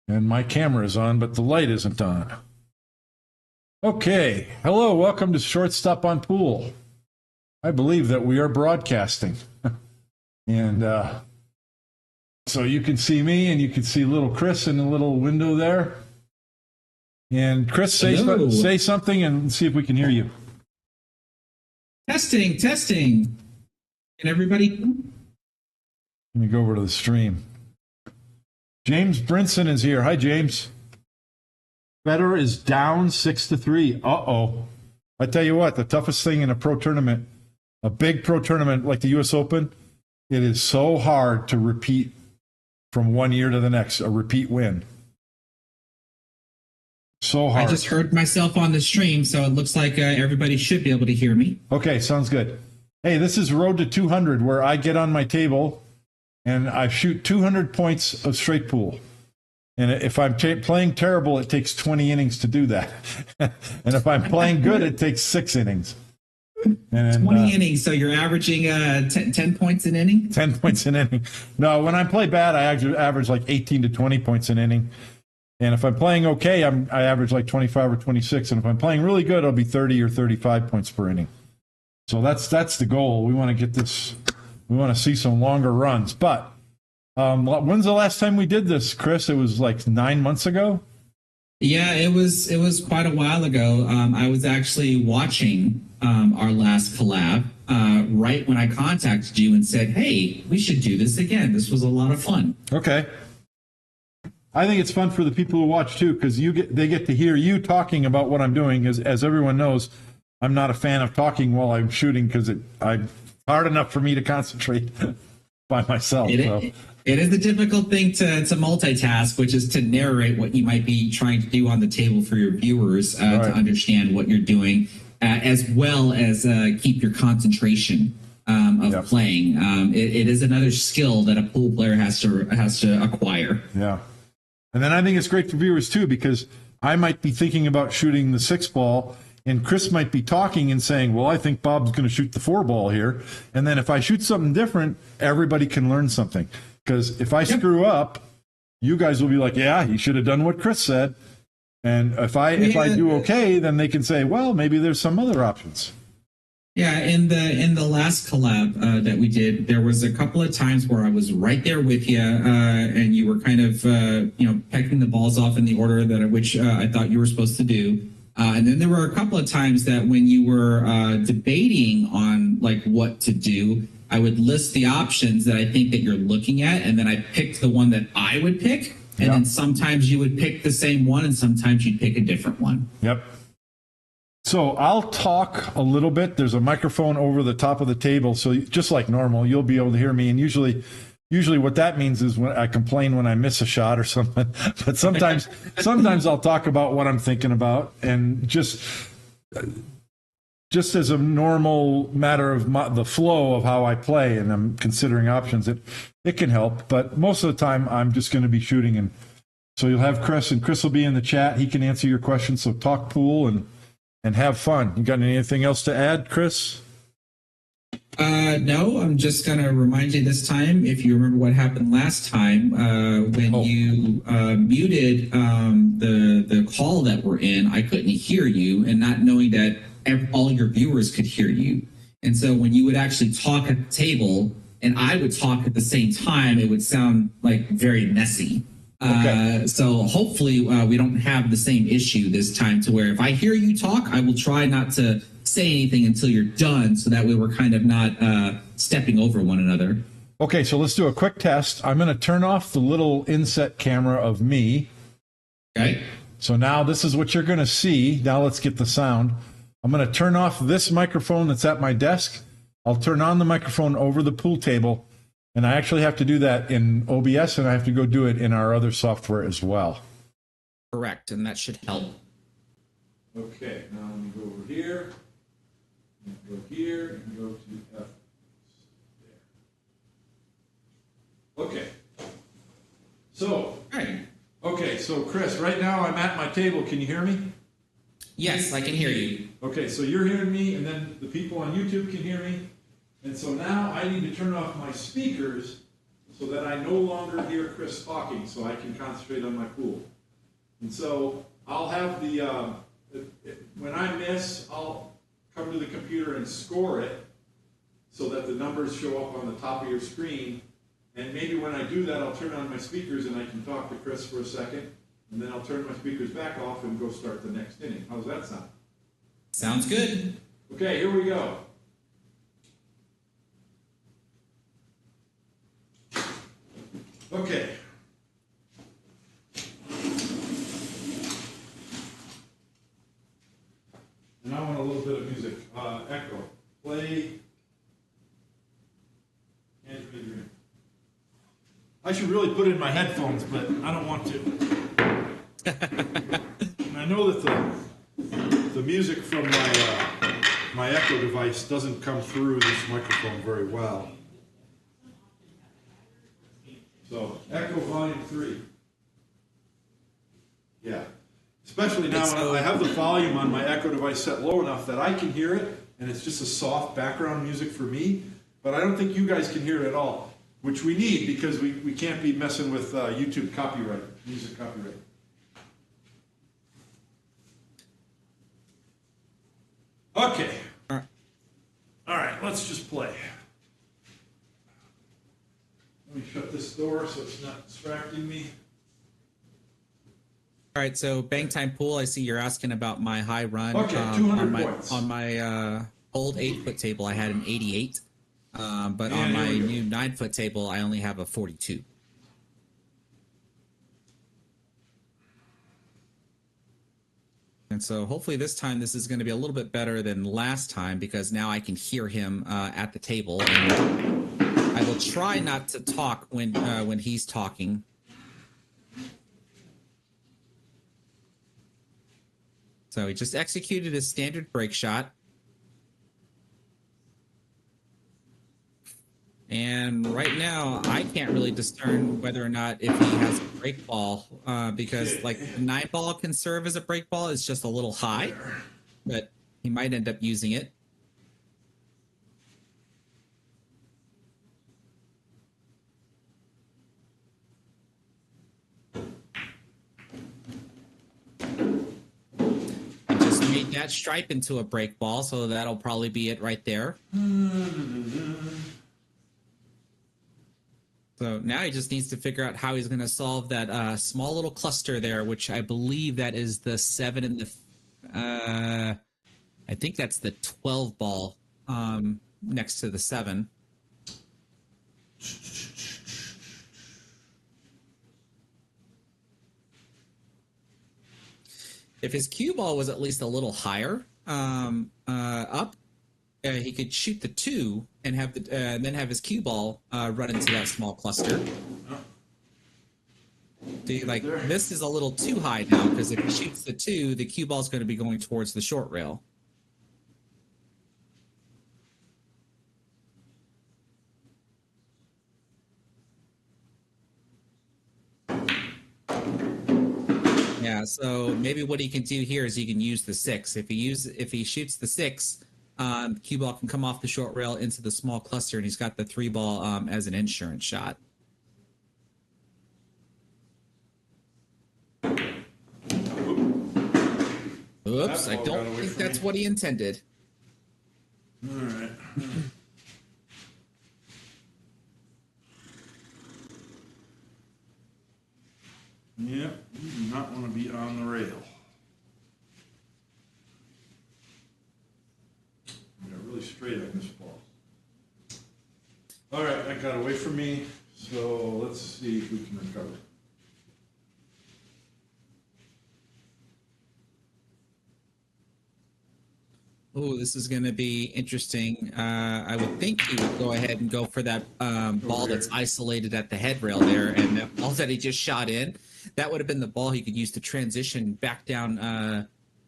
And my camera is on, but the light isn't on. Okay. Hello. Welcome to Shortstop on Pool. I believe that we are broadcasting. And so you can see me and you can see little Chris in the little window there. And Chris, say something and see if we can hear you. Testing. Can everybody? Let me go over to the stream. James Brinson is here. Hi, James. Federer is down 6-3. Uh-oh. I tell you what, the toughest thing in a pro tournament, a big pro tournament like the U.S. Open, it is so hard to repeat from one year to the next, a repeat win. So hard. I just heard myself on the stream, so it looks like everybody should be able to hear me. Okay, sounds good. Hey, this is Road to 200, where I get on my table and I shoot 200 points of straight pool. And if I'm playing terrible, it takes 20 innings to do that. And if I'm playing good, it takes 6 innings. And 20 innings, so you're averaging 10 points an inning? 10 points an inning. No, when I play bad, I average like 18 to 20 points an inning. And if I'm playing okay, I average like 25 or 26. And if I'm playing really good, I'll be 30 or 35 points per inning. So that's the goal. We want to get this. We want to see some longer runs. But when's the last time we did this, Chris? It was like 9 months ago. Yeah, it was quite a while ago. I was actually watching our last collab right when I contacted you and said, "Hey, we should do this again. This was a lot of fun." Okay. I think it's fun for the people who watch too, because they get to hear you talking about what I'm doing. As everyone knows, I'm not a fan of talking while I'm shooting because it's hard enough for me to concentrate by myself. It is a difficult thing to multitask, which is to narrate what you might be trying to do on the table for your viewers to understand what you're doing, as well as keep your concentration of playing. It is another skill that a pool player has to acquire. Yeah. And then I think it's great for viewers too, because I might be thinking about shooting the 6 ball And Chris might be talking and saying, well, I think Bob's going to shoot the 4 ball here. And then if I shoot something different, everybody can learn something. Because if I screw up, you guys will be like, yeah, he should have done what Chris said. And if I do okay, then they can say, well, maybe there's some other options. Yeah, in the last collab that we did, there was a couple of times where I was right there with you, and you were kind of pecking the balls off in the order that which I thought you were supposed to do. And then there were a couple of times that when you were debating on like what to do, I would list the options that I think that you're looking at, and then I picked the one that I would pick. And then sometimes you would pick the same one, and sometimes you'd pick a different one. Yep. So I'll talk a little bit. There's a microphone over the top of the table. So just like normal, you'll be able to hear me. And usually what that means is when I complain when I miss a shot or something. But sometimes I'll talk about what I'm thinking about. And just as a normal matter of the flow of how I play and I'm considering options, it can help. But most of the time, I'm just going to be shooting. And so you'll have Chris, and Chris will be in the chat. He can answer your questions. So talk pool and have fun. You got anything else to add, Chris? No, I'm just going to remind you this time, if you remember what happened last time, when you muted the call that we're in, I couldn't hear you, and not knowing that all your viewers could hear you. And so when you would actually talk at the table and I would talk at the same time, it would sound like very messy. Okay. So hopefully we don't have the same issue this time, to where if I hear you talk, I will try not to say anything until you're done, so that way we're kind of not stepping over one another. Okay, so let's do a quick test. I'm going to turn off the little inset camera of me. Okay. So now this is what you're going to see. Now let's get the sound. I'm going to turn off this microphone that's at my desk. I'll turn on the microphone over the pool table. And I actually have to do that in OBS, and I have to go do it in our other software as well. Correct, and that should help. Okay, now let me go over here, and go here, and go to F. There. Okay. So, okay, so Chris, right now I'm at my table. Can you hear me? Yes, I can hear you. Okay, so you're hearing me, and then the people on YouTube can hear me. And so now I need to turn off my speakers so that I no longer hear Chris talking, so I can concentrate on my pool. And so I'll have when I miss, I'll come to the computer and score it so that the numbers show up on the top of your screen. And maybe when I do that, I'll turn on my speakers and I can talk to Chris for a second. And then I'll turn my speakers back off and go start the next inning. How's that sound? Sounds good. Okay, here we go. Okay. And I want a little bit of music. Echo. Play. Can't be dream. I should really put it in my headphones, but I don't want to. And I know that the music from my Echo device doesn't come through this microphone very well. So, Echo Volume 3. Yeah. Especially now when I have the volume on my Echo device set low enough that I can hear it, and it's just a soft background music for me, but I don't think you guys can hear it at all, which we need because we can't be messing with YouTube copyright, music copyright. Okay. All right, let's just play. Let me shut this door so it's not distracting me. All right, so Bang Time Pool, I see you're asking about my high run. Okay, 200 points. On my old 8-foot table, I had an 88. But on my new 9-foot table, I only have a 42. And so hopefully this time this is going to be a little bit better than last time, because now I can hear him at the table. And I will try not to talk when he's talking. So he just executed his standard break shot. And right now, I can't really discern whether or not if he has a break ball, because like the 9 ball can serve as a break ball. It's just a little high. but he might end up using it. I just made that stripe into a break ball, so that'll probably be it right there. So now he just needs to figure out how he's going to solve that small little cluster there, which I believe that is the 7 and the... I think that's the 12 ball next to the 7. If his cue ball was at least a little higher up, he could shoot the 2 and have then have his cue ball run into that small cluster. Like this is a little too high now, because if he shoots the 2, the cue ball is going to be going towards the short rail. Yeah, so maybe what he can do here is he can use the 6. If he shoots the 6, cue ball can come off the short rail into the small cluster, and he's got the 3 ball as an insurance shot. Oops, I don't think that's what he intended. All right. Yep, you do not want to be on the rail. I got really straight on this ball. All right, that got away from me, so let's see if we can recover. Oh, this is going to be interesting. I would think he would go ahead and go for that ball that's isolated at the head rail there, and the ball that he just shot in, that would have been the ball he could use to transition back down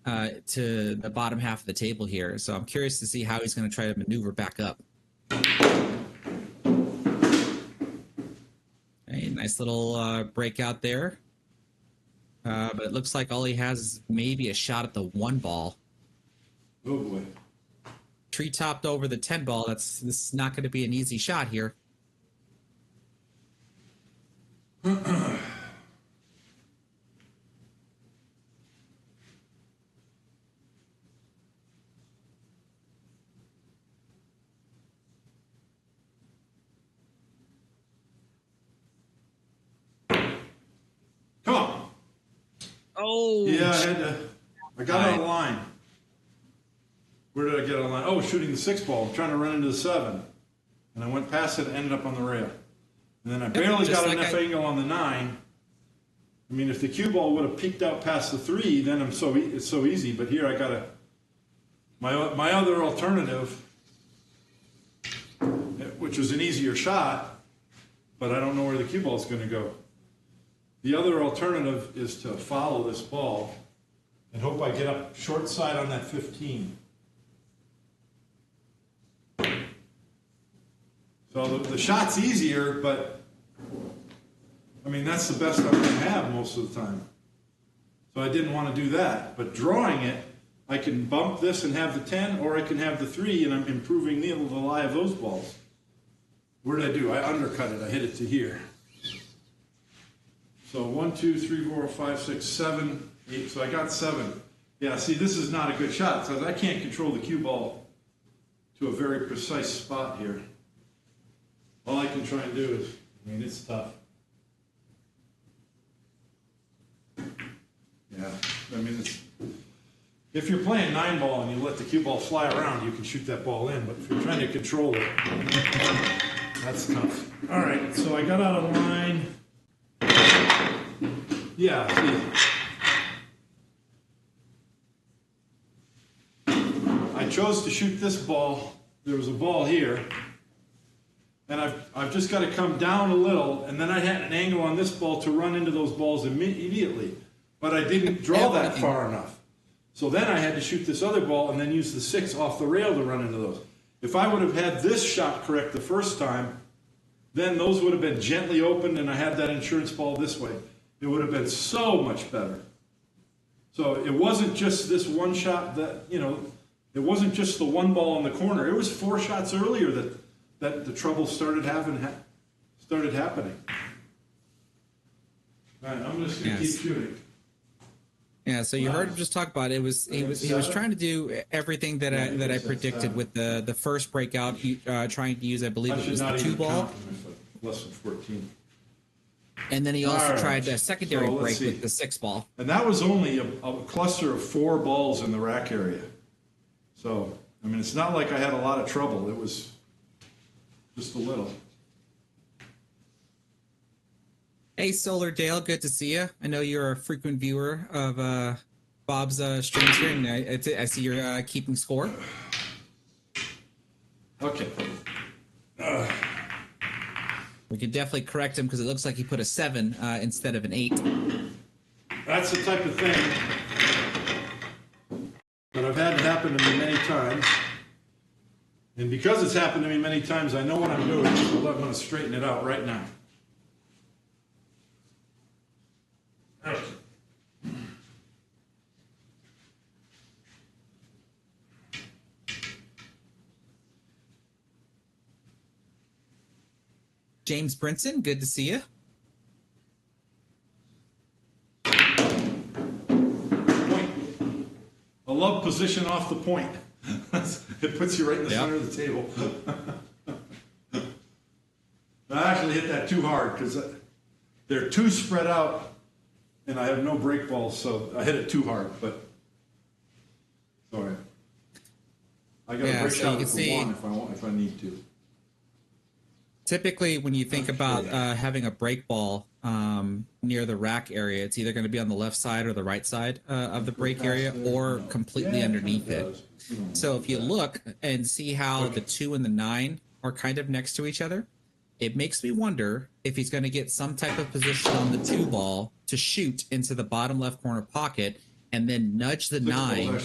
to the bottom half of the table here. So I'm curious to see how he's going to try to maneuver back up. A nice little breakout there. But it looks like all he has is maybe a shot at the 1 ball. Oh boy. Tree topped over the 10 ball. This is not going to be an easy shot here. Come on. Oh. Yeah, I got out of line. Where did I get out of line? Oh, shooting the 6 ball. I'm trying to run into the 7. And I went past it and ended up on the rail. And then I barely got enough angle on the 9. I mean, if the cue ball would have peeked out past the 3, then it's so easy. But here I got to... My other alternative, which was an easier shot, but I don't know where the cue ball is going to go. The other alternative is to follow this ball and hope I get up short side on that 15. So the shot's easier, but I mean, that's the best I'm going to have most of the time. So I didn't want to do that. But drawing it, I can bump this and have the 10, or I can have the 3, and I'm improving the lie of those balls. What did I do? I undercut it. I hit it to here. So 1, 2, 3, 4, 5, 6, 7, 8. So I got 7. Yeah, see, this is not a good shot, because I can't control the cue ball to a very precise spot here. All I can try and do is, I mean, it's tough. Yeah, I mean, if you're playing 9 ball and you let the cue ball fly around, you can shoot that ball in. But if you're trying to control it, that's tough. All right, so I got out of line. Yeah, see. I chose to shoot this ball. There was a ball here. And I've just got to come down a little, and then I had an angle on this ball to run into those balls immediately. But I didn't draw that far enough. So then I had to shoot this other ball and then use the 6 off the rail to run into those. If I would have had this shot correct the first time, then those would have been gently opened and I had that insurance ball this way. It would have been so much better. So it wasn't just this one shot that, it wasn't just the one ball in the corner. It was 4 shots earlier that the trouble started happening. All right, I'm just going to keep shooting. Yeah, so you heard him just talk about it. He was trying to do everything that I predicted with the first breakout. Trying to use, I believe it was the 2 ball. Less than 14. And then he also tried a secondary break with the 6 ball. And that was only a cluster of 4 balls in the rack area. So, I mean, it's not like I had a lot of trouble. It was just a little. Hey, Solar Dale, good to see you. I know you're a frequent viewer of Bob's streams here, and I see you're keeping score. Okay. We could definitely correct him because it looks like he put a 7 instead of an 8. That's the type of thing that I've had happen to me many times. And because it's happened to me many times, I know what I'm doing, so I'm going to straighten it out right now. Okay. James Brinson, good to see you. Point. I love position off the point. It puts you right in the center of the table. I actually hit that too hard because they're too spread out and I have no break balls, so I hit it too hard, but sorry. I got to break so out with the 1 if I need to. Typically, when you think about having a break ball near the rack area, it's either going to be on the left side or the right side of the break area or completely underneath it. So if you look and see how the 2 and the 9 are kind of next to each other, it makes me wonder if he's going to get some type of position on the 2 ball to shoot into the bottom left corner pocket and then nudge the 9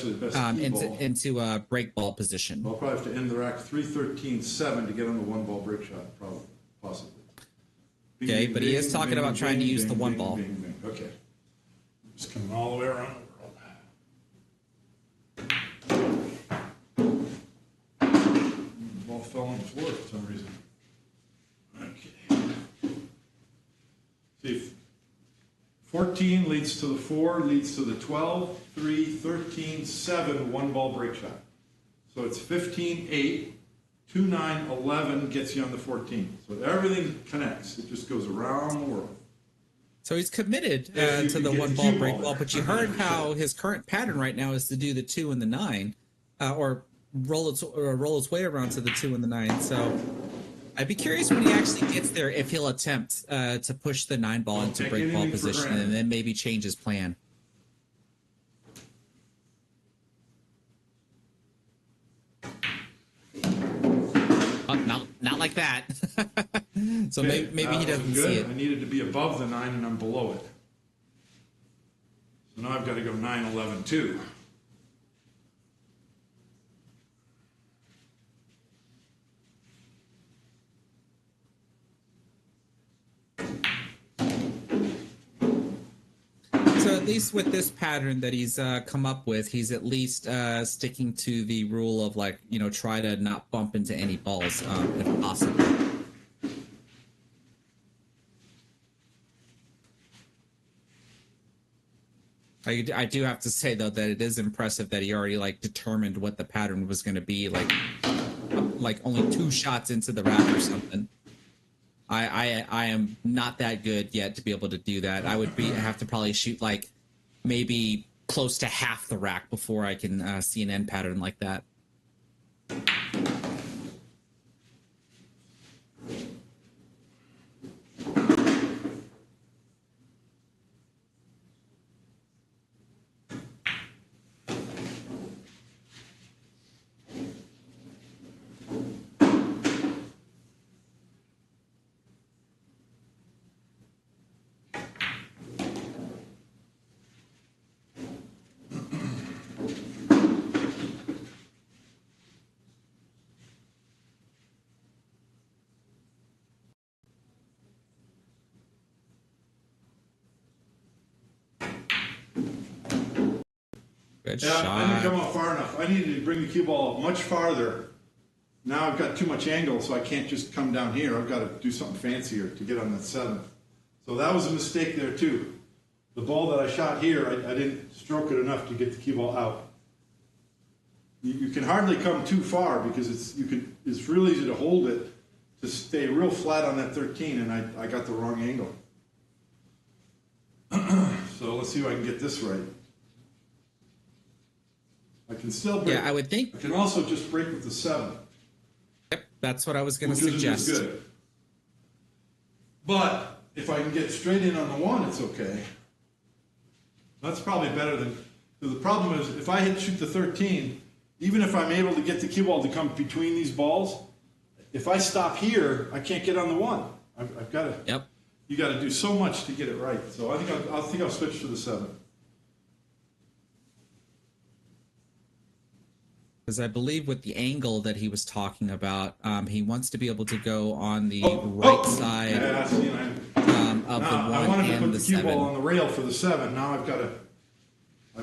into a break ball position. I'll probably have to end the rack 3-13-7 to get on the 1 ball break shot, probably, possibly. Okay, but he is talking about trying to use the 1 ball. Okay. Just coming all the way around the world. The ball fell on the floor for some reason. Okay. See, 14 leads to the 4, leads to the 12, 3, 13, 7, 1 ball break shot. So it's 15, 8, 2, 9, 11 gets you on the 14. So everything connects. It just goes around the world. So he's committed to the 1 ball break ball, but you heard how his current pattern right now is to do the 2 and the 9, or roll its way around to the 2 and the 9. So I'd be curious when he actually gets there if he'll attempt to push the 9 ball into break ball position and then maybe change his plan. Not like that. So maybe he doesn't see it. I needed to be above the 9 and I'm below it. So now I've got to go 9, 11, 2. So at least with this pattern that he's come up with, he's at least sticking to the rule of try to not bump into any balls if possible. I do have to say though that it is impressive that he already determined what the pattern was going to be like only 2 shots into the rack or something. I am not that good yet to be able to do that. I have to probably shoot maybe close to half the rack before I can see an end pattern like that. Good Yeah, I shot. didn't come out far enough. I needed to bring the cue ball much farther. Now I've got too much angle, so I can't just come down here. I've got to do something fancier to get on that 7. So that was a mistake there too. The ball that I shot here, I didn't stroke it enough to get the cue ball out. You can hardly come too far because it's real easy to hold it to stay real flat on that 13, and I got the wrong angle. So let's see if I can get this right. I can still break. Yeah, I would think. I can also just break with the 7. Yep, that's what I was going to Which isn't as suggest. good. But if I can get straight in on the 1, it's okay. That's probably better than. The problem is if I shoot the 13, even if I'm able to get the cue ball to come between these balls, if I stop here, I can't get on the 1. I've got to. Yep. You got to do so much to get it right. So I think I'll switch to the 7. Because I believe with the angle that he was talking about, he wants to be able to go on the right side Yeah, see, of the I 1 wanted to and put the the cue 7. ball on the rail for the 7. Now I've got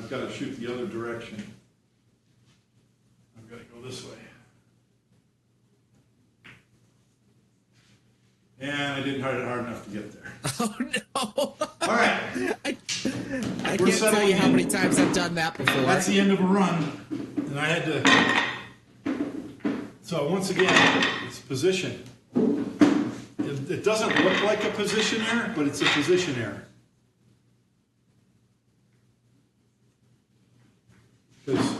to shoot the other direction. I've got to go this way. And I didn't hit it hard enough to get there. Oh no! All right. I We're can't tell settling you how in. many times I've done that before. That's the end of a run. And I had to. So once again, it's position. It doesn't look like a position error, but it's a position error. Because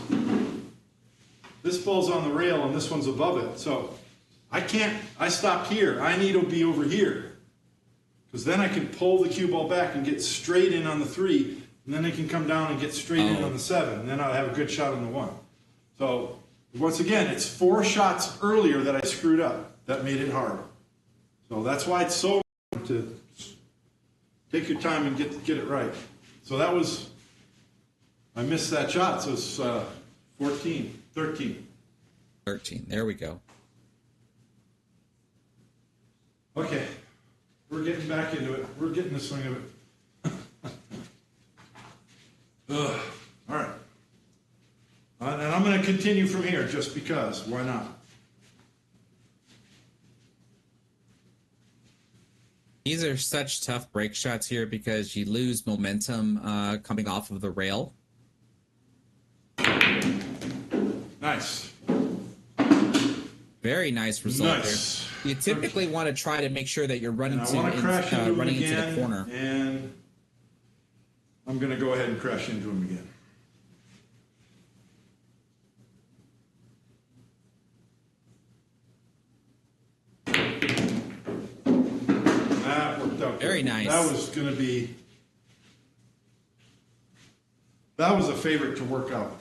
this ball's on the rail and this one's above it. So I stopped here. I need to be over here. Because then I can pull the cue ball back and get straight in on the 3, and then I can come down and get straight in on the 7, and then I'll have a good shot on the 1. So once again, it's 4 shots earlier that I screwed up. That made it hard. So that's why it's so important to take your time and get it right. So that was, I missed that shot, so it's 13. 13. There we go. Okay, we're getting back into it. We're getting the swing of it. Ugh. All right. And I'm going to continue from here just because. Why not? These are such tough break shots here because you lose momentum coming off of the rail. Nice. Very nice result Nice. there. You typically want to try to make sure that you're running And I want to crash into him running into again, the corner. and I'm going to go ahead and crash into him again. That worked out. Very good. nice. That was going to be. That was a favorite to work out.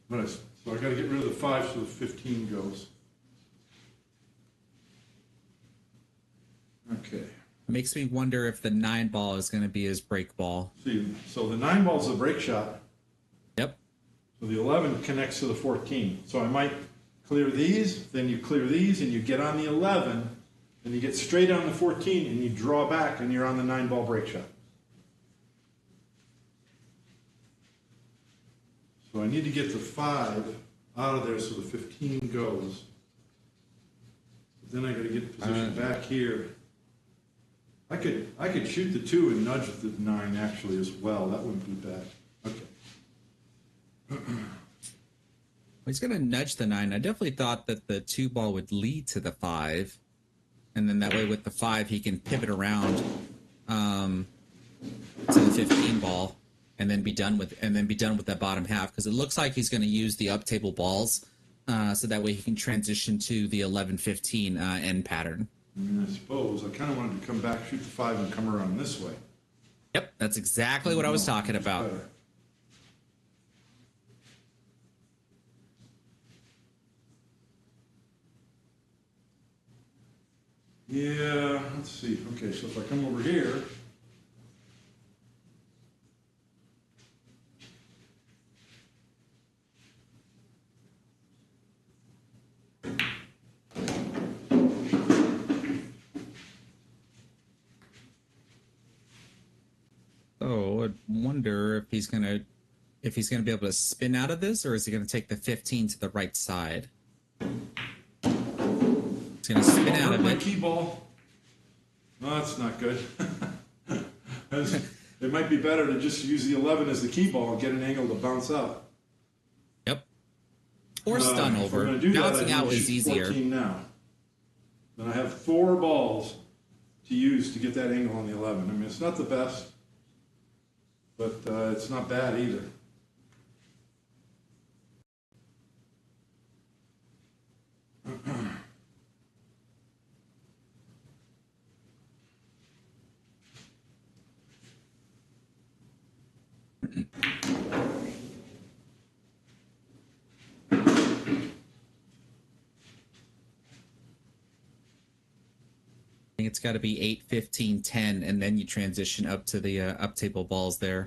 Nice. So I got to get rid of the 5 so the 15 goes. Okay. Makes me wonder if the 9 ball is going to be his break ball. See, so the 9 ball's the break shot. Yep. So the 11 connects to the 14. So I might clear these, then you clear these, and you get on the 11, and you get straight on the 14, and you draw back, and you're on the 9 ball break shot. So I need to get the 5 out of there so the 15 goes. But then I got to get positioned back here. I could shoot the 2 and nudge the 9 actually as well. That wouldn't be bad. Okay. He's going to nudge the 9. I definitely thought that the 2 ball would lead to the 5. And then that way with the 5, he can pivot around to the 15 ball and then be done with that bottom half. Because it looks like he's going to use the up table balls so that way he can transition to the 11-15 end pattern. I suppose I kind of wanted to come back, shoot the 5, and come around this way. Yep, that's exactly what I was talking about. Better. Yeah, let's see. Okay, so if I come over here, So I wonder if he's going to if he's going to be able to spin out of this, or is he going to take the 15 to the right side? He's going to spin out of my it. key ball. No, that's not good. It might be better to just use the 11 as the key ball and get an angle to bounce out. Yep. Or stun If we're over. gonna do that, Bouncing I out need to is shoot easier. 14 now. Then I have 4 balls to use to get that angle on the 11. I mean, it's not the best, but it's not bad either. I think it's got to be 8, 15, 10, and then you transition up to the up table balls there.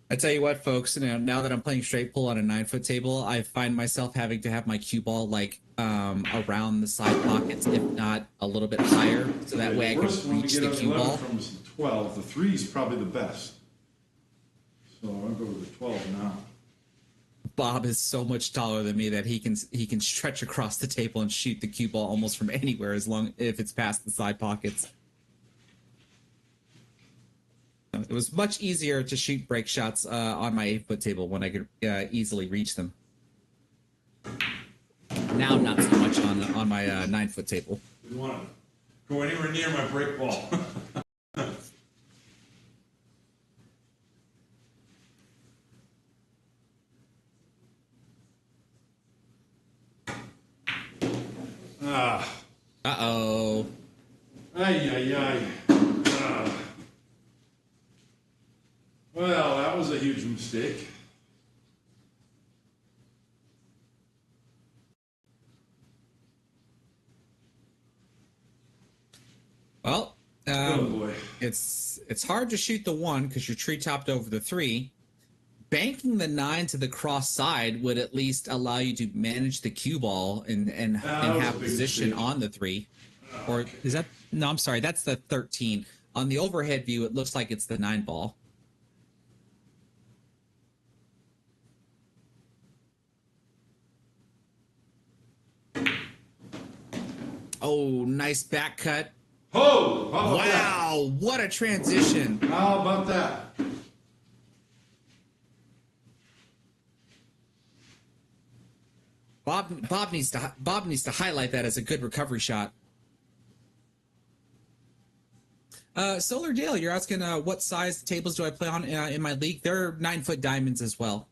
I tell you what, folks, now that I'm playing straight pull on a 9-foot table, I find myself having to have my cue ball like around the side pockets, if not a little bit higher, so that way I The worst can one reach to the get on cue 11 ball. from is the 12. The 3 is probably the best. So I'll go with the 12 now. Bob is so much taller than me that he can stretch across the table and shoot the cue ball almost from anywhere, as long if it's past the side pockets. It was much easier to shoot break shots on my 8-foot table when I could easily reach them. Now not so much on my 9-foot table. Didn't want to go anywhere near my break ball. Uh-oh. Ay, ay, ay. Well, that was a huge mistake. Well, Oh boy. it's hard to shoot the 1 because you're tree topped over the 3. Banking the 9 to the cross side would at least allow you to manage the cue ball and was have a big position mistake. on the 3. Or is that no? I'm sorry, that's the 13. On the overhead view, it looks like it's the 9 ball. Oh, nice back cut. Oh, how about Wow, what a transition. that? How about that? Bob needs to highlight that as a good recovery shot. Solar Dale, you're asking what size tables do I play on in my league? They're 9-foot diamonds as well.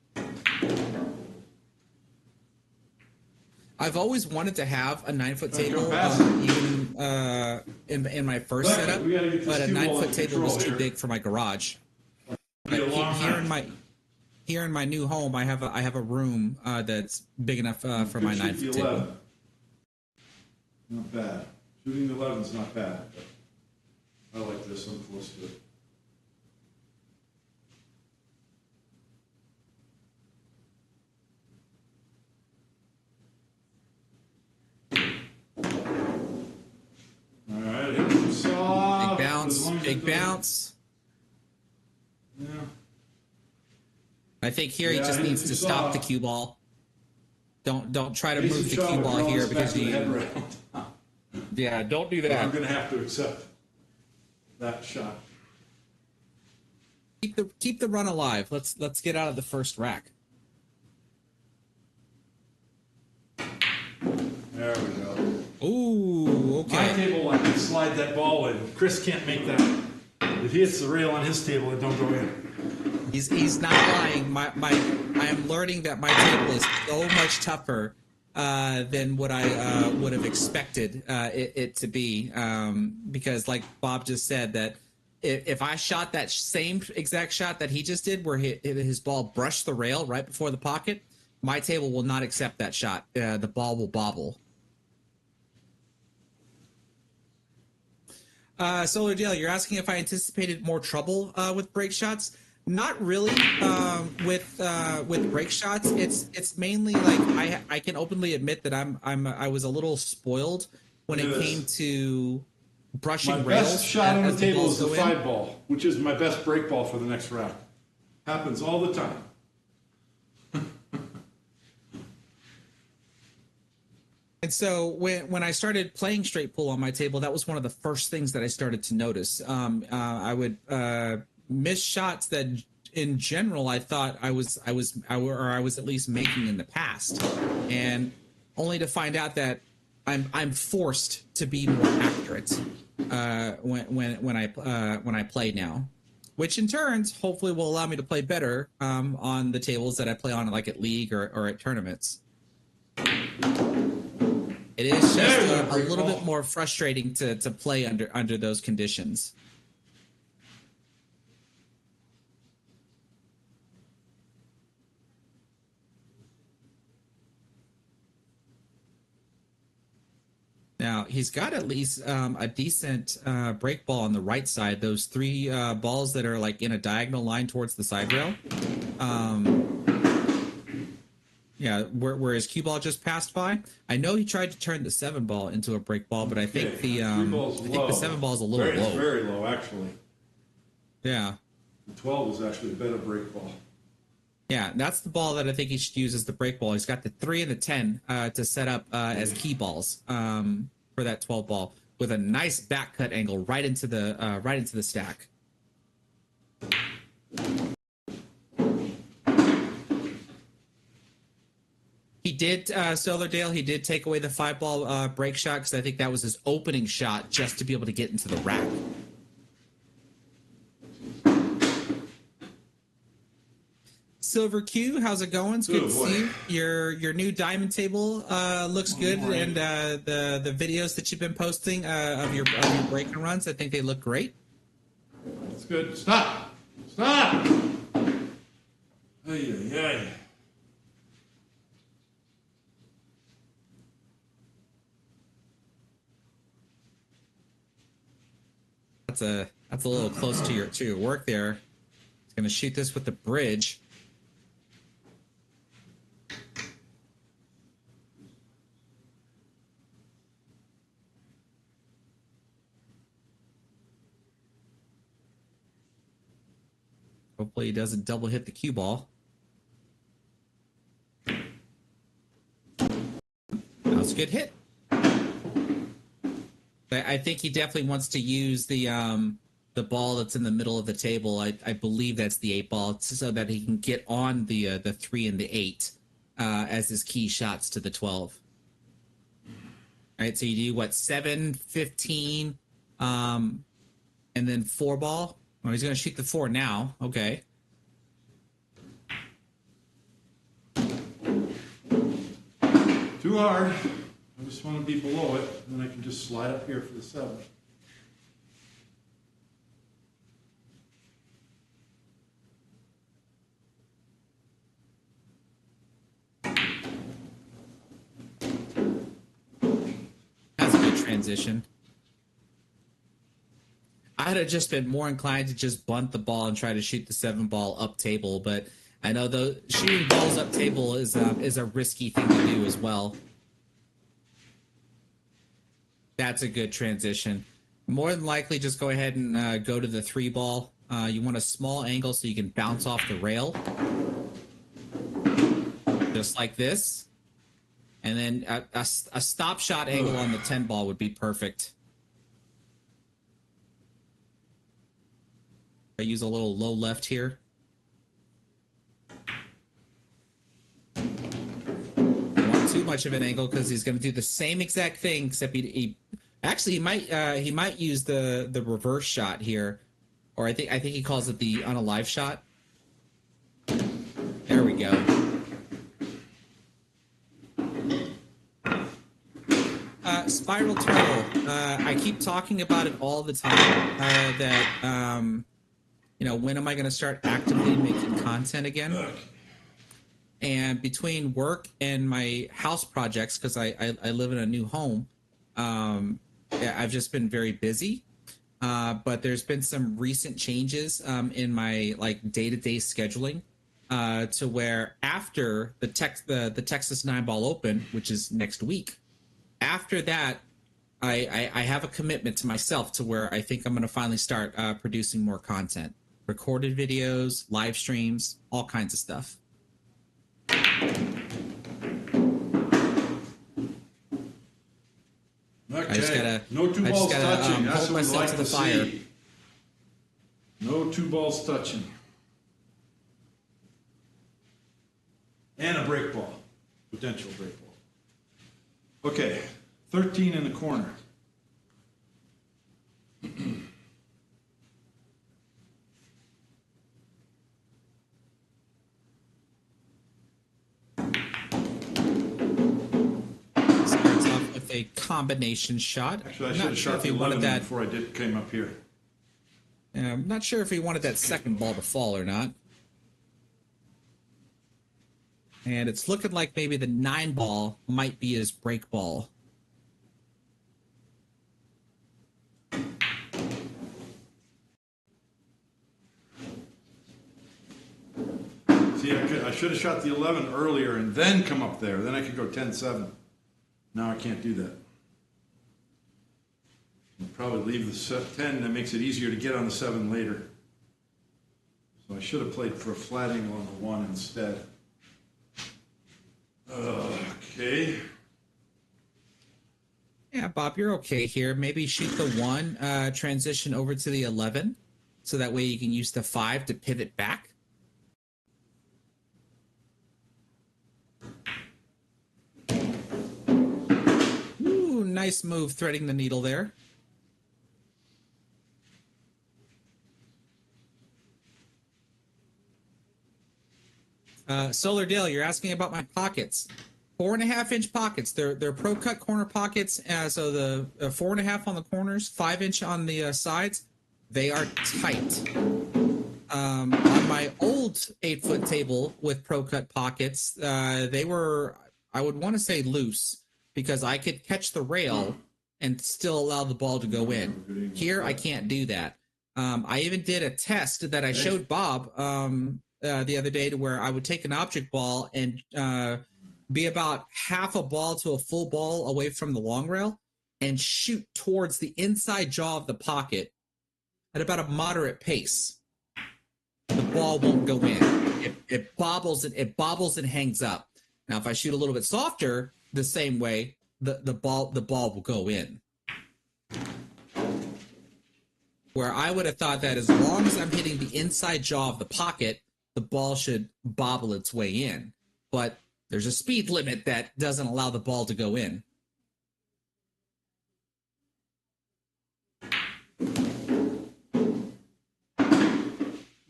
I've always wanted to have a 9-foot table, even in my first Look, setup, we gotta get this but a cue ball 9-foot in table was control too here. big for my garage. Be a long Here in my new home, I have a room that's big enough for my Good shoot 9-foot the table. 11. Not bad. Shooting the 11 is not bad. But I like this. I'm close to it. All right, hit some soft. Big bounce, as long as big it doesn't- bounce. Yeah. I think here he Yeah, just hit needs too to stop the soft. cue ball. Don't try to Decent move the shot cue with ball throwing here this back because to the head you. rail. Yeah, don't do I'm that. going to have to accept that shot. Keep the run alive. Let's get out of the first rack. There we go. Ooh, My okay. table, I can slide that ball in. Chris can't make that. If he hits the rail on his table, it don't go in. He's not lying. I am learning that my table is so much tougher than what I would have expected it to be. Because like Bob just said, that if I shot that same exact shot that he just did, where his ball brushed the rail right before the pocket, my table will not accept that shot. The ball will bobble. Solar Dale, you're asking if I anticipated more trouble with break shots. Not really. With break shots, it's mainly like I can openly admit that I was a little spoiled when it came to brushing My rails. best shot on as the table balls is the go in. 5 ball, which is my best break ball for the next round. Happens all the time. And so when I started playing straight pool on my table, that was one of the first things that I started to notice. I would miss shots that, in general, I thought I was at least making in the past, and only to find out that I'm forced to be more accurate when I play now, which in turns hopefully will allow me to play better on the tables that I play on, like at league or at tournaments. It is just a little bit more frustrating to play under those conditions. Now, he's got at least a decent break ball on the right side. Those 3 balls that are like in a diagonal line towards the side rail. Yeah, where his cue ball just passed by. I know he tried to turn the 7 ball into a break ball, but I think the 7 ball is a little low. It's very low, actually. Yeah. The 12 is actually a better break ball. Yeah, that's the ball that I think he should use as the break ball. He's got the 3 and the 10 to set up as key balls for that 12 ball with a nice back cut angle right into the stack. He did, Silverdale, he did take away the 5 ball break shot because I think that was his opening shot just to be able to get into the rack. Silver Q, how's it going? It's good to see you. Your new diamond table looks good, and the videos that you've been posting of your break and runs, I think they look great. That's good. Stop! Stop! Ay, ay, ay. That's a little close to your work there. He's gonna shoot this with the bridge. Hopefully he doesn't double hit the cue ball. That was a good hit. I think he definitely wants to use the ball that's in the middle of the table. I believe that's the 8 ball, so that he can get on the 3 and the 8 as his key shots to the 12. All right, so you do what, 7, 15, and then 4 ball. Oh, he's going to shoot the 4 now. Okay. Too hard. I just want to be below it, and then I can just slide up here for the 7. That's a good transition. I'd have just been more inclined to just bunt the ball and try to shoot the 7 ball up table, but I know shooting balls up table is a risky thing to do as well. That's a good transition. More than likely, just go ahead and go to the 3 ball. You want a small angle so you can bounce off the rail, just like this. And then a stop shot angle on the 10 ball would be perfect. I use a little low left here. Don't want too much of an angle because he's going to do the same exact thing, except he might use the reverse shot here, or I think he calls it the unalive shot. There we go. Spiral Turtle. I keep talking about it all the time. When am I going to start actively making content again? And between work and my house projects, because I live in a new home, I've just been very busy. But there's been some recent changes in my day-to-day scheduling to where after the Texas 9 Ball Open, which is next week, after that, I have a commitment to myself to where I think I'm going to finally start producing more content, recorded videos, live streams, all kinds of stuff. Okay. I just gotta, no two I just balls gotta touching. That's hold what we myself like to the to fire. see. No two balls touching. And a break ball. Potential break ball. Okay. 13 in the corner. Starts off with a combination shot. Actually, I I'm should have not sure shot if the he 11 wanted that. before I came up here. I'm not sure if he wanted that second ball to fall or not. And it's looking like maybe the 9 ball might be his break ball. See, I should have shot the 11 earlier and then come up there. Then I could go 10-7. Now I can't do that. I'll probably leave the 10. That makes it easier to get on the 7 later. So I should have played for a flat angle on the 1 instead. Okay. Yeah, Bob, you're okay here. Maybe shoot the 1, transition over to the 11, so that way you can use the 5 to pivot back. Ooh, nice move threading the needle there. Solar Dale, you're asking about my pockets. 4.5-inch pockets. They're pro cut corner pockets. So the 4.5 on the corners, 5-inch on the sides. They are tight. On my old 8-foot table with pro cut pockets, they were, I would want to say, loose because I could catch the rail and still allow the ball to go in. Here, I can't do that. I even did a test that I showed Bob the other day, to where I would take an object ball and be about half a ball to a full ball away from the long rail and shoot towards the inside jaw of the pocket at about a moderate pace. The ball won't go in. It bobbles and hangs up. Now, if I shoot a little bit softer, the same way, the ball will go in. Where I would have thought that as long as I'm hitting the inside jaw of the pocket, the ball should bobble its way in. But there's a speed limit that doesn't allow the ball to go in.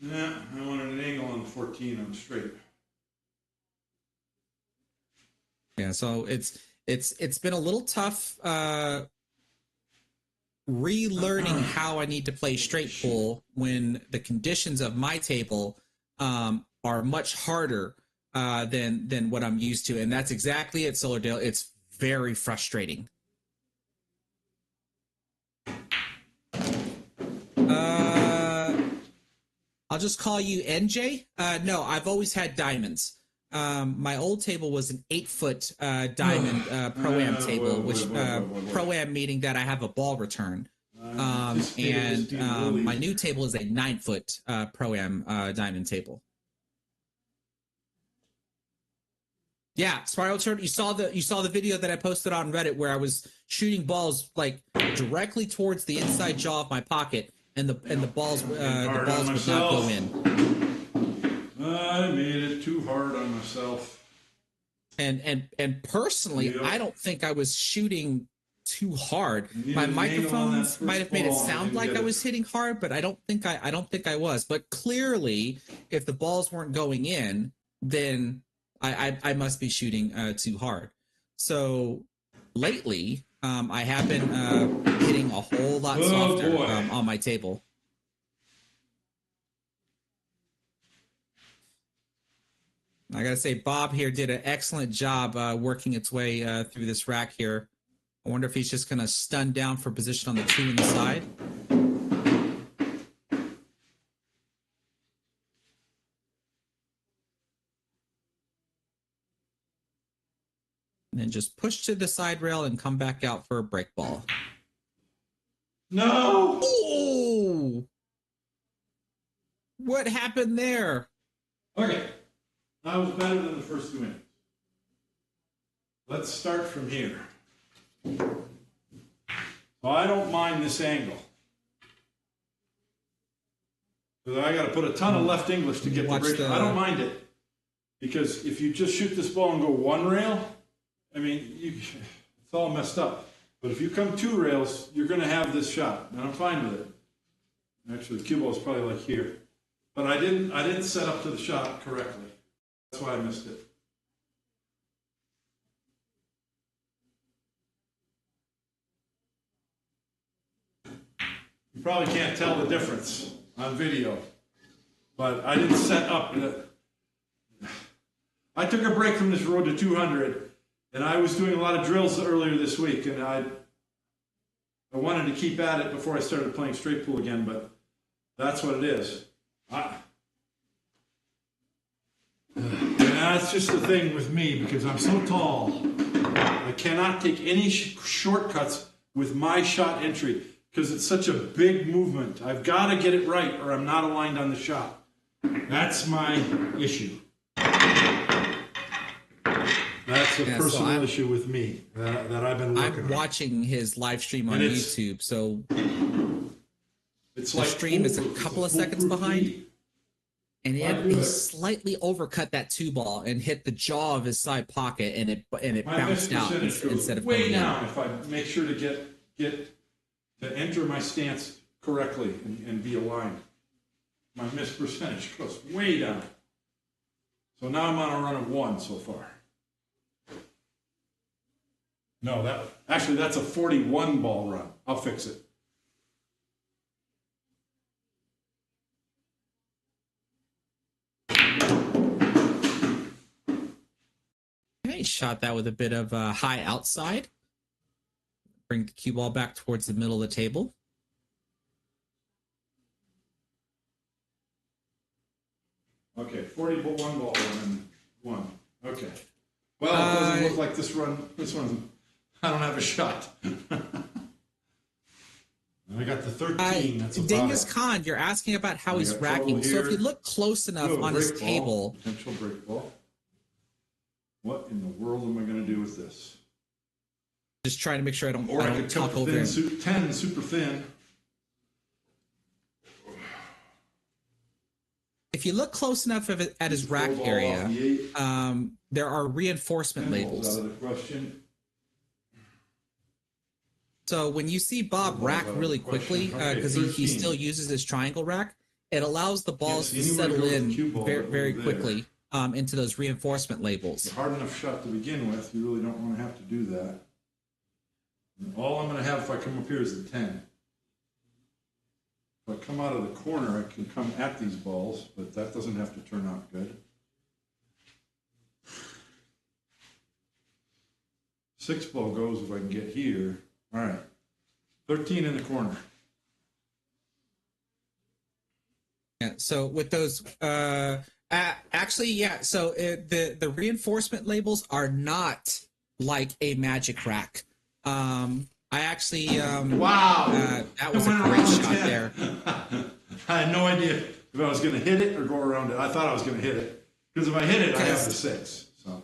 Yeah, I wanted an angle on 14 on straight. Yeah, so it's been a little tough relearning how I need to play straight pull when the conditions of my table are much harder than what I'm used to, and that's exactly it, Solardale. It's very frustrating. I'll just call you NJ. No, I've always had diamonds. My old table was an 8-foot diamond pro-am table, which pro-am meaning that I have a ball return. And my new table is a 9-foot pro-am diamond table. Yeah, Spiral Turtle, you saw the video that I posted on Reddit where I was shooting balls like directly towards the inside jaw of my pocket, and the balls would not go in. I made it too hard on myself. And personally, yep. I don't think I was shooting too hard. My microphones might have made it sound like I was hitting hard, but I don't think I was. But clearly, if the balls weren't going in, then I must be shooting too hard. So lately, I have been hitting a whole lot softer on my table. I gotta say, Bob here did an excellent job working its way through this rack here. I wonder if he's just gonna stun down for position on the 2 in the side. And then just push to the side rail and come back out for a break ball. No. Oh, what happened there? Okay. That was better than the first 2 innings. Let's start from here. So I don't mind this angle. Because I got to put a ton of left English to get the break. I don't mind it. Because if you just shoot this ball and go one rail, I mean, it's all messed up. But if you come 2 rails, you're going to have this shot, and I'm fine with it. Actually, the cue ball is probably like here. But I didn't set up to the shot correctly. That's why I missed it. You probably can't tell the difference on video, but I didn't set up the. I took a break from this road to 200, and I was doing a lot of drills earlier this week, and I wanted to keep at it before I started playing straight pool again, but that's what it is. And that's just the thing with me, because I'm so tall, I cannot take any shortcuts with my shot entry, because it's such a big movement. I've got to get it right, or I'm not aligned on the shot. That's my issue. That's a personal issue with me that I've been working on. I'm watching his live stream on YouTube, so it's the like stream is a couple of seconds behind. And he slightly overcut that 2 ball and hit the jaw of his side pocket, and it bounced out instead of way down. If I make sure to get to enter my stance correctly and be aligned, my miss percentage goes way down. So now I'm on a run of 1 so far. No, that's a 41 ball run. I'll fix it. He shot that with a bit of a high outside. Bring the cue ball back towards the middle of the table. Okay, 41 ball run, 1. Okay. Well, it doesn't look like this run. This one, I don't have a shot. I got the 13. That's about Dingus it. Khan, you're asking about how he's racking. So if you look close enough on his table. Potential break ball. What in the world am I going to do with this? Just trying to make sure I don't talk over him. 10 super thin. If you look close enough at his rack area, there are reinforcement labels. Out of the question. So when you see Bob rack really quickly, because he still uses his triangle rack, it allows the balls to settle in very, very quickly into those reinforcement labels. It's a hard enough shot to begin with. You really don't want to have to do that. And all I'm going to have if I come up here is the 10. If I come out of the corner, I can come at these balls, but that doesn't have to turn out good. 6 ball goes if I can get here. All right. 13 in the corner. Yeah, so with those, actually, yeah, so the reinforcement labels are not like a magic rack. I actually, wow, that was a great shot there. I had no idea if I was going to hit it or go around it. I thought I was going to hit it, because if I hit it, I have the 6. So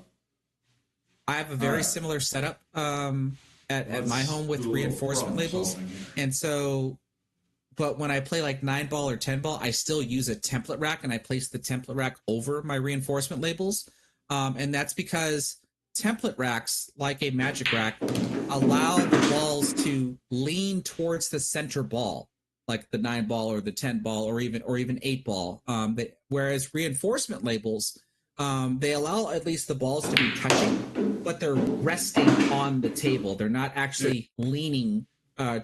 I have a very similar setup at my home with reinforcement labels, and so, but when I play like 9 ball or 10 ball, I still use a template rack, and I place the template rack over my reinforcement labels, and that's because template racks, like a magic rack, allow the balls to lean towards the center ball, like the 9 ball or the 10 ball or even 8 ball. Whereas reinforcement labels, they allow at least the balls to be touching, but they're resting on the table. They're not actually leaning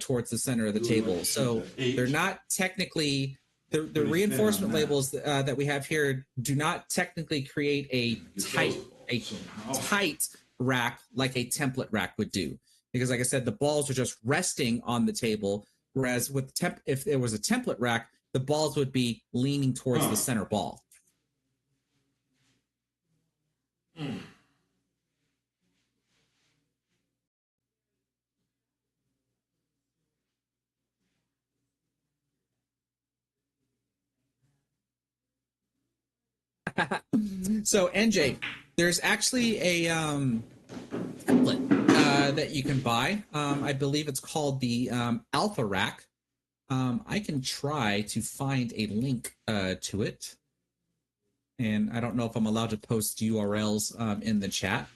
towards the center of the table. So they're not technically the reinforcement labels that we have here do not technically create a tight rack like a template rack would do, because like I said, the balls are just resting on the table, whereas with if there was a template rack, the balls would be leaning towards the center ball. So NJ, there's actually a template that you can buy. I believe it's called the Alpha Rack. I can try to find a link to it, and I don't know if I'm allowed to post URLs in the chat.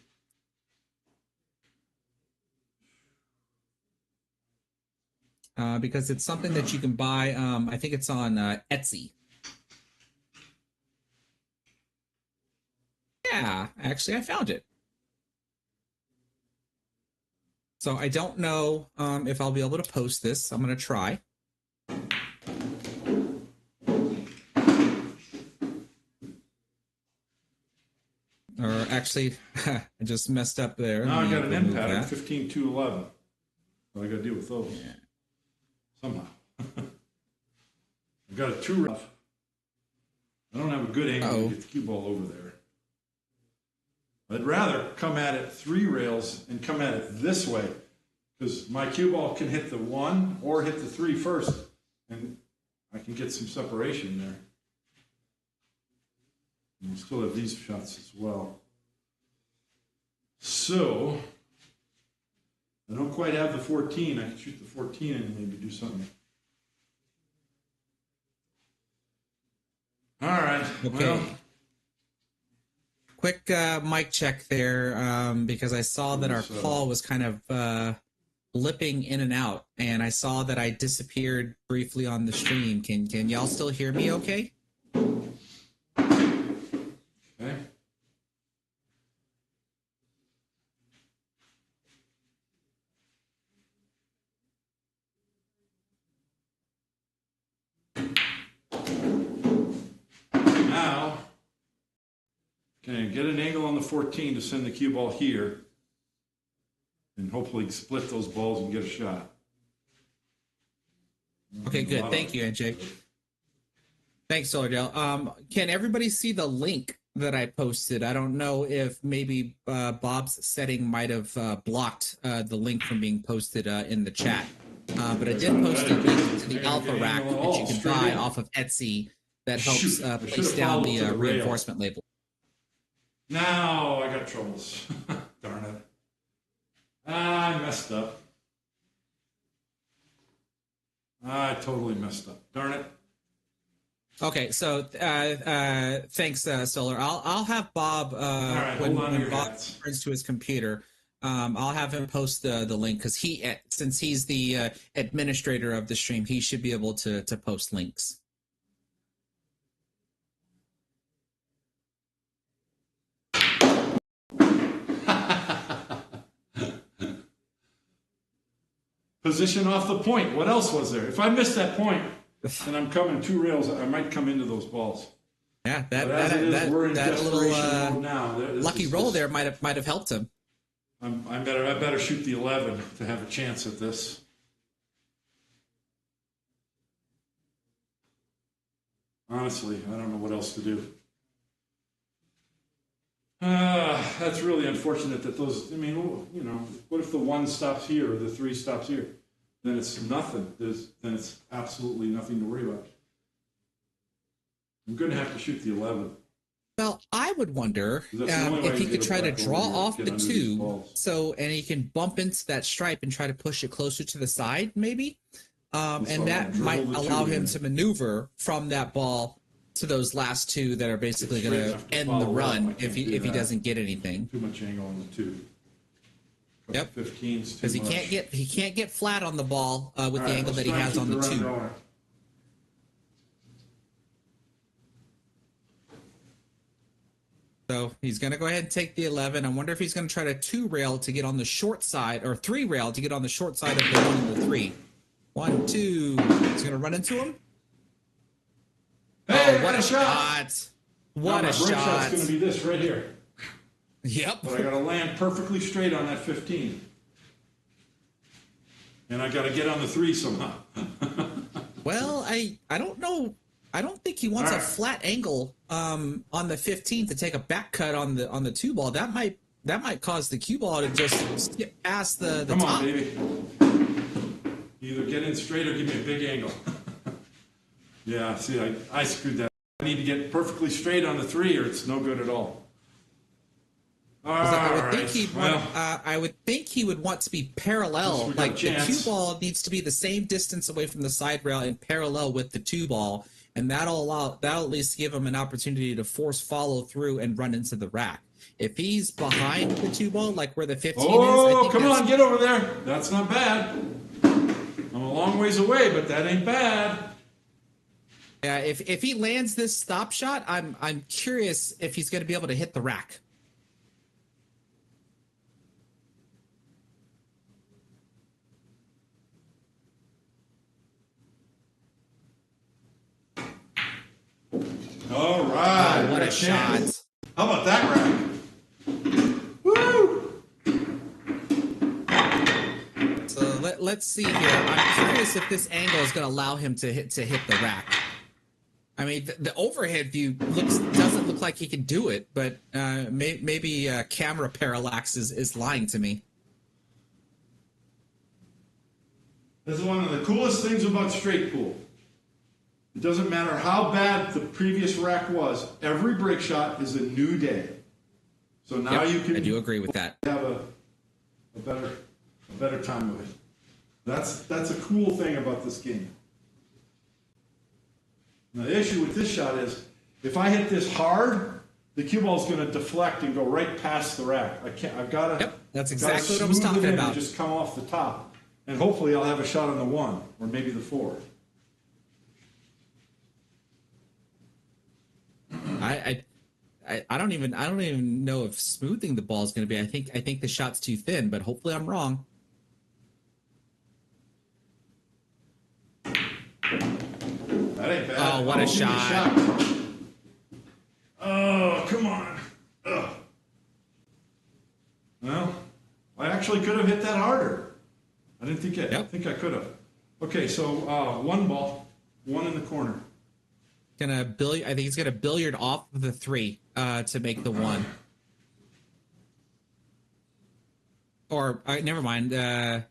Because it's something that you can buy. I think it's on Etsy. Yeah, actually, I found it. So I don't know if I'll be able to post this. I'm going to try. Or actually, I just messed up there. Now I got an end pattern, 15, 2, 11. What I got to deal with those somehow. I've got a 2 rail. I don't have a good angle to get the cue ball over there. I'd rather come at it 3 rails and come at it this way, because my cue ball can hit the 1 or hit the 3 first, and I can get some separation there. And we still have these shots as well. So, I don't quite have the 14. I can shoot the 14 and maybe do something. All right. Okay. Well, quick mic check there, because I saw that our call was kind of blipping in and out, and I saw that I disappeared briefly on the stream. Can y'all still hear me okay? okay. Now, can I get an angle on the 14 to send the cue ball here and hopefully split those balls and get a shot? Okay, good. Thank you, NJ. Thanks, Solardale. Can everybody see the link that I posted? I don't know if maybe Bob's setting might have blocked the link from being posted in the chat. But I did post a link to the Alpha Rack that you can buy off of Etsy that helps place down the reinforcement label. Now I got troubles. Darn it. I messed up. I totally messed up. Darn it. Okay, so thanks, Solar. I'll have Bob when Bob returns to his computer. I'll have him post the link, because since he's the administrator of the stream, he should be able to post links. Position off the point. What else was there? If I missed that point and I'm coming 2 rails, I might come into those balls. Yeah, that little lucky roll there might have helped him. I better shoot the 11 to have a chance at this. Honestly, I don't know what else to do. That's really unfortunate that those, I mean, you know, what if the 1 stops here or the 3 stops here? Then it's nothing. Then it's absolutely nothing to worry about. I'm going to have to shoot the 11. Well, I would wonder if he could try to draw off the 2, and he can bump into that stripe and try to push it closer to the side, maybe. And that might allow him to maneuver from that ball to those last 2 that are basically going to end the run if he doesn't get anything. Too much angle on the 2. Yep. 15's because he can't get flat on the ball with the angle that he has on the 2. So he's going to go ahead and take the 11. I wonder if he's going to try to 2 rail to get on the short side, or 3 rail to get on the short side of the 1 and the 3. 1, 2. He's going to run into him. Hey, oh, what a shot! What a shot! Shot's going to be this right here. Yep. But I got to land perfectly straight on that 15, and I got to get on the 3 somehow. Well, I don't know. I don't think he wants a flat angle on the 15 to take a back cut on the 2 ball. That might cause the cue ball to just skip past the Come top. on, baby. Either get in straight or give me a big angle. Yeah, see, I screwed that. I need to get perfectly straight on the 3 or it's no good at all. I would think he would want to be parallel. Like the cue ball needs to be the same distance away from the side rail and parallel with the 2 ball, and that'll at least give him an opportunity to force follow through and run into the rack. If he's behind the 2 ball, like where the 15 is, come on, get over there. That's not bad. I'm a long ways away, but that ain't bad. Yeah, if he lands this stop shot, I'm curious if he's going to be able to hit the rack. All right. Oh, what a shot. How about that rack? Woo! So let's see here. I'm curious if this angle is going to allow him to hit the rack. I mean, the overhead view doesn't look like he can do it, but maybe camera parallax is lying to me. This is one of the coolest things about straight pool. It doesn't matter how bad the previous rack was. Every break shot is a new day. So now you can. I do agree with that. Have a better time with it. That's a cool thing about this game. Now, the issue with this shot is, if I hit this hard, the cue ball is going to deflect and go right past the rack. I've got to. Yep, that's exactly what I was talking about. Just come off the top, and hopefully I'll have a shot on the 1 or maybe the 4. I don't even know if smoothing the ball is going to be. I think the shot's too thin, but hopefully I'm wrong. That ain't bad. Oh, what a shot. Oh, come on. Ugh. Well, I actually could have hit that harder. I didn't think I think I could have. Okay, so 1 ball, 1 in the corner. I think he's gonna billiard off of the 3 to make the 1. Or never mind. I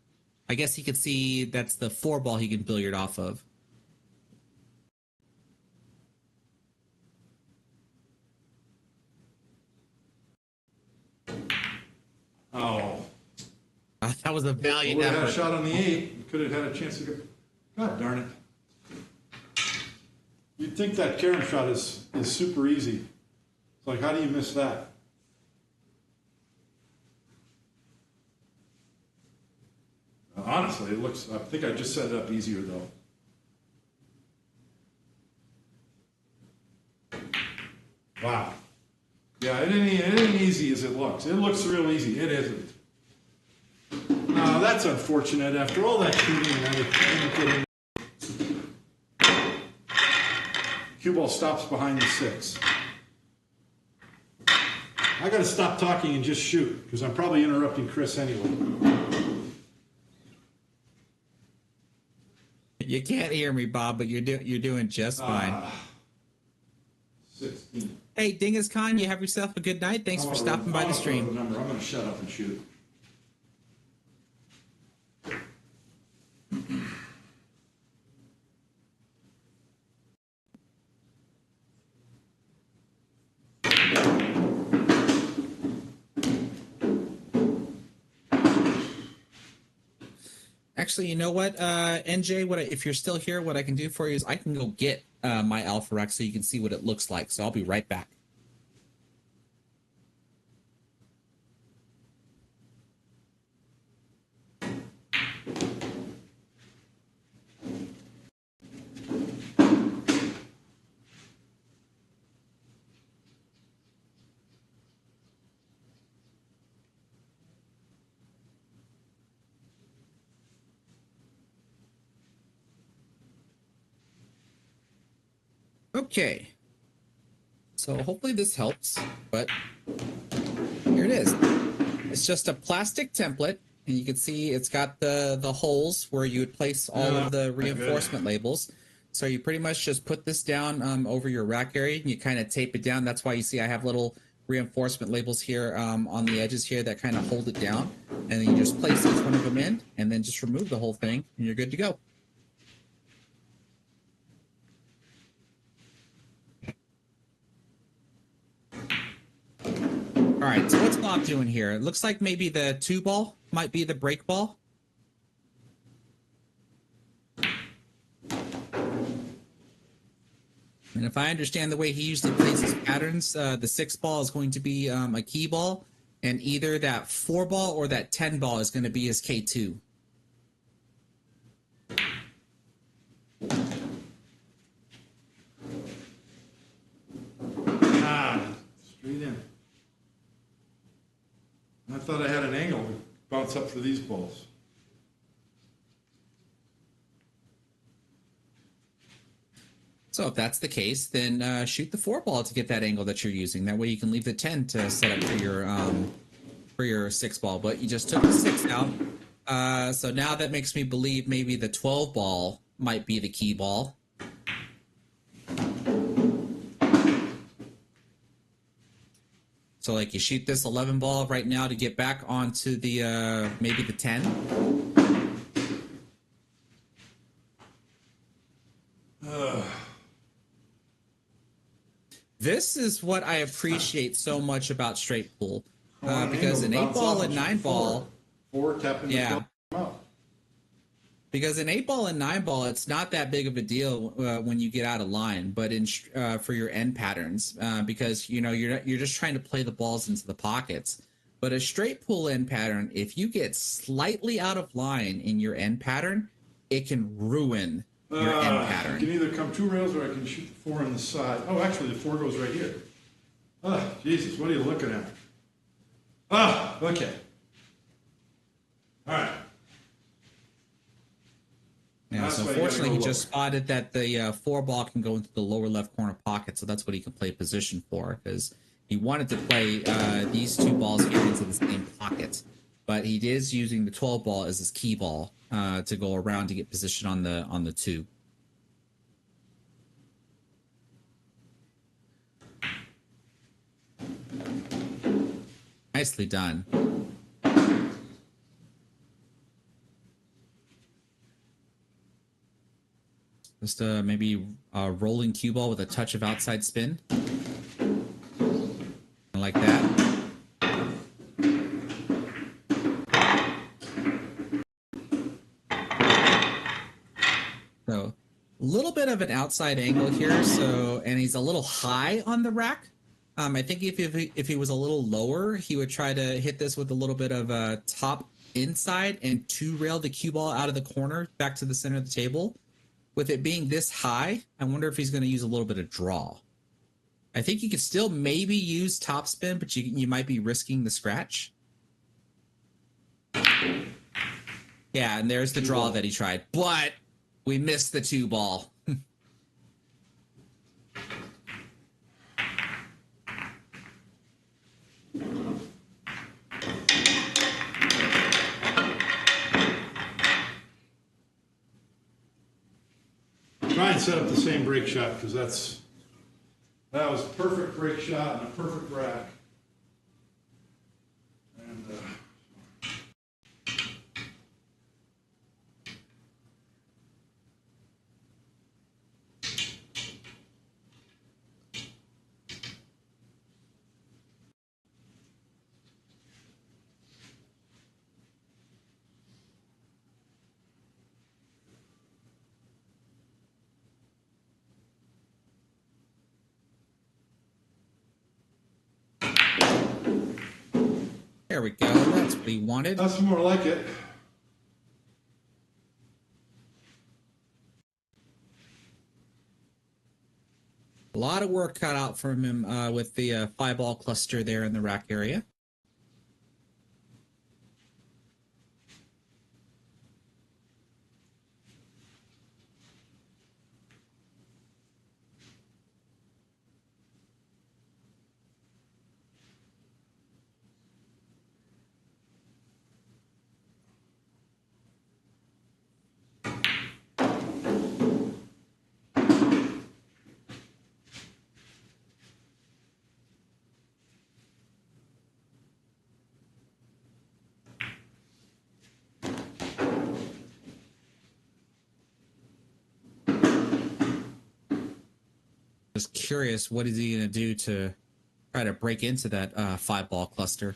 guess he could see that's the 4 ball he can billiard off of. Oh. That was a valiant effort. Would have had a shot on the 8. Could have had a chance to go. God darn it. You'd think that carom shot is super easy. It's like, how do you miss that? Honestly, it looks, I think I just set it up easier though. Wow. Yeah, it ain't easy as it looks. It looks real easy. It isn't. That's unfortunate after all that shooting and everything. Cue ball stops behind the 6. I got to stop talking and just shoot because I'm probably interrupting Chris anyway. You can't hear me, Bob, but you're doing just fine. 16. Hey, Dingus Khan, you have yourself a good night. Thanks for stopping by the stream. I'm going to shut up and shoot. Actually, you know what, NJ? If you're still here, what I can do for you is I can go get my Alpha Rack so you can see what it looks like. So I'll be right back. Okay, so hopefully this helps, but here it is. It's just a plastic template, and you can see it's got the holes where you would place all of the reinforcement labels. So you pretty much just put this down over your rack area, and you kind of tape it down. That's why you see I have little reinforcement labels here on the edges here that kind of hold it down. And then you just place each one of them in, and then just remove the whole thing, and you're good to go. All right, so what's Bob doing here? It looks like maybe the 2 ball might be the break ball. And if I understand the way he usually plays his patterns, the 6 ball is going to be a key ball, and either that 4 ball or that 10 ball is going to be his K2. Straight in. I thought I had an angle to bounce up for these balls. So if that's the case, then shoot the 4 ball to get that angle that you're using. That way you can leave the 10 to set up for your 6 ball. But you just took the 6 out. So now that makes me believe maybe the 12 ball might be the key ball. So like you shoot this 11 ball right now to get back onto the maybe the 10. This is what I appreciate so much about straight pool, because an 8 ball and 9 ball, yeah. Because an 8 ball and 9 ball, it's not that big of a deal when you get out of line, but in for your end patterns, because you know you're just trying to play the balls into the pockets. But a straight pool end pattern, if you get slightly out of line in your end pattern, it can ruin your end pattern. I can either come 2 rails or I can shoot the 4 on the side. Oh, actually, the 4 goes right here. Oh, Jesus, what are you looking at? Ah, okay. All right. Yeah, so unfortunately, he just spotted that the 4 ball can go into the lower left corner pocket, so that's what he can play position for, because he wanted to play these 2 balls here into the same pocket. But he is using the 12 ball as his key ball to go around to get position on the 2. Nicely done. Just maybe a rolling cue ball with a touch of outside spin. Like that. So a little bit of an outside angle here. So, and he's a little high on the rack. I think if he was a little lower, he would try to hit this with a little bit of a top inside and 2 rail the cue ball out of the corner back to the center of the table. With it being this high, I wonder if he's going to use a little bit of draw. I think you could still maybe use top spin, but you might be risking the scratch. Yeah, and there's the draw that he tried, but we missed the 2 ball. Try and set up the same break shot, because that was a perfect break shot and a perfect rack. And There we go. That's what he wanted. that's more like it. A lot of work cut out from him with the 5 ball cluster there in the rack area. Just curious, what is he going to do to try to break into that 5-ball cluster.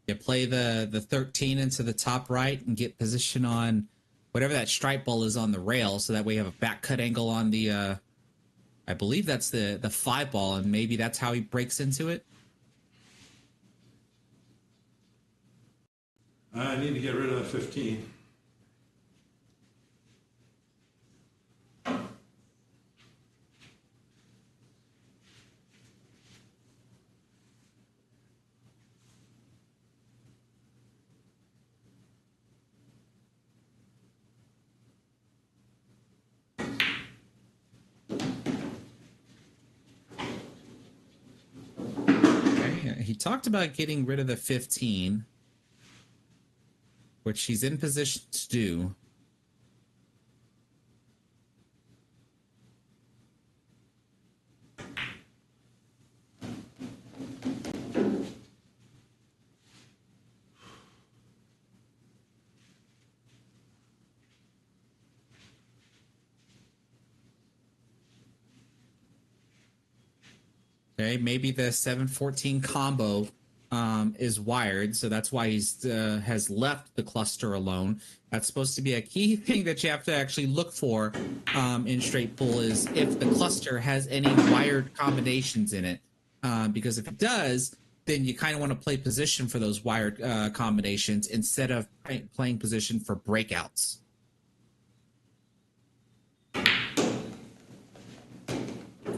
You play the 13 into the top right and get position on whatever that stripe ball is on the rail, so that way you have a back cut angle on the I believe that's the 5-ball, and maybe that's how he breaks into it. I need to get rid of the 15. He talked about getting rid of the 15, which he's in position to do. Okay, maybe the 714 combo is wired, so that's why he's has left the cluster alone. That's supposed to be a key thing that you have to actually look for in straight pull, is if the cluster has any wired combinations in it. Because if it does, then you kind of want to play position for those wired combinations instead of playing position for breakouts.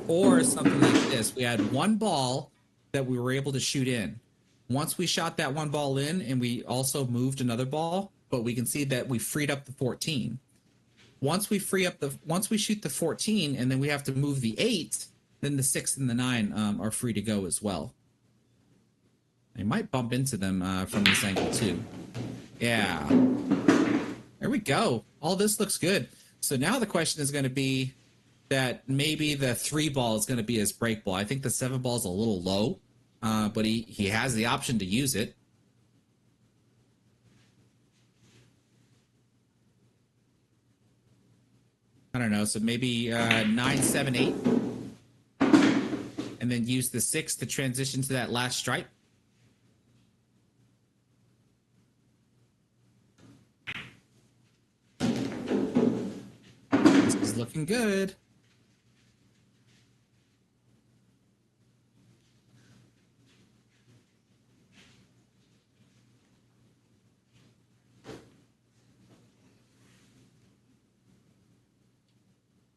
Or something like this. We had one ball that we were able to shoot in. Once we shot that one ball in, and we also moved another ball, but we can see that we freed up the 14. Once we shoot the 14, and then we have to move the 8, then the 6 and the 9 are free to go as well. I might bump into them from this angle too. Yeah. There we go. All this looks good. So now the question is going to be that maybe the 3-ball is going to be his break ball. I think the 7-ball is a little low, but he has the option to use it. I don't know. So maybe 9, 7, 8, and then use the 6 to transition to that last stripe. This is looking good.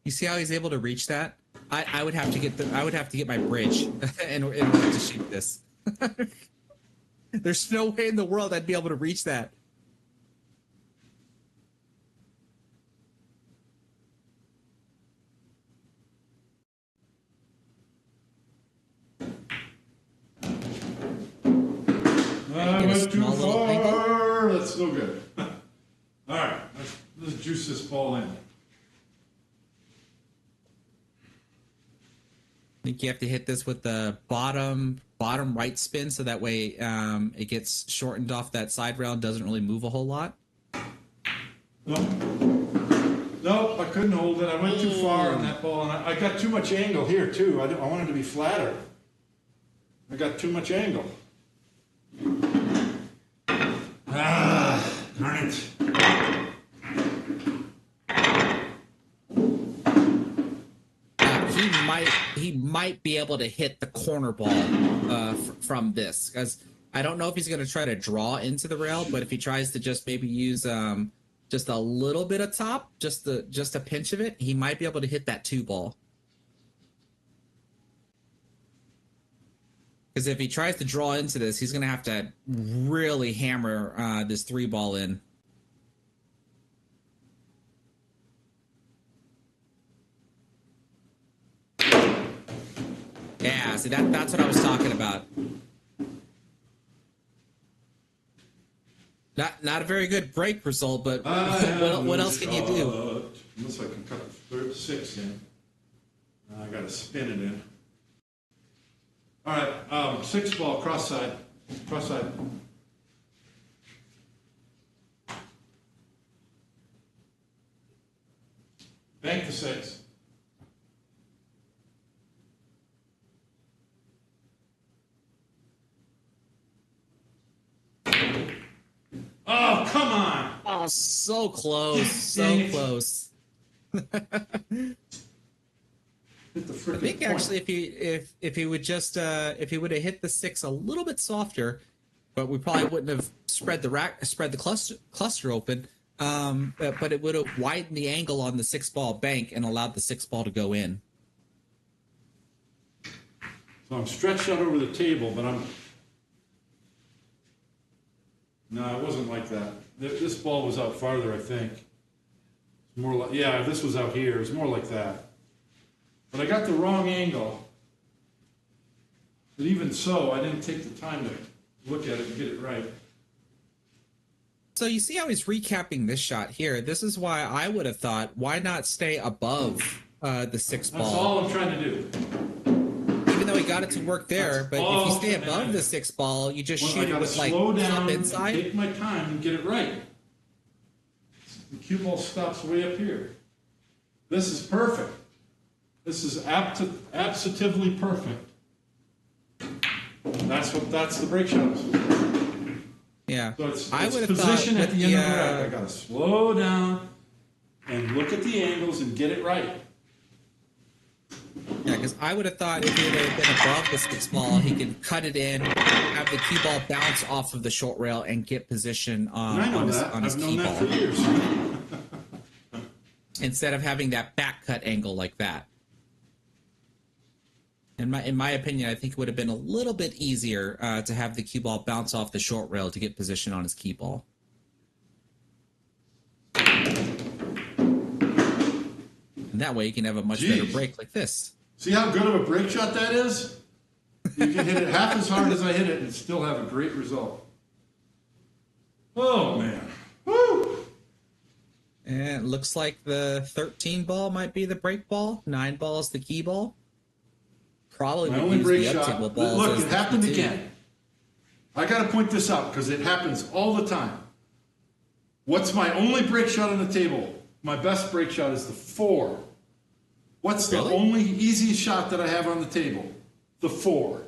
You see how he's able to reach that? I would have to get my bridge in order to shoot this. There's no way in the world I'd be able to reach that. I went too far. That's no good. All right, let's juice this ball in. I think you have to hit this with the bottom right spin, so that way it gets shortened off that side rail and doesn't really move a whole lot. Nope, I couldn't hold it. I went too far on that ball, and I got too much angle here too. I wanted to be flatter. I got too much angle. Darn it. He might be able to hit the corner ball from this, because I don't know if he's going to try to draw into the rail, but if he tries to just maybe use just a little bit of top, just a pinch of it, he might be able to hit that 2-ball. Because if he tries to draw into this, he's going to have to really hammer this 3-ball in. Yeah, see, that's what I was talking about. Not a very good break result, but I have what no else can you do? shot. Unless I can cut the third six in. I got to spin it in. All right, six ball, cross side. Cross side. Bank the six. Oh, come on! Oh, so close, so Dang it. close. Hit the I freaking think point. actually, if he would just if he would have hit the six a little bit softer, but we probably wouldn't have spread the cluster open. But it would have widened the angle on the six ball bank and allowed the six ball to go in. So I'm stretched out over the table, but I'm. No, it wasn't like that. This ball was out farther, I think. It's more like, yeah, this was out here. It's more like that. But I got the wrong angle. But even so, I didn't take the time to look at it and get it right. So you see how he's recapping this shot here. This is why I would have thought, why not stay above the six That's ball? all I'm trying to do. Even though he got it to work there, That's but if all you stay I'm above trying the to- six ball, you just Well, shoot I it gotta with like slow top down, inside. take my time and get it right. The cue ball stops way up here. This is perfect. This is absolutely perfect. That's the break shot. Yeah, So it's I would have position thought at with the end of the rack. I gotta slow down and look at the angles and get it right. Yeah, because I would have thought if he would have been above the six ball, he could cut it in, have the key ball bounce off of the short rail, and get position And I know on his that. I've known key that for ball years. instead of having that back cut angle like that. In my opinion, I think it would have been a little bit easier to have the cue ball bounce off the short rail to get position on his key ball. And that way you can have a much better Jeez. break like this. See how good of a break shot that is? You can hit it half as hard as I hit it and still have a great result. Oh, man. Woo! And it looks like the 13 ball might be the break ball. 9 ball is the key ball. Probably My would only use break the shot. up-table balls Look, as it the happened key too. again. I got to point this out because it happens all the time. What's my only break shot on the table? My best break shot is the 4. What's the Really? only easiest shot that I have on the table? The 4.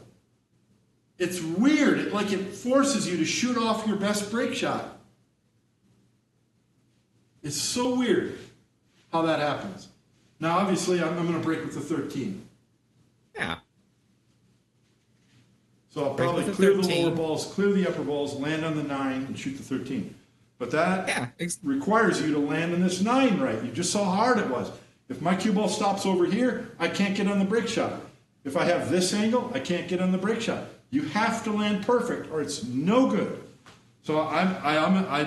It's weird. It forces you to shoot off your best break shot. It's so weird how that happens. Now, obviously, I'm going to break with the 13. Yeah. So I'll Break probably with the clear the 13. lower balls, clear the upper balls, land on the 9, and shoot the 13. But that Yeah. requires you to land on this 9 right. You just saw how hard it was. If my cue ball stops over here, I can't get on the break shot. If I have this angle, I can't get on the break shot. You have to land perfect, or it's no good. So I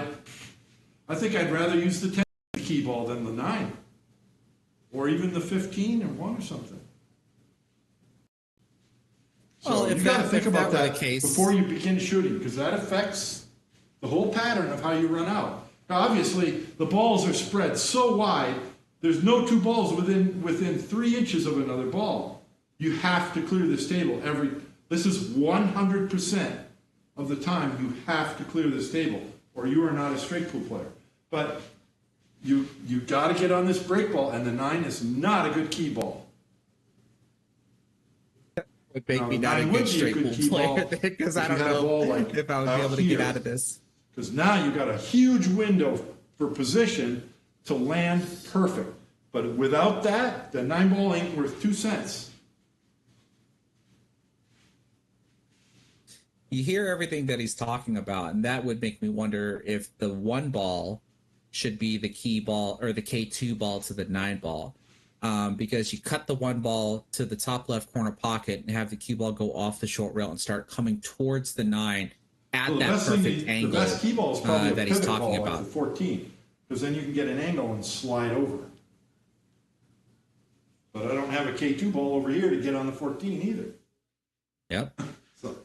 think I'd rather use the 10 key ball than the 9, or even the 15 or 1 or something. Well, So if you got to that- think if about that were that the case- before you begin shooting, because that affects the whole pattern of how you run out. Now, obviously, the balls are spread so wide. There's no 2 balls within 3 inches of another ball. You have to clear this table This is 100% of the time you have to clear this table, or you are not a straight pool player. But you got to get on this break ball, and the 9 is not a good key ball. Would make me Now, not a nine would good be a straight good pool key player ball because if I you don't had a know ball like if I would be out able to get here. out of this. Because now you got a huge window for position to land perfect. But without that, the 9 ball ain't worth 2 cents. You hear everything that he's talking about, and that would make me wonder if the 1 ball should be the key ball or the K2 ball to the 9 ball. Because you cut the 1 ball to the top left corner pocket and have the cue ball go off the short rail and start coming towards the 9 at Well, that perfect the angle best key ball is probably a that he's pivot talking ball, about. like the 14, because then you can get an angle and slide over. But I don't have a K2 ball over here to get on the 14 either. Yep. So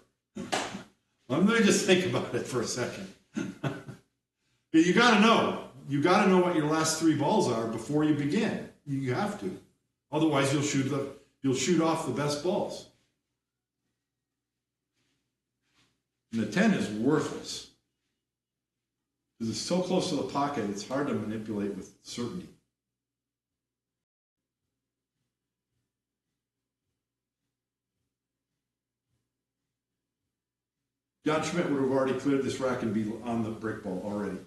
let me just think about it for a second. But you got to know. You got to know what your last three balls are before you begin. You have to. Otherwise, you'll shoot off the best balls. And the 10 is worthless. Because it's so close to the pocket, it's hard to manipulate with certainty. John Schmidt would have already cleared this rack and be on the brick ball already.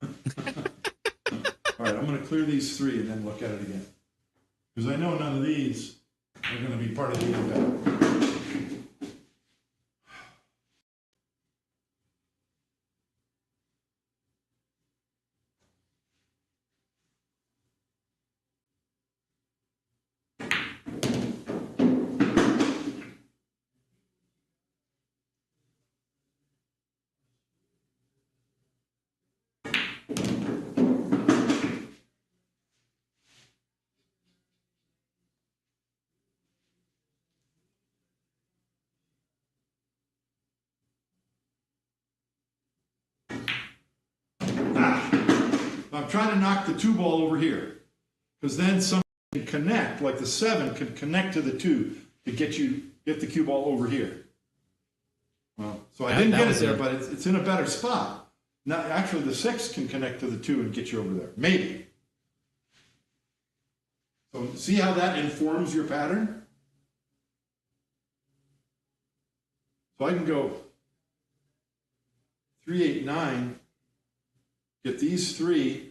All right, I'm going to clear these three and then look at it again. Because I know none of these are going to be part of the event. I'm trying to knock the 2 ball over here, because then something can connect, like the 7 can connect to the 2 to get the cue ball over here. Well, so I didn't get it there, but it's in a better spot. Now, actually, the 6 can connect to the 2 and get you over there, maybe. So see how that informs your pattern? So I can go 3, 8, 9, get these 3,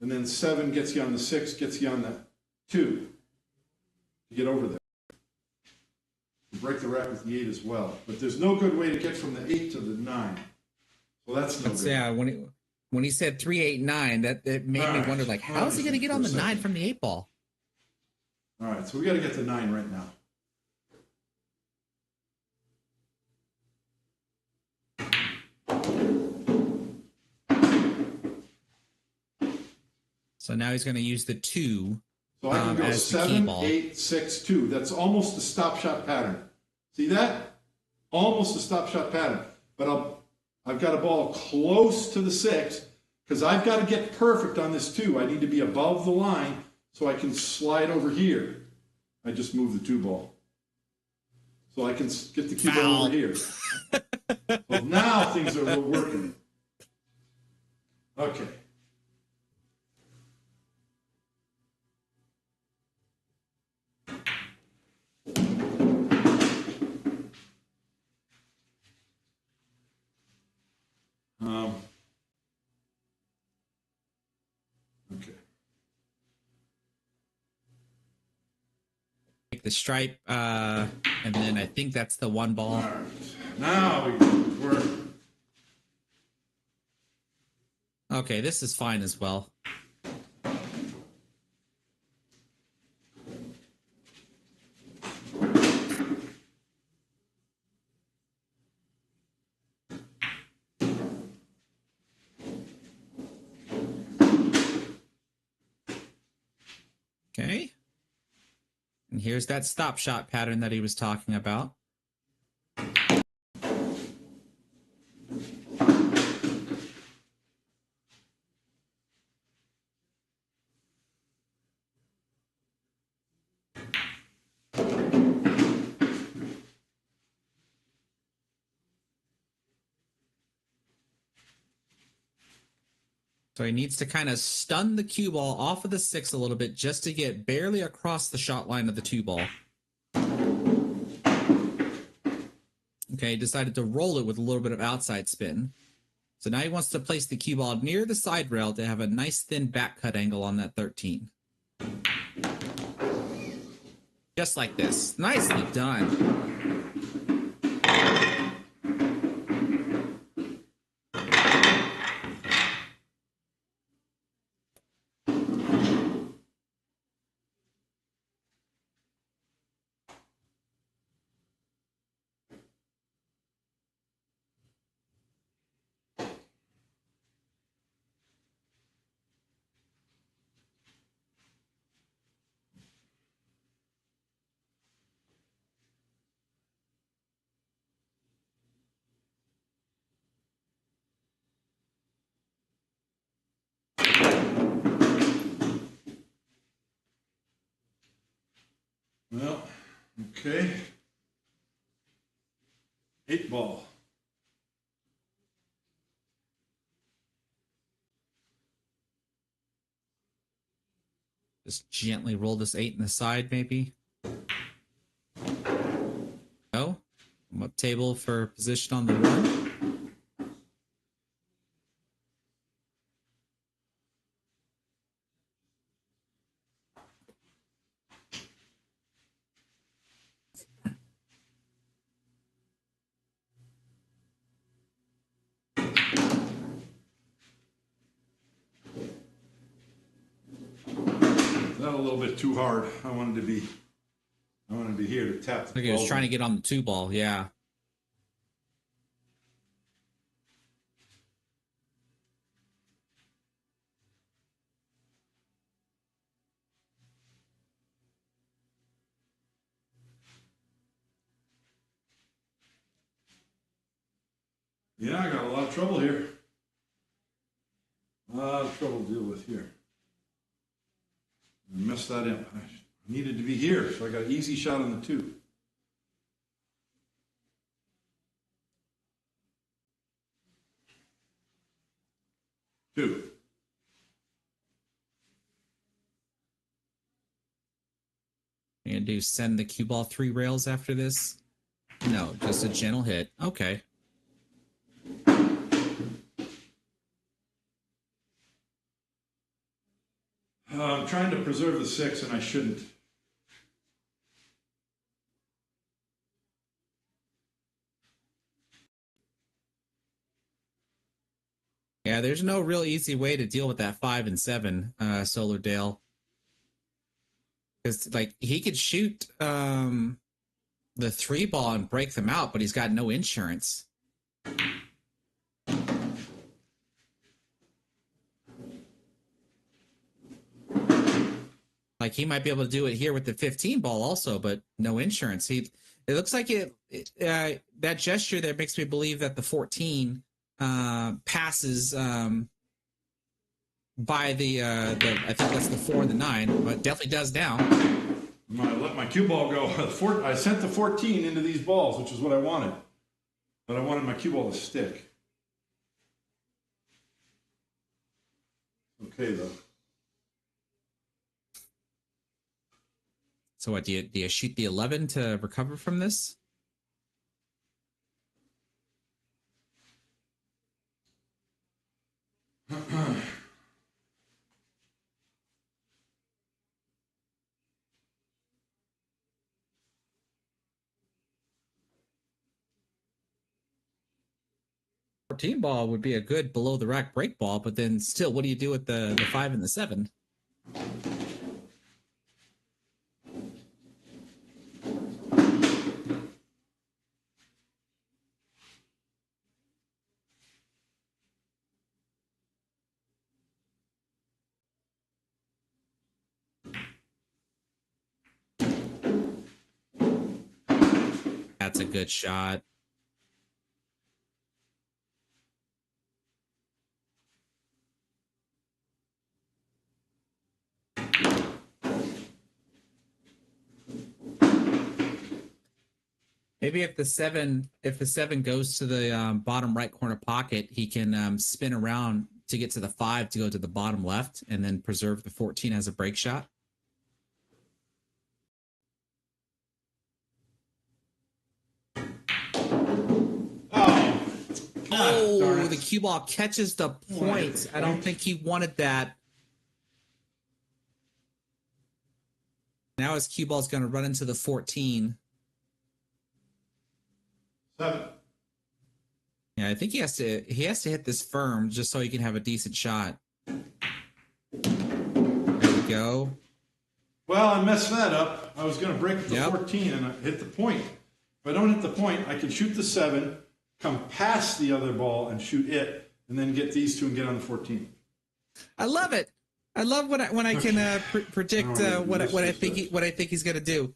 and then 7 gets you on the 6, gets you on the 2 to get over there. You break the rack with the 8 as well. But there's no good way to get from the 8 to the 9. So that's no good. Yeah, when he said 3, 8, 9, that made me wonder, like, how is he going to get on the 9 from the 8 ball? All right, so we got to get the 9 right now. So now he's going to use the 2. So I can go 7, 8, 6, 2. That's almost a stop shot pattern. See that? Almost a stop shot pattern. But I've got a ball close to the 6 because I've got to get perfect on this 2. I need to be above the line so I can slide over here. I just moved the 2 ball. So I can get the cue ball over here. Well, now things are working. Okay. Okay. Take the stripe, and then I think that's the 1 ball. All right. Now we're... Okay, this is fine as well. Okay. And here's that stop shot pattern that he was talking about. So he needs to kind of stun the cue ball off of the 6 a little bit just to get barely across the shot line of the 2 ball. Okay, decided to roll it with a little bit of outside spin. So now he wants to place the cue ball near the side rail to have a nice thin back cut angle on that 13. Just like this. Nicely done. Well, okay. 8 ball. Just gently roll this 8 in the side, maybe. No. I'm up table for position on the 1. Not a little bit too hard. I wanted to be here to tap the I think he was 12. trying to get on the 2 ball, yeah. Yeah, I got a lot of trouble here. A lot of trouble to deal with here. I messed that up. I needed to be here, so I got an easy shot on the 2. Two. You're gonna do send the cue ball 3 rails after this? No, just a gentle hit. Okay. I'm trying to preserve the 6, and I shouldn't. Yeah, there's no real easy way to deal with that 5 and 7, Solar Dale. Because like he could shoot the 3 ball and break them out, but he's got no insurance. Like he might be able to do it here with the 15 ball also, but no insurance. It looks like that gesture there makes me believe that the 14 passes by the I think that's the 4 and the 9, but definitely does now. I'm gonna let my cue ball go. I sent the 14 into these balls, which is what I wanted, but I wanted my cue ball to stick. Okay, though. So what do you shoot the 11 to recover from this? Team ball would be a good below the rack break ball, but then still, what do you do with the 5 and the 7? That's a good shot. Maybe if the 7 goes to the bottom right corner pocket, he can spin around to get to the 5 to go to the bottom left, and then preserve the 14 as a break shot. Oh, the cue ball catches the point. I don't think he wanted that. Now his cue ball is going to run into the 14. 7. Yeah, I think he has to hit this firm just so he can have a decent shot. There we go. Well, I messed that up. I was going to break the 14 and I hit the point. If I don't hit the point, I can shoot the 7, come past the other ball and shoot it, and then get these two and get on the 14. I love it. I love when I can predict what I think he's going to do.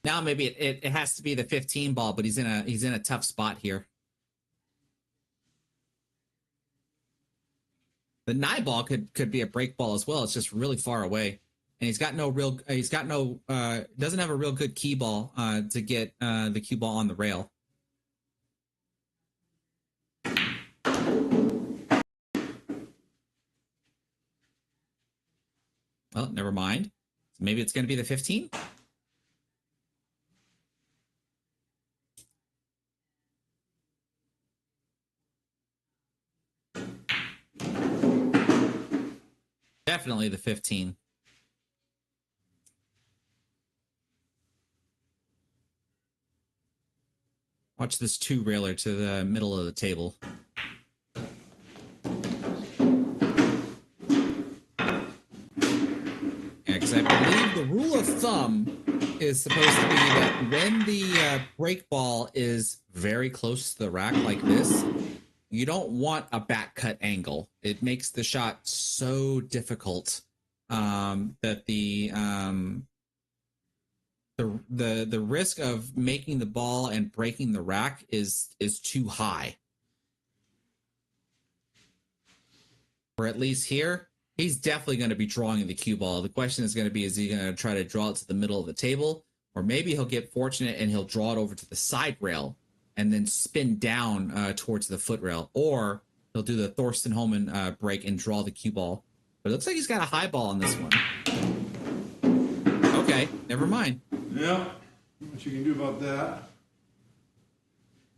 Now maybe it has to be the 15 ball, but he's in a tough spot here. The nine ball could be a break ball as well. It's just really far away, and doesn't have a real good key ball to get the cue ball on the rail. Well, never mind. Maybe it's going to be the 15. Definitely the 15. Watch this two railer to the middle of the table. Because I believe the rule of thumb is supposed to be that when the break ball is very close to the rack like this, you don't want a back cut angle. It makes the shot so difficult that the risk of making the ball and breaking the rack is too high. Or at least here, he's definitely going to be drawing the cue ball. The question is going to be, is he going to try to draw it to the middle of the table? Or maybe he'll get fortunate and he'll draw it over to the side rail and then spin down towards the foot rail. Or he'll do the Thorsten Homan break and draw the cue ball. But it looks like he's got a high ball on this one. Okay, never mind. Yeah, what you can do about that.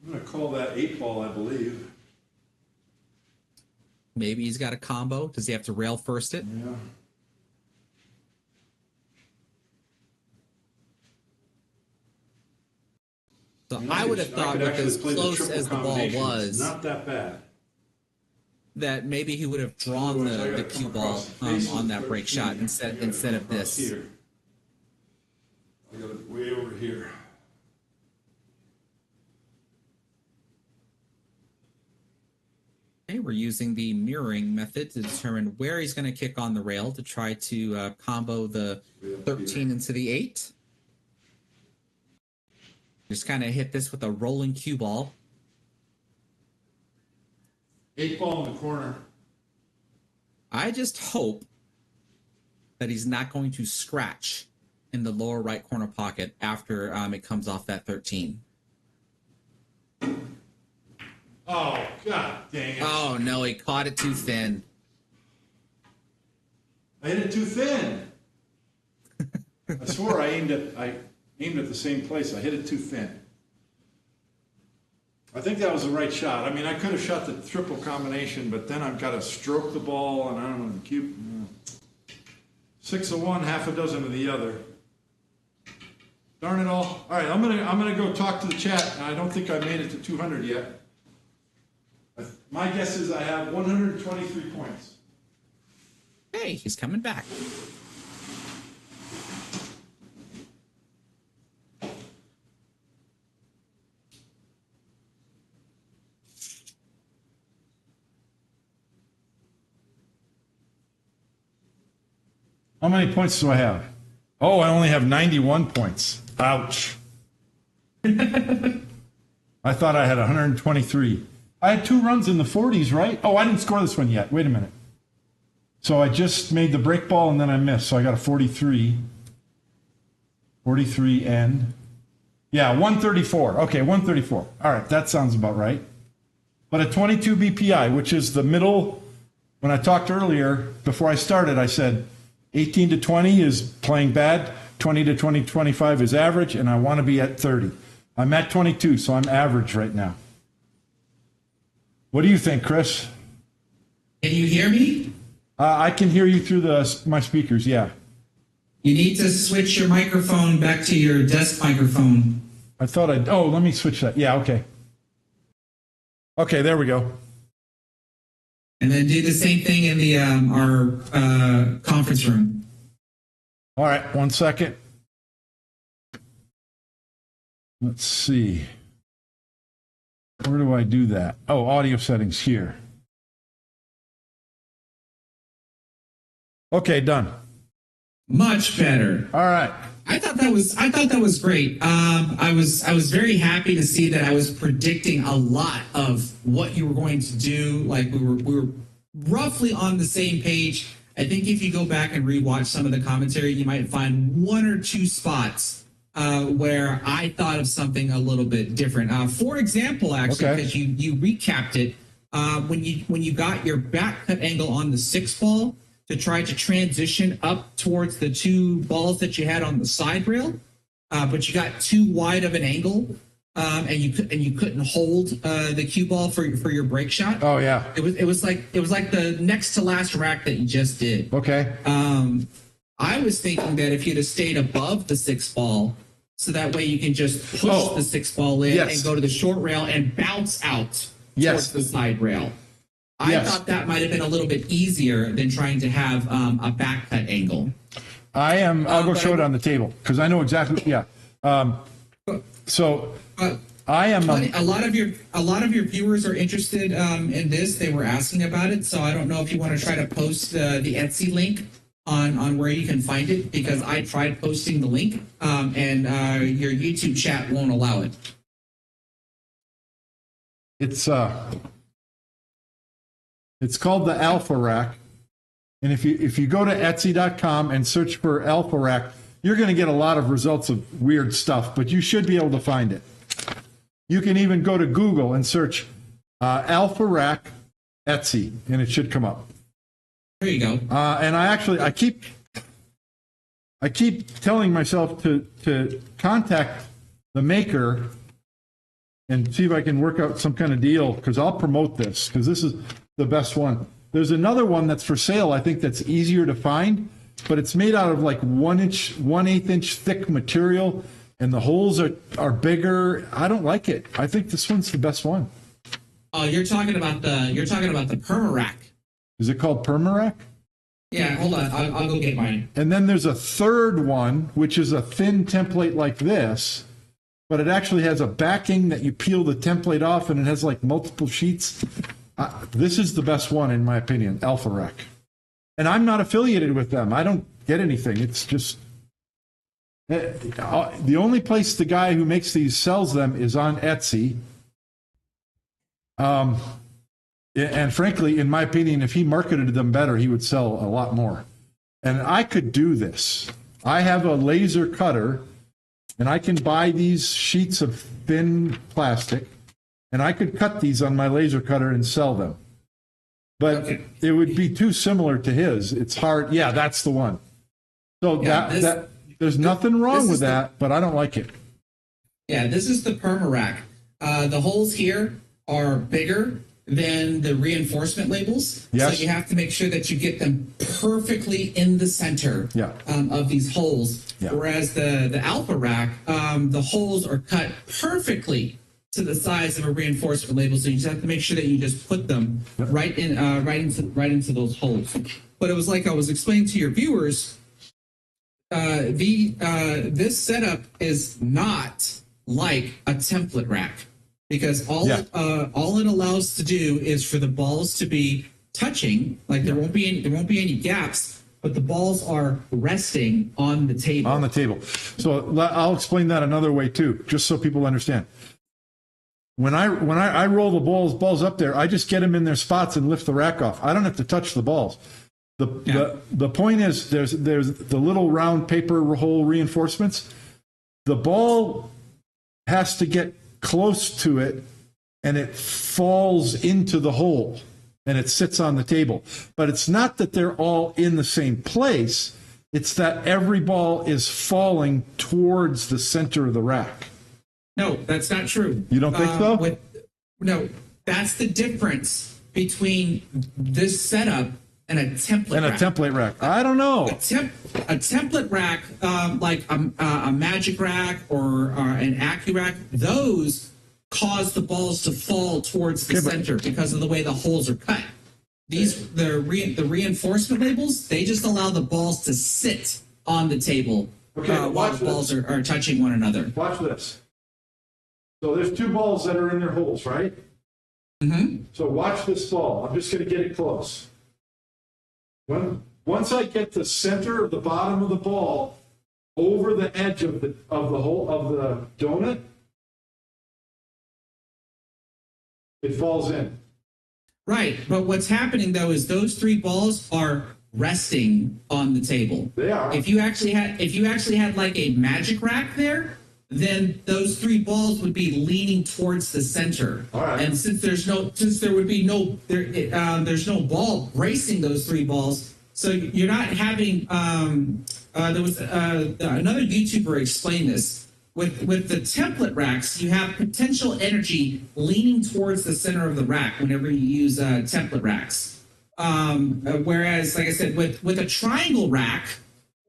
I'm going to call that 8-ball, I believe. Maybe he's got a combo. Does he have to rail first it? Yeah. So I would have thought with as close as the ball was, not that bad, that maybe he would have drawn the cue ball on that break shot instead of this. Here. I got it way over here. Okay, we're using the mirroring method to determine where he's going to kick on the rail to try to combo the 13 into the 8. Just kind of hit this with a rolling cue ball. 8-ball in the corner. I just hope that he's not going to scratch in the lower right corner pocket after it comes off that 13. Oh, God dang it. Oh, no, he caught it too thin. I hit it too thin. I swore I aimed at the same place. I hit it too thin. I think that was the right shot. I mean, I could have shot the triple combination, but then I've got to stroke the ball, and I don't know, keep 6 of one, half a dozen of the other. Darn it all. All right, I'm gonna go talk to the chat. I don't think I made it to 200 yet. My guess is I have 123 points. Hey, he's coming back. How many points do I have? Oh, I only have 91 points. Ouch. I thought I had 123. I had 2 runs in the 40s, right? Oh, I didn't score this one yet. Wait a minute. So I just made the break ball and then I missed. So I got a 43. 43 and... Yeah, 134. Okay, 134. All right, that sounds about right. But a 22 BPI, which is the middle... When I talked earlier, before I started, I said 18 to 20 is playing bad, 20 to 25 is average, and I want to be at 30. I'm at 22, so I'm average right now. What do you think, Chris? Can you hear me? I can hear you through my speakers, yeah. You need to switch your microphone back to your desk microphone. I thought oh, let me switch that. Yeah, okay. Okay, there we go. And then do the same thing in the our conference room. All right, 1 second. Let's see. Where do I do that? Oh, audio settings here. Okay, done. Much better. All right. I thought that was great. I was very happy to see that I was predicting a lot of what you were going to do. Like we were roughly on the same page. I think if you go back and rewatch some of the commentary, you might find one or two spots where I thought of something a little bit different. For example, actually, Okay. because you recapped it, when you got your back cut angle on the 6 ball to try to transition up towards the 2 balls that you had on the side rail, but you got too wide of an angle, and you couldn't hold the cue ball for your break shot. Oh yeah. It was like the next to last rack that you just did. Okay. I was thinking that if you'd have stayed above the 6 ball, so that way you can just push the 6 ball in Yes. and go to the short rail and bounce out Yes. towards the side rail. I Yes. thought that might have been a little bit easier than trying to have a back cut angle. I'll go but show it I- on the table because I know exactly. Yeah. So But I am. a lot of your viewers are interested in this. They were asking about it, so I don't know if you want to try to post the Etsy link on where you can find it, because I tried posting the link and your YouTube chat won't allow it. It's called the Alpha Rack, and if you go to Etsy.com and search for Alpha Rack, you're going to get a lot of results of weird stuff, but you should be able to find it. You can even go to Google and search Alpha Rack Etsy, and it should come up. There you go. And I keep telling myself to contact the maker and see if I can work out some kind of deal, because I'll promote this, because this is the best one. There's another one that's for sale, I think, that's easier to find, but it's made out of like 1/8 inch thick material, and the holes are bigger. I don't like it. I think this one's the best one. Oh, you're talking about the Permarack. Is it called Permarack? Yeah, hold on. I'll go get mine. And then there's a third one, which is a thin template like this, but it actually has a backing that you peel the template off, and it has like multiple sheets. This is the best one, in my opinion, Alpha Rack. And I'm not affiliated with them. I don't get anything. It's just the only place the guy who makes these sells them is on Etsy. And frankly, in my opinion, if he marketed them better, he would sell a lot more. And I could do this. I have a laser cutter, and I can buy these sheets of thin plastic, and I could cut these on my laser cutter and sell them. But Okay. it would be too similar to his. It's hard. Yeah, that's the one. So Yeah, there's nothing wrong this with is the- that, but I don't like it. Yeah, this is the Permarack. The holes here are bigger than the reinforcement labels. Yes. So you have to make sure that you get them perfectly in the center Yeah. of these holes. Yeah. Whereas the Alpha Rack, the holes are cut perfectly to the size of a reinforcement label. So you just have to make sure that you just put them right into those holes. But it was like I was explaining to your viewers, this setup is not like a template rack, because all it allows to do is for the balls to be touching, like there won't be any gaps, but the balls are resting on the table. On the table. So I'll explain that another way too, just so people understand. When I roll the balls up there, I just get them in their spots and lift the rack off. I don't have to touch the balls. The point is there's the little round paper hole reinforcements. The ball has to get close to it, and it falls into the hole, and it sits on the table. But it's not that they're all in the same place. It's that every ball is falling towards the center of the rack. No, that's not true. You don't think so? No, that's the difference between this setup and a template And a rack. template rack. I don't know. A template rack, like a Magic Rack or an AccuRack, those cause the balls to fall towards the center because of the way the holes are cut. The reinforcement labels, they just allow the balls to sit on the table while watch the balls are touching one another. Watch this. So there's two balls that are in their holes, right? Mm-hmm. So watch this ball. I'm just going to get it close. Once I get the center of the bottom of the ball over the edge of the hole of the donut, it falls in. Right. But what's happening though is those three balls are resting on the table. They are. If you actually had like a magic rack there, then those three balls would be leaning towards the center. All right. And since there's no ball bracing those three balls, so you're not having. There was another YouTuber explained this. With the template racks, you have potential energy leaning towards the center of the rack whenever you use template racks. Whereas, like I said, with a triangle rack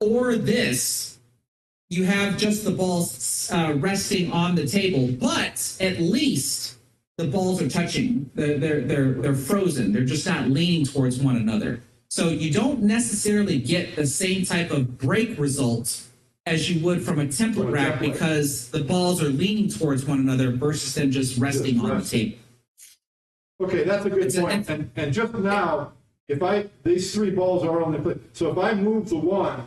or this, you have just the balls resting on the table, but at least the balls are touching. They're frozen. They're just not leaning towards one another. So you don't necessarily get the same type of break result as you would from a template rack because the balls are leaning towards one another versus them just resting on the table. Okay, that's a good point. And just now, these three balls are on the plate. So if I move the one,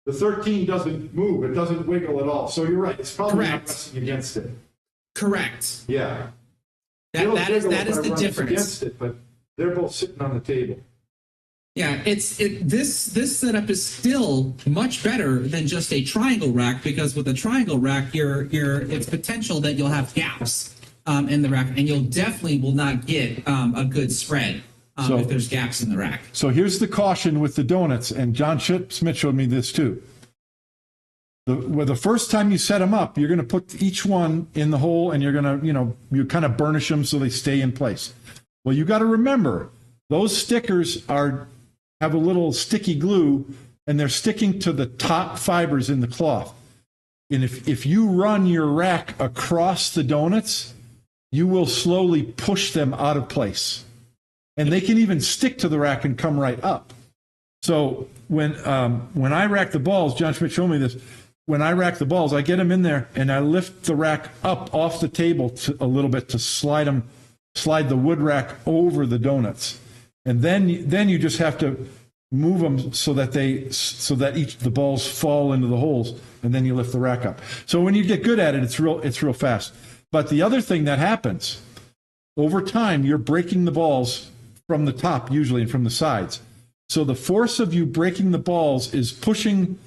the 13 doesn't move. It doesn't wiggle at all. So you're right. It's probably not resting against it. Correct. Yeah. That is the difference. Against it, but they're both sitting on the table. Yeah, this setup is still much better than just a triangle rack because with a triangle rack, it's potential that you'll have gaps in the rack, and you'll definitely will not get a good spread if there's gaps in the rack. So here's the caution with the donuts, and John Smith showed me this too. The first time you set them up, you're going to put each one in the hole, and you're going to, you kind of burnish them so they stay in place. Well, you got to remember those stickers have a little sticky glue, and they're sticking to the top fibers in the cloth. And if you run your rack across the donuts, you will slowly push them out of place. And they can even stick to the rack and come right up. So when I rack the balls, John Schmidt showed me this, when I rack the balls, I get them in there, and I lift the rack up off the table a little bit to slide the wood rack over the donuts. And then you just have to move them so that the balls fall into the holes, and then you lift the rack up. So when you get good at it, it's real fast. But the other thing that happens over time, you're breaking the balls from the top usually and from the sides. So the force of you breaking the balls is pushing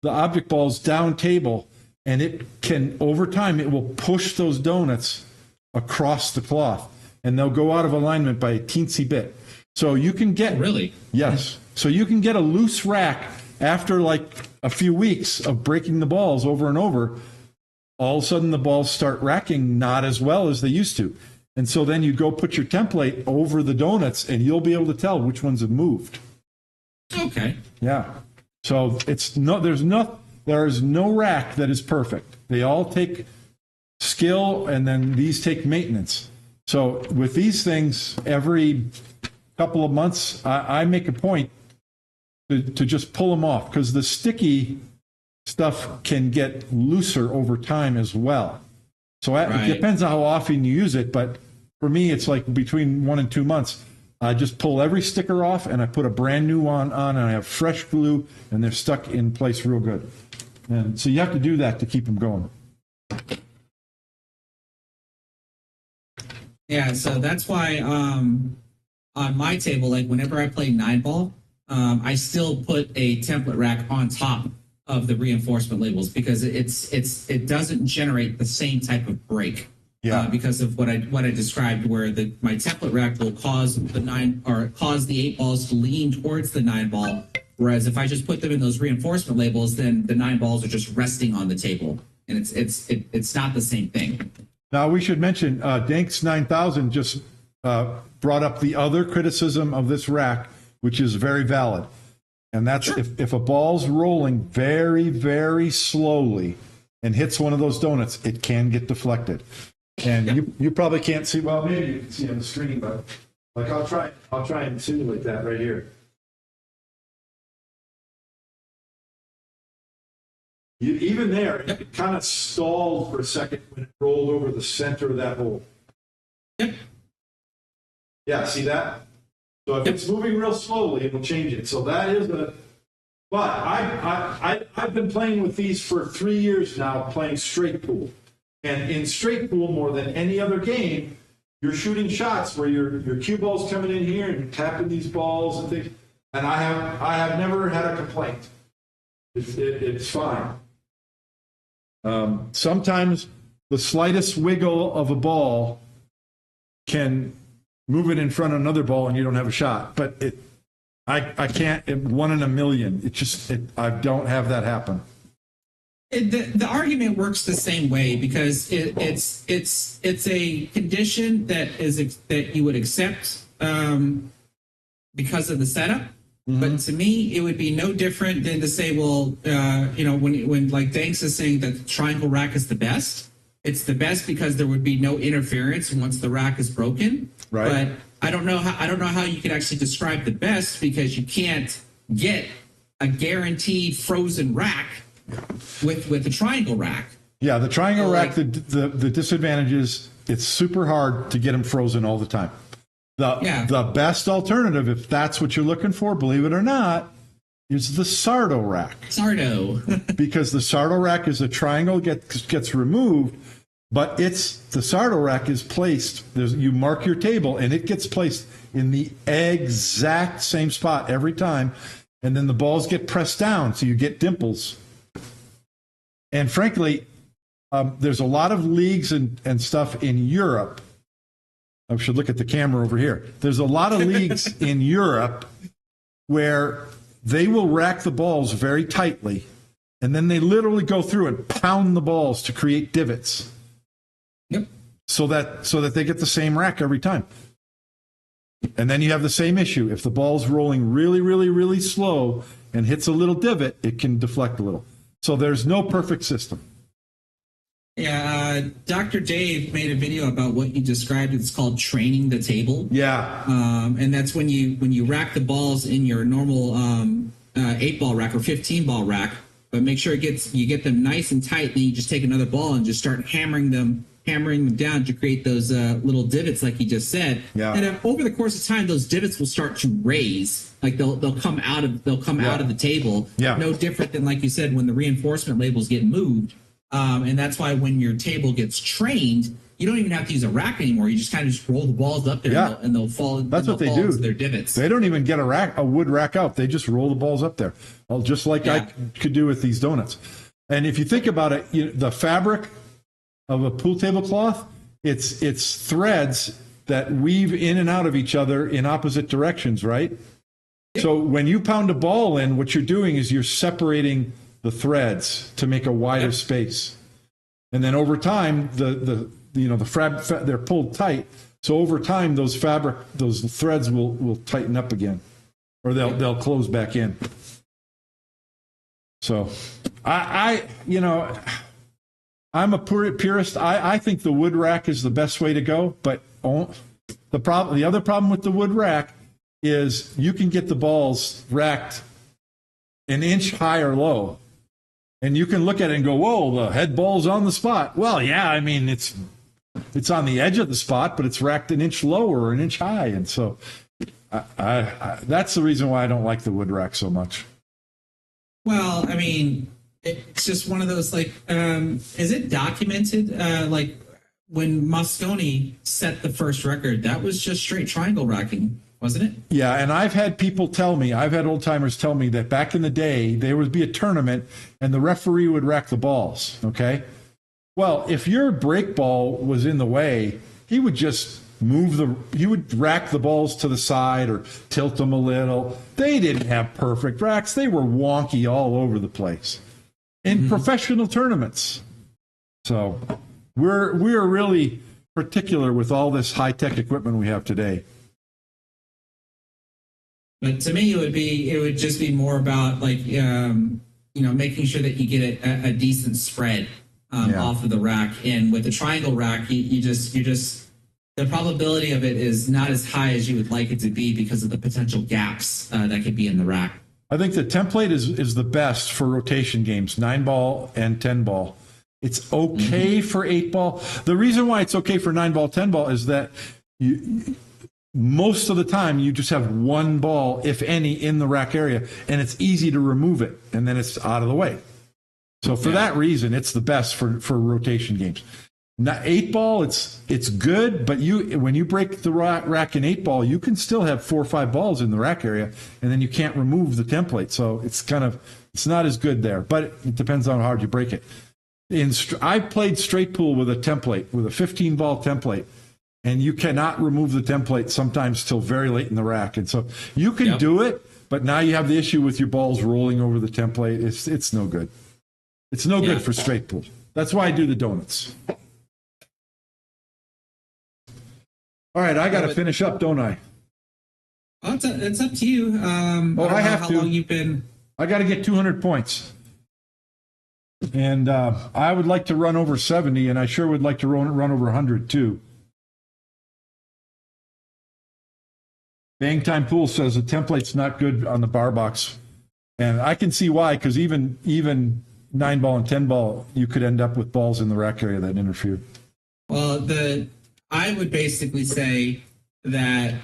the object balls down table, and it can over time it will push those donuts across the cloth, and they'll go out of alignment by a teensy bit. So you can get yes. So you can get a loose rack after like a few weeks of breaking the balls over and over. All of a sudden the balls start racking not as well as they used to. And so then you go put your template over the donuts, and you'll be able to tell which ones have moved. Okay. Yeah. So there is no rack that is perfect. They all take skill, and then these take maintenance. So with these things, every couple of months, I make a point to just pull them off, because the sticky stuff can get looser over time as well. So it depends on how often you use it, but for me, it's like between 1 and 2 months. I just pull every sticker off, and I put a brand new one on, and I have fresh glue, and they're stuck in place real good. And so you have to do that to keep them going. Yeah, so that's why on my table, like whenever I play 9-ball, I still put a template rack on top of the reinforcement labels because it doesn't generate the same type of break. Yeah. Because of what I described, where my template rack will cause the 8 balls to lean towards the 9-ball, whereas if I just put them in those reinforcement labels, then the 9 balls are just resting on the table, and it's not the same thing. Now we should mention Danks 9000 just brought up the other criticism of this rack, which is very valid, and that's if a ball's rolling very, very slowly and hits one of those donuts, it can get deflected. And you probably can't see, well, maybe you can see on the screen, but like I'll try and simulate that right here. Even there, it kind of stalled for a second when it rolled over the center of that hole. Yep. Yeah, see that? So if it's moving real slowly, it'll change it. So that is but I've been playing with these for 3 years now, playing straight pool. And in straight pool, more than any other game, you're shooting shots where your cue ball's coming in here and you're tapping these balls and things. And I have never had a complaint. It's fine. Sometimes the slightest wiggle of a ball can move it in front of another ball and you don't have a shot. But I can't, 1 in a million. I don't have that happen. The argument works the same way because it's a condition that you would accept because of the setup. Mm-hmm. But to me, it would be no different than to say, well, when like Danks is saying that the triangle rack is the best, it's the best because there would be no interference once the rack is broken. Right. But I don't know how you could actually describe the best because you can't get a guaranteed frozen rack with the triangle rack. Yeah, the triangle rack, the disadvantage is it's super hard to get them frozen all the time. The best alternative, if that's what you're looking for, believe it or not, is the Sardo rack. Sardo. Because the Sardo rack is a triangle gets removed, but the Sardo rack is placed. You mark your table, and it gets placed in the exact same spot every time, and then the balls get pressed down, so you get dimples. And frankly, there's a lot of leagues and stuff in Europe. I should look at the camera over here. There's a lot of leagues in Europe where they will rack the balls very tightly, and then they literally go through and pound the balls to create divots. Yep. So that they get the same rack every time. And then you have the same issue. If the ball's rolling really, really, really slow and hits a little divot, it can deflect a little. So there's no perfect system. Yeah, Dr. Dave made a video about what you described. It's called training the table. Yeah. And that's when you rack the balls in your normal 8-ball rack or 15-ball rack, but make sure you get them nice and tight. Then you just take another ball and just start hammering them down to create those little divots, like you just said. Yeah. And over the course of time, those divots will start to raise. Like they'll come out of the table. Yeah. No different than, like you said, when the reinforcement labels get moved. And that's why when your table gets trained, you don't even have to use a rack anymore. You just kind of just roll the balls up there, yeah. and they'll fall. That's what they do. Into their divots. They don't even get a wood rack out. They just roll the balls up there, just like I could do with these donuts. And if you think about it, the fabric of a pool tablecloth, it's threads that weave in and out of each other in opposite directions, right? So when you pound a ball in, what you're doing is you're separating the threads to make a wider space, and then over time, they're pulled tight. So over time, those threads will tighten up again, or they'll close back in. So, I'm a purist. I think the wood rack is the best way to go. But the other problem with the wood rack is you can get the balls racked an inch high or low. And you can look at it and go, whoa, the head ball's on the spot. Well, yeah, I mean, it's on the edge of the spot, but it's racked an inch lower or an inch high. And so that's the reason why I don't like the wood rack so much. Well, I mean, it's just one of those, like, is it documented? Like when Mosconi set the first record, that was just straight triangle racking, wasn't it? Yeah, and I've had old timers tell me that back in the day, there would be a tournament and the referee would rack the balls, okay? Well, if your break ball was in the way, he would just he would rack the balls to the side or tilt them a little. They didn't have perfect racks. They were wonky all over the place in professional tournaments. So we're really particular with all this high-tech equipment we have today. But to me, it would just be more about like making sure that you get a decent spread off of the rack. And with the triangle rack, you just the probability of it is not as high as you would like it to be because of the potential gaps that could be in the rack. I think the template is the best for rotation games, 9-ball and 10-ball. It's okay for 8-ball. The reason why it's okay for 9-ball, 10-ball is that most of the time you just have one ball, if any, in the rack area, and it's easy to remove it, and then it's out of the way. So for that reason, it's the best for rotation games. Not 8-ball, it's good, but when you break the rack in 8-ball, you can still have 4 or 5 balls in the rack area, and then you can't remove the template. So it's not as good there, but it depends on how hard you break it. I played straight pool with a template, with a 15-ball template, and you cannot remove the template sometimes till very late in the rack. And so you can do it, but now you have the issue with your balls rolling over the template. It's no good. It's no good for straight pool. That's why I do the donuts. All right, I got to finish up, don't I? Well, it's up to you. I have how to. long you've been. I got to get 200 points. And I would like to run over 70, and I sure would like to run over 100 too. Bang Time Pool says the template's not good on the bar box. And I can see why, because even 9-ball and 10-ball, you could end up with balls in the rack area that interfere. Well, I would basically say that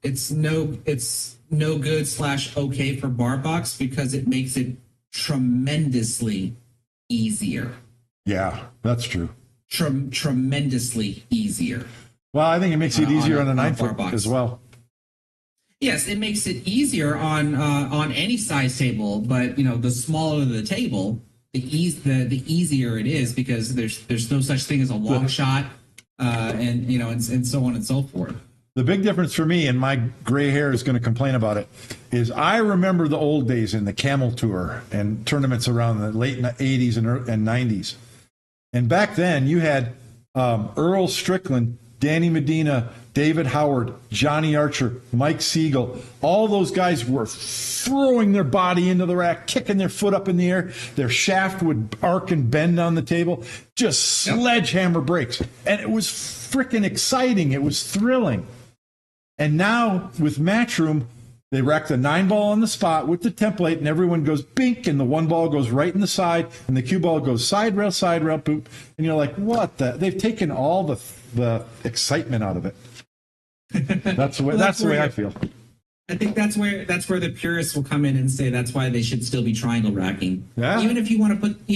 it's no good / okay for bar box because it makes it tremendously easier. Yeah, that's true. Tremendously easier. Well, I think it makes it easier on a 9-foot as well. Yes, it makes it easier on any size table, but the smaller the table, the easier it is because there's no such thing as a long shot, and so on and so forth. The big difference for me, and my gray hair is going to complain about it, is I remember the old days in the Camel Tour and tournaments around the late 80s and 90s. And back then, you had Earl Strickland, Danny Medina, David Howard, Johnny Archer, Mike Siegel. All those guys were throwing their body into the rack, kicking their foot up in the air. Their shaft would arc and bend on the table, just sledgehammer breaks. And it was freaking exciting. It was thrilling. And now with Matchroom, they rack the 9-ball on the spot with the template, and everyone goes bink, and the 1-ball goes right in the side, and the cue ball goes side rail, boop. And you're like, what the? They've taken all the excitement out of it. That's the way I feel. I think that's where the purists will come in and say that's why they should still be triangle racking. Yeah. Even if you want to put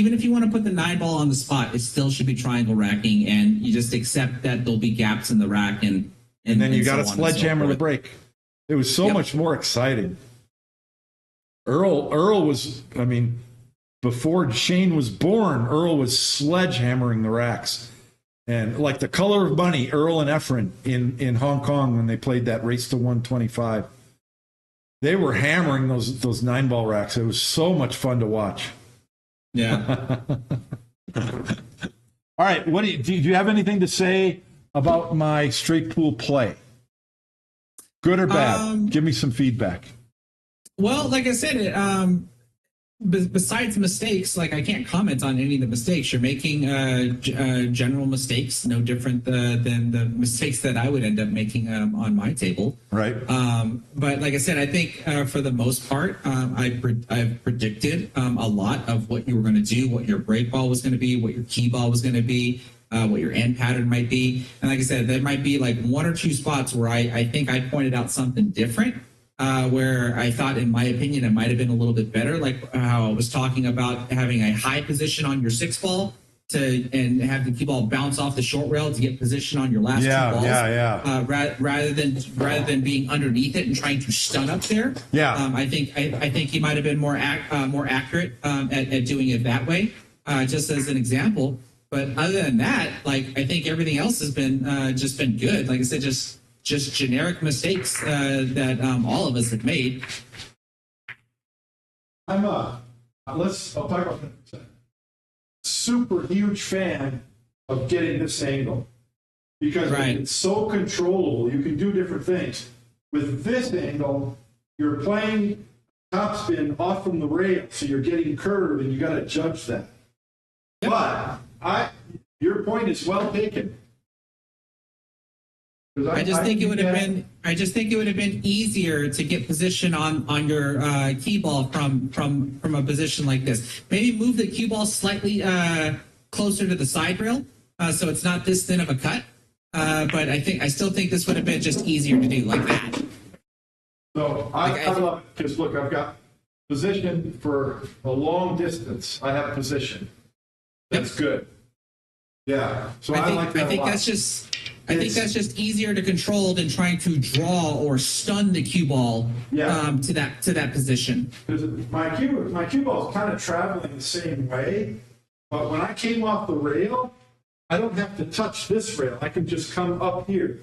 the 9-ball on the spot, it still should be triangle racking, and you just accept that there'll be gaps in the rack, and then you got to so sledgehammer the break. It was so much more exciting. Earl was, before Shane was born, Earl was sledgehammering the racks. And like The Color of Money, Earl and Efren in Hong Kong when they played that Race to 125. They were hammering those 9-ball racks. It was so much fun to watch. Yeah. All right. Do you have anything to say about my straight pool play? Good or bad? Give me some feedback. Well, like I said, besides mistakes, like I can't comment on any of the mistakes. You're making general mistakes, no different than the mistakes that I would end up making on my table. Right. But like I said, I think for the most part, I've predicted a lot of what you were going to do, what your break ball was going to be, what your key ball was going to be. What your end pattern might be. And like I said, there might be like 1 or 2 spots where I think I pointed out something different, where I thought, in my opinion, it might have been a little bit better, like how I was talking about having a high position on your 6-ball and have the cue ball bounce off the short rail to get position on your last 2 balls. Rather than being underneath it and trying to stun up there. Yeah. I think he might have been more accurate at doing it that way. Just as an example. But other than that, like I think everything else has been just been good. Like I said, just generic mistakes that all of us have made. I'll talk about that. Super huge fan of getting this angle because it's so controllable. You can do different things. With this angle, you're playing topspin off from the rail, so you're getting curved, and you got to judge that. Yep. But your point is well taken. I just think it would have been easier to get position on your key ball from a position like this. Maybe move the cue ball slightly closer to the side rail, so it's not this thin of a cut. But I still think this would have been just easier to do like that. So I love it because look, I've got position for a long distance. I have position. That's good. Yeah. So I think, like that I think a lot. that's just I think that's just easier to control than trying to draw or stun the cue ball Yeah. to that position. Because my cue ball is kind of traveling the same way, but when I came off the rail, I don't have to touch this rail. I can just come up here.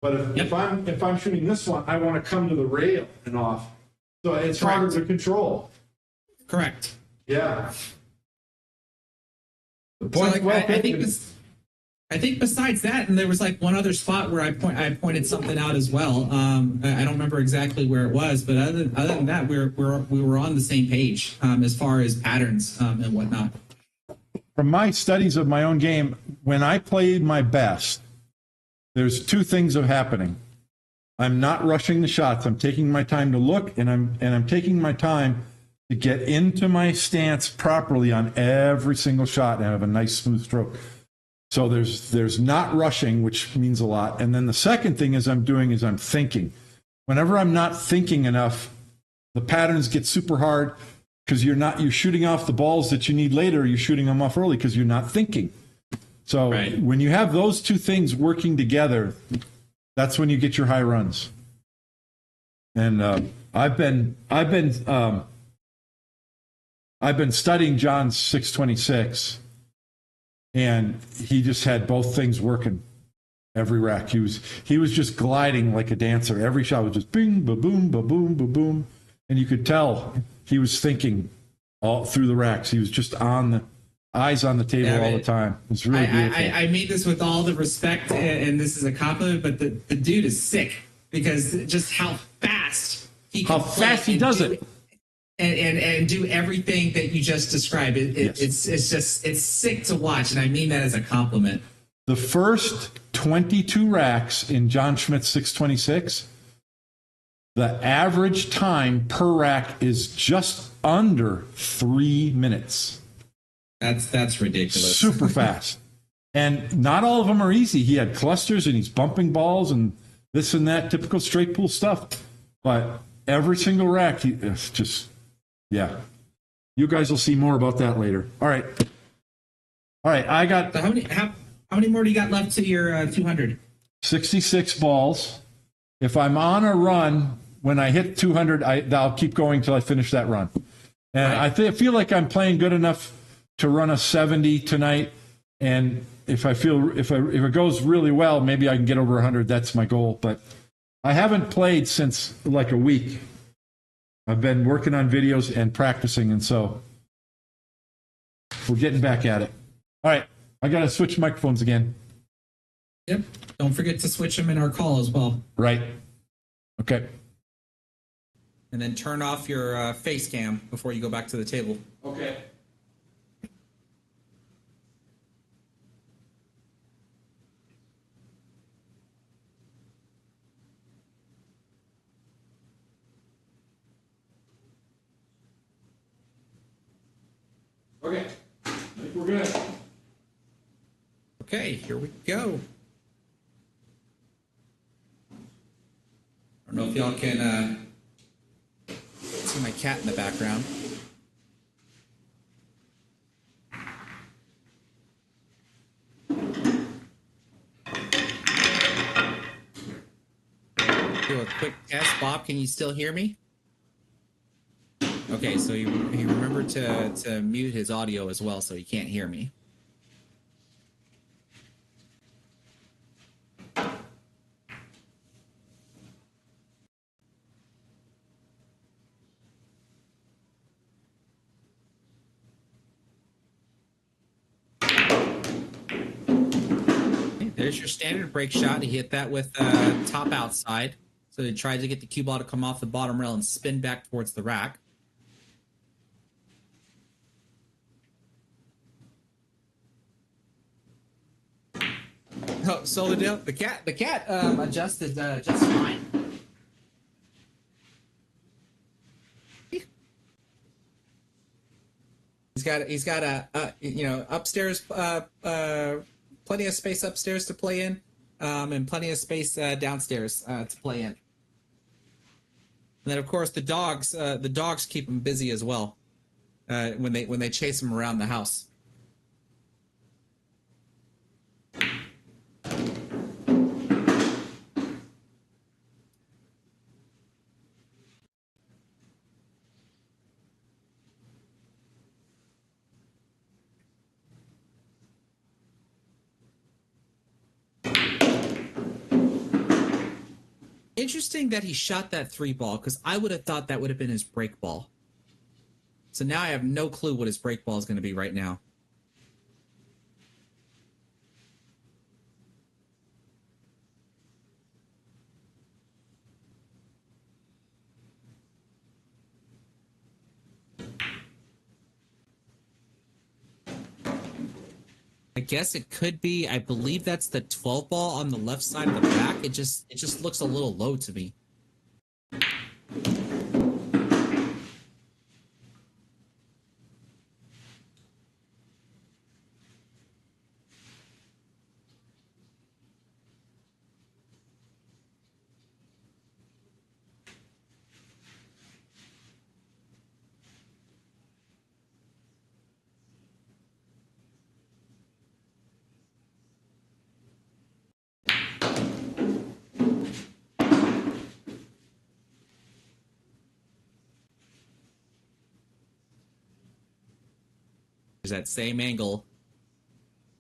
But if I'm shooting this one, I want to come to the rail and off. So it's harder to control. Correct. Yeah. The So point like, well I think taken. I think besides that, and there was like one other spot where I pointed something out as well. I don't remember exactly where it was, but other than that, we were on the same page as far as patterns and whatnot. From my studies of my own game, when I played my best, there's two things are happening. I'm not rushing the shots. I'm taking my time to look, and I'm taking my time to get into my stance properly on every single shot and have a nice smooth stroke. So there's not rushing, which means a lot. And then the second thing I'm thinking. Whenever I'm not thinking enough, the patterns get super hard because you're shooting off the balls that you need later. You're shooting them off early because you're not thinking. So Right. when you have those two things working together, that's when you get your high runs. And I've been studying John's 626, and he just had both things working every rack. He was just gliding like a dancer. Every shot was just bing, ba boom, ba boom, ba boom, and you could tell he was thinking all through the racks. He was just eyes on the table all the time. It's really beautiful. I made this with all the respect, and this is a compliment, but the dude is sick because just how fast he can does it. And do everything that you just described. It's sick to watch, and I mean that as a compliment. The first 22 racks in John Schmidt's 626, the average time per rack is just under 3 minutes. That's ridiculous. Super fast. And not all of them are easy. He had clusters and he's bumping balls and this and that, typical straight pool stuff. But every single rack, it's just, yeah. You guys will see more about that later. All right. I got So how many more do you got left to your 200? 66 balls. If I'm on a run, when I hit 200, I'll keep going till I finish that run. And Right. I feel like I'm playing good enough to run a 70 tonight. And if it goes really well, maybe I can get over 100. That's my goal. But I haven't played since like a week. I've been working on videos and practicing, and so we're getting back at it. All right, I got to switch microphones again. Yep. Don't forget to switch them in our call as well. Right. Okay. And then turn off your face cam before you go back to the table. Okay. Okay. I think we're good. Okay, here we go. I don't know if y'all can see my cat in the background. Do a quick test. Bob, can you still hear me? Okay, so he remembered to mute his audio as well, so he can't hear me. There's your standard break shot. He hit that with top outside. So he tried to get the cue ball to come off the bottom rail and spin back towards the rack. Oh, so the cat adjusted just fine. He's got a upstairs plenty of space upstairs to play in, and plenty of space downstairs to play in. And then of course the dogs keep him busy as well when they chase him around the house. Interesting that he shot that 3 ball, because I would have thought that would have been his break ball. So now I have no clue what his break ball is going to be right now. I guess it could be. I believe that's the 12 ball on the left side of the back. It just looks a little low to me. There's that same angle.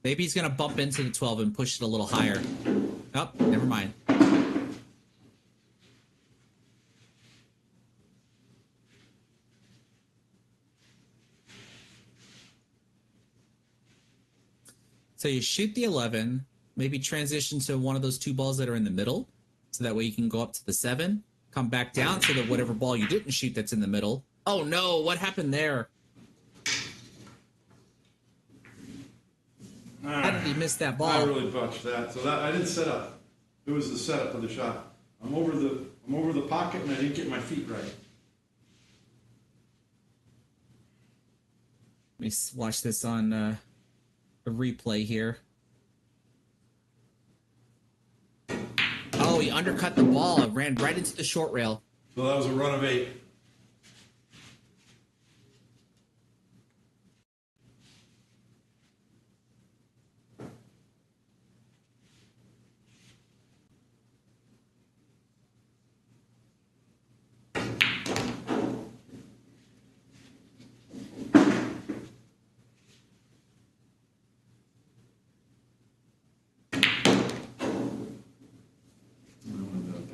Maybe he's going to bump into the 12 and push it a little higher. Oh, never mind. So you shoot the 11, maybe transition to one of those 2 balls that are in the middle, so that way you can go up to the 7, come back down so that whatever ball you didn't shoot that's in the middle. Oh no, what happened there? How did he miss that ball? I really botched that. So that I didn't set up. It was the setup of the shot. I'm over the pocket and I didn't get my feet right. Let me watch this on a replay here. Oh, he undercut the ball and ran right into the short rail. So that was a run of 8.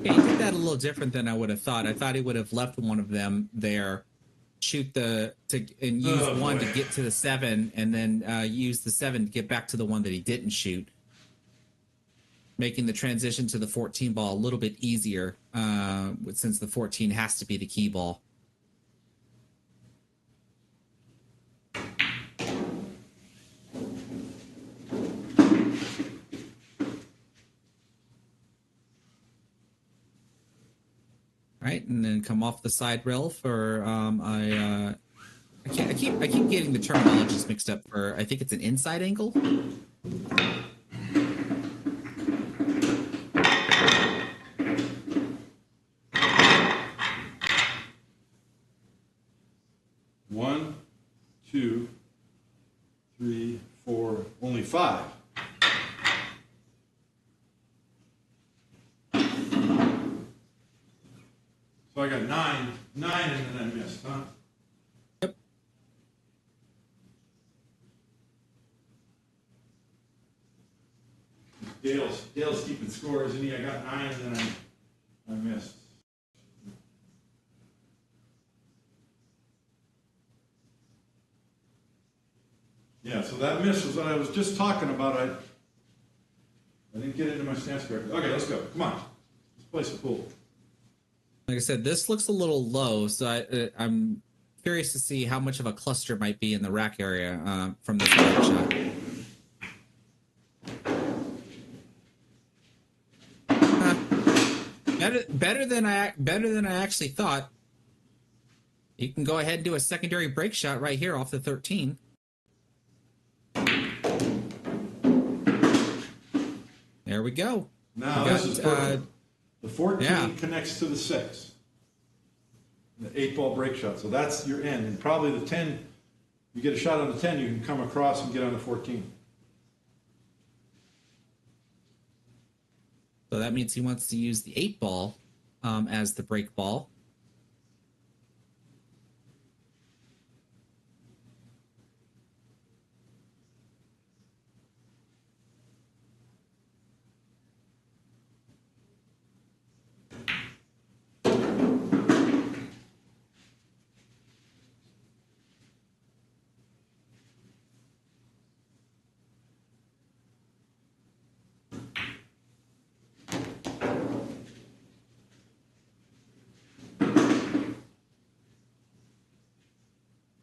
Yeah, he did that a little different than I would have thought. I thought he would have left one of them there, shoot and use one to get to the 7, and then use the 7 to get back to the one that he didn't shoot, making the transition to the 14 ball a little bit easier, since the 14 has to be the key ball. Right, and then come off the side rail for I keep getting the terminologies mixed up for, I think it's an inside angle. One, 2, 3, 4, only 5. So I got 9 and then I missed, huh? Yep. Dale's keeping score, isn't he? I got 9 and then I missed. Yeah, so that miss was what I was just talking about. I didn't get into my stance correctly. Okay, let's go. Come on. Let's play some pool. Like I said, this looks a little low, so I'm curious to see how much of a cluster might be in the rack area from this back shot. Better than I actually thought. You can go ahead and do a secondary break shot right here off the 13. There we go. Now, this is perfect. The 14 connects to the 6. The 8-ball break shot. So that's your end. And probably the 10, you get a shot on the 10, you can come across and get on the 14. So that means he wants to use the 8-ball as the break ball.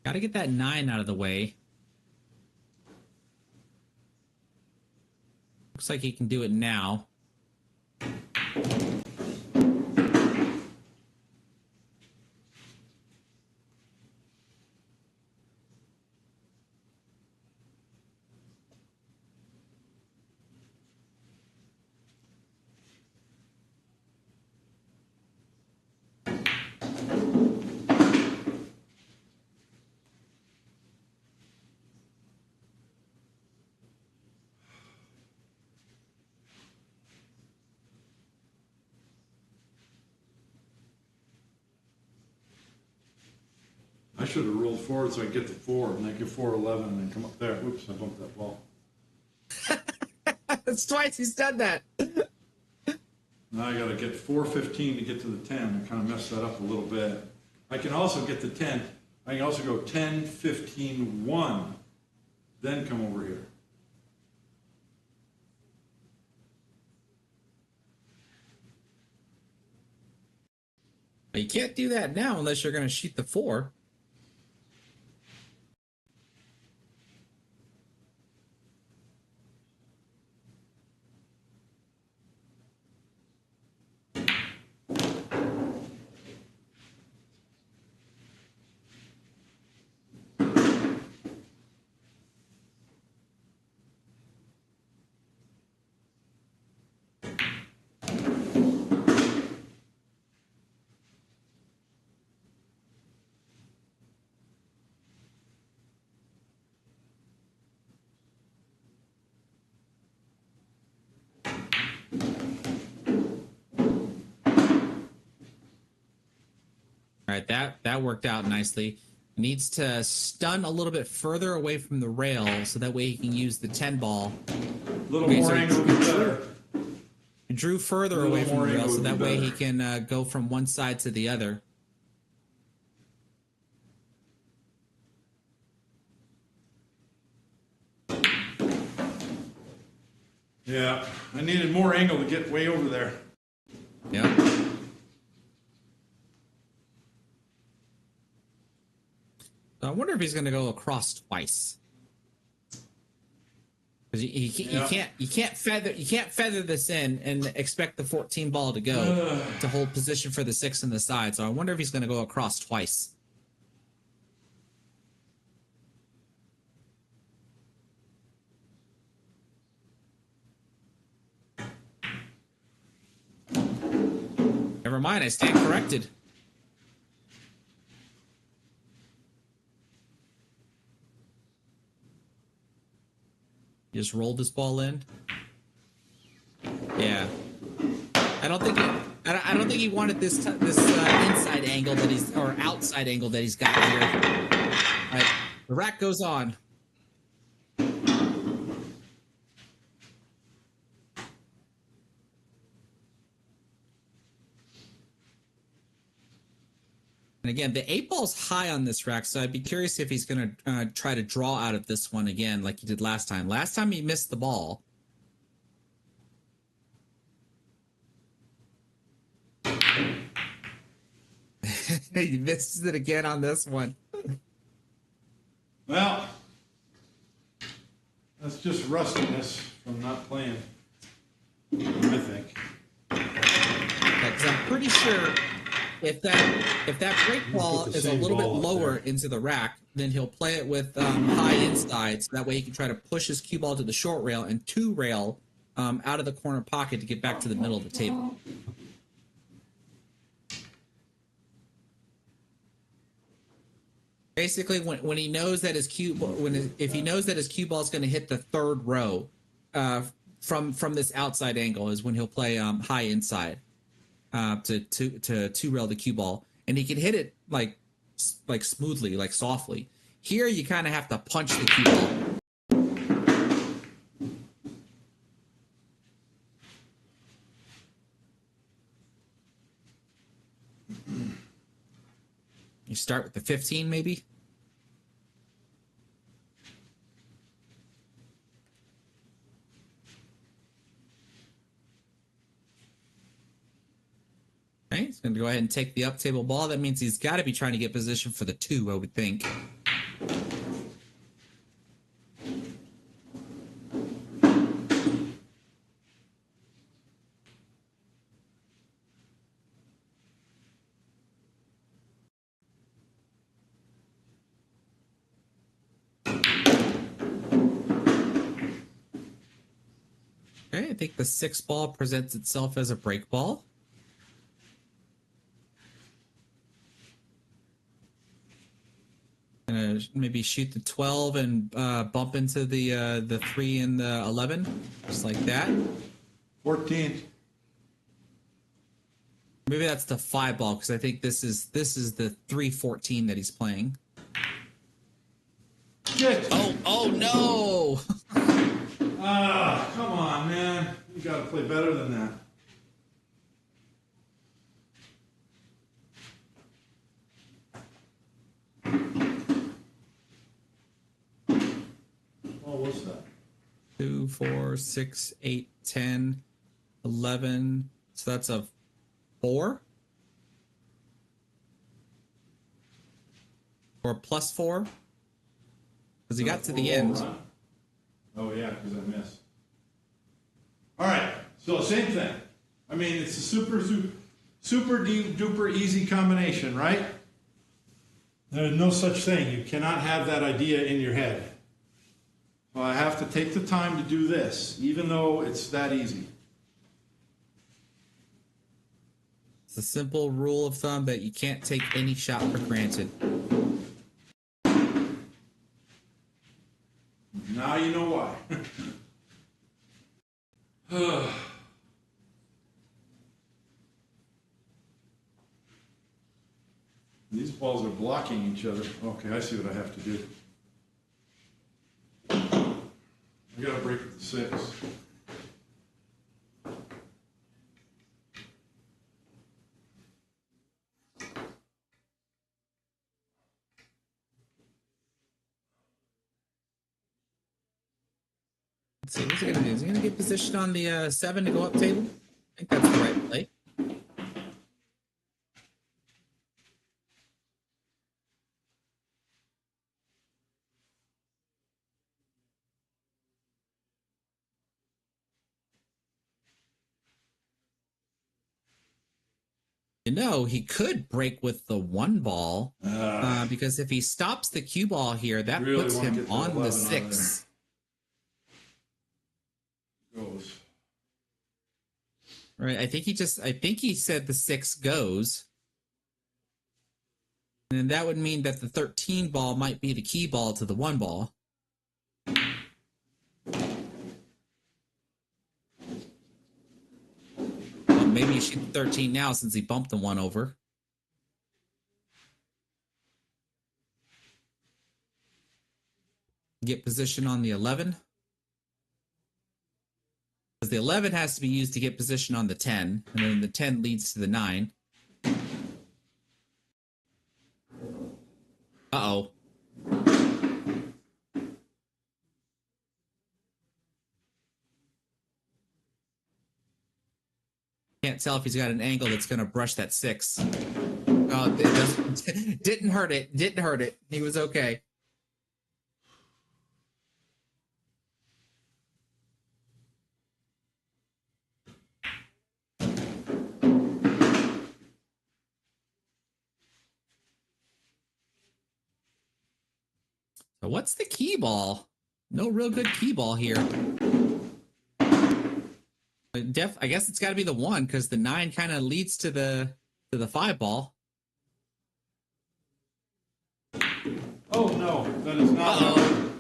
Got to get that 9 out of the way. Looks like he can do it now. I should have rolled forward so I get to 4 and then get 4-11 and then come up there. Oops, I bumped that ball. That's twice he's done that. Now I got to get 4-15 to get to the 10. I kind of messed that up a little bit. I can also get to 10. I can also go 10, 15, 1, then come over here. You can't do that now unless you're going to shoot the 4. All right, that worked out nicely. Needs to stun a little bit further away from the rail so that way he can use the 10 ball. A little more angle would be better. Drew further away from the rail so that way he can go from one side to the other. Yeah, I needed more angle to get way over there. Yep. I wonder if he's going to go across twice. Because you can't feather this in and expect the 14 ball to go to hold position for the 6 on the side. So I wonder if he's going to go across twice. Never mind, I stand corrected. Just rolled this ball in. Yeah, I don't think he wanted this inside angle that he's or outside angle that he's got here. All right, the rack goes on. And again, the 8 ball's high on this rack, so I'd be curious if he's going to try to draw out of this one again like he did last time. Last time he missed the ball. He misses it again on this one. Well, that's just rustiness from not playing, I think. Because I'm pretty sure if that break ball is a little bit lower into the rack, then he'll play it with high inside, so that way he can try to push his cue ball to the short rail and 2 rail out of the corner pocket to get back to the middle of the table. Basically, when he knows that his cue if he knows that his cue ball is going to hit the 3rd row from this outside angle is when he'll play high inside. To 2 rail the cue ball, and he can hit it like smoothly, like softly. Here you kind of have to punch the cue ball. You start with the 15 maybe. Okay, he's going to go ahead and take the up table ball. That means he's got to be trying to get position for the 2, I would think. Okay, I think the 6 ball presents itself as a break ball. Gonna maybe shoot the 12 and bump into the 3 and the 11, just like that. 14. Maybe that's the 5 ball because I think this is the 3-14 that he's playing. Shit. Oh no! Ah, come on, man. You got to play better than that. Oh, what's that? 2, 4, 6, 8, 10, 11. So that's a 4? Or a +4? Because he got to the end. Oh, yeah, because I missed. All right, so same thing. I mean, it's a super duper easy combination, right? There's no such thing. You cannot have that idea in your head. So I have to take the time to do this, even though it's that easy. It's a simple rule of thumb that you can't take any shot for granted. Now you know why. These balls are blocking each other. Okay, I see what I have to do. I gotta break with the 6. Let's see, what's he gonna do? Is he gonna get positioned on the 7 to go up table? I think that's the right play. You know, he could break with the 1 ball because if he stops the cue ball here, that Really puts wanna him get that on the 11 on 6. Goes. Right. I think he said the 6 goes. And that would mean that the 13 ball might be the key ball to the 1 ball. Well, maybe you shoot the 13 now since he bumped the 1 over. Get position on the 11. Because the 11 has to be used to get position on the 10, and then the 10 leads to the 9. Uh-oh. Can't tell if he's got an angle that's going to brush that 6. Oh, it doesn't, didn't hurt it. Didn't hurt it. He was okay. So what's the key ball? No real good key ball here. I guess it's got to be the 1 because the 9 kind of leads to the 5 ball. Oh no, that is not. Uh-oh.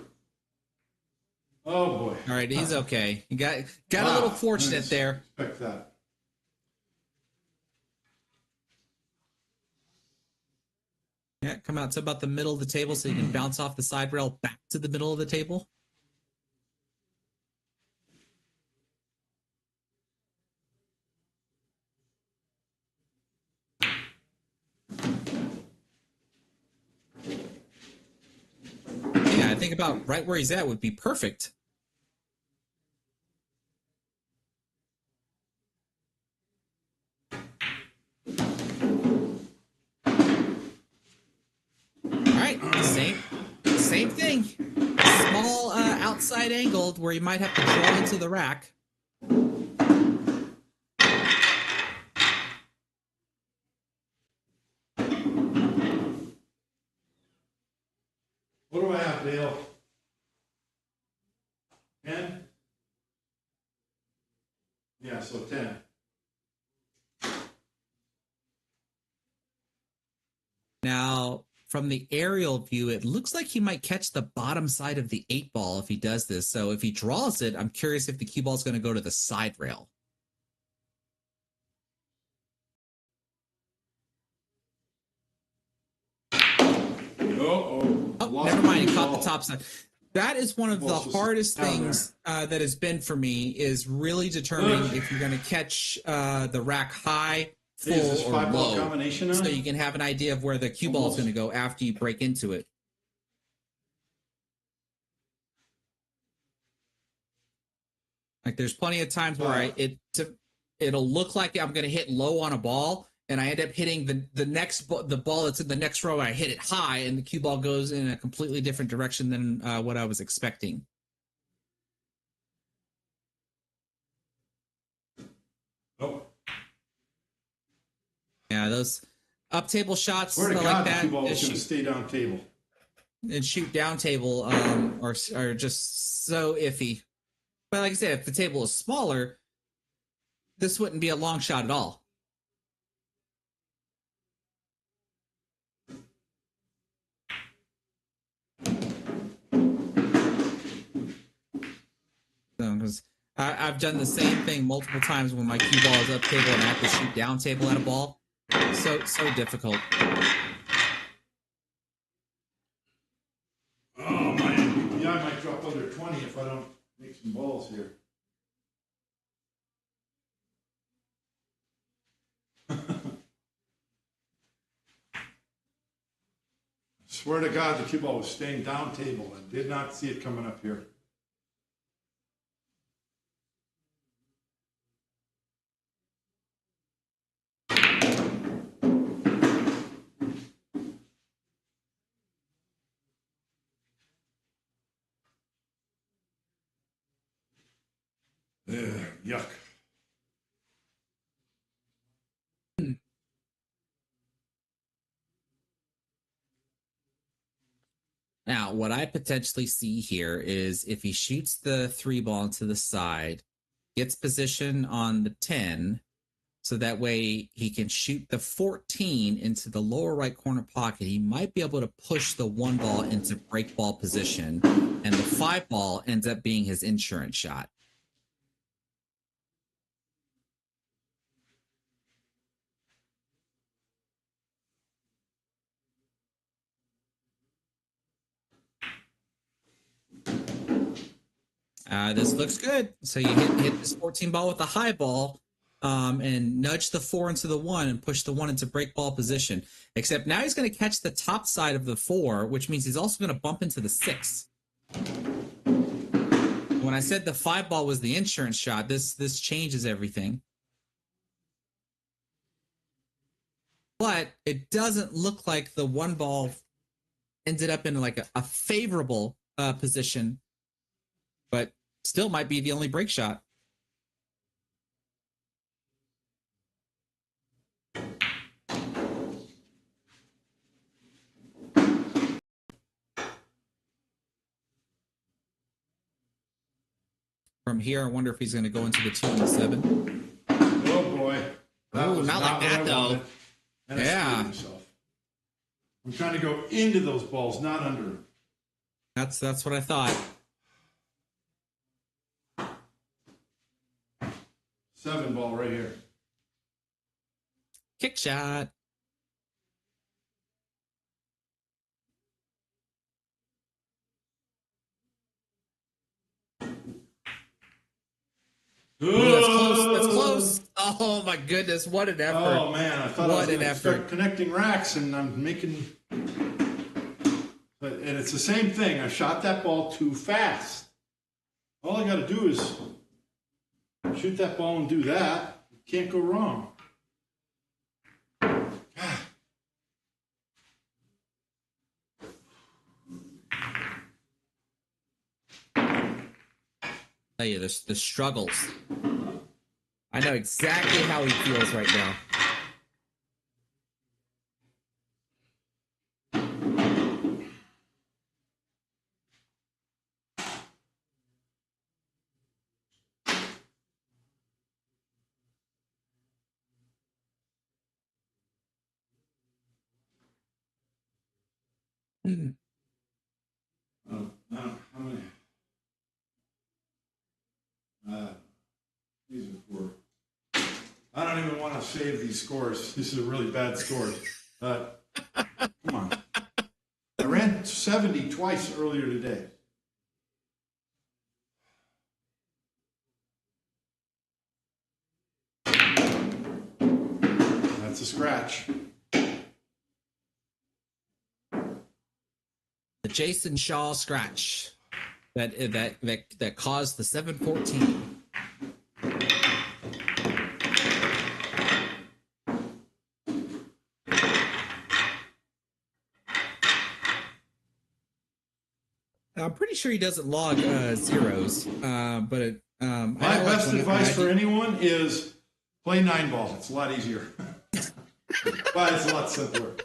Oh boy. All right, he's okay. He got a little fortunate there. Expect that. Yeah, come out to about the middle of the table so you can bounce off the side rail back to the middle of the table. Yeah, I think about right where he's at would be perfect. Same thing. Small outside angle where you might have to draw into the rack. What do I have, Dale? 10? Yeah, so 10. Now, from the aerial view, it looks like he might catch the bottom side of the 8-ball if he does this. So if he draws it, I'm curious if the cue ball is going to go to the side rail. Oh, never mind. He caught the top side. That is one of the hardest things that has been for me, is really determining if you're going to catch the rack high, full, or low, combination so you can have an idea of where the cue ball is going to go after you break into it. Like, there's plenty of times where it'll look like I'm going to hit low on a ball, and I end up hitting the ball that's in the next row. I hit it high, and the cue ball goes in a completely different direction than what I was expecting. Oh. Yeah, those up table shots Where to like God, that, the cue ball is going to stay down table. And shoot down table are just so iffy. But like I said, if the table is smaller, this wouldn't be a long shot at all. Because I've done the same thing multiple times when my cue ball is up table and I have to shoot down table at a ball. So difficult. Oh man, yeah, I might drop under 20 if I don't make some balls here. Swear to God, the cue ball was staying down table and did not see it coming up here. Yuck. Now, what I potentially see here is if he shoots the 3-ball into the side, gets position on the 10, so that way he can shoot the 14 into the lower right corner pocket, he might be able to push the 1-ball into break ball position, and the 5-ball ends up being his insurance shot. This looks good. So you hit this 14 ball with a high ball, and nudge the 4 into the 1 and push the 1 into break ball position. Except now he's going to catch the top side of the 4, which means he's also going to bump into the 6. When I said the 5 ball was the insurance shot, this changes everything. But it doesn't look like the 1 ball ended up in like a favorable position, but still might be the only break shot. From here, I wonder if he's going to go into the 2 and the 7. Oh boy. Oh, not like that though. Yeah. I'm trying to go into those balls, not under them. That's what I thought. 7 ball right here. Kick shot. Ooh, that's close. That's close. Oh my goodness! What an effort! Oh man, I thought I was going to start connecting racks, and I'm making. And it's the same thing. I shot that ball too fast. All I got to do is shoot that ball and do that. Can't go wrong. Tell you, the struggles. I know exactly how he feels right now. How many? These are poor. I don't even want to save these scores. These are really bad scores. Come on. I ran 70 twice earlier today. That's a scratch. The Jason Shaw scratch that caused the 714. I'm pretty sure he doesn't log zeros, but my best advice for anyone is play 9-ball. It's a lot easier, but it's a lot simpler.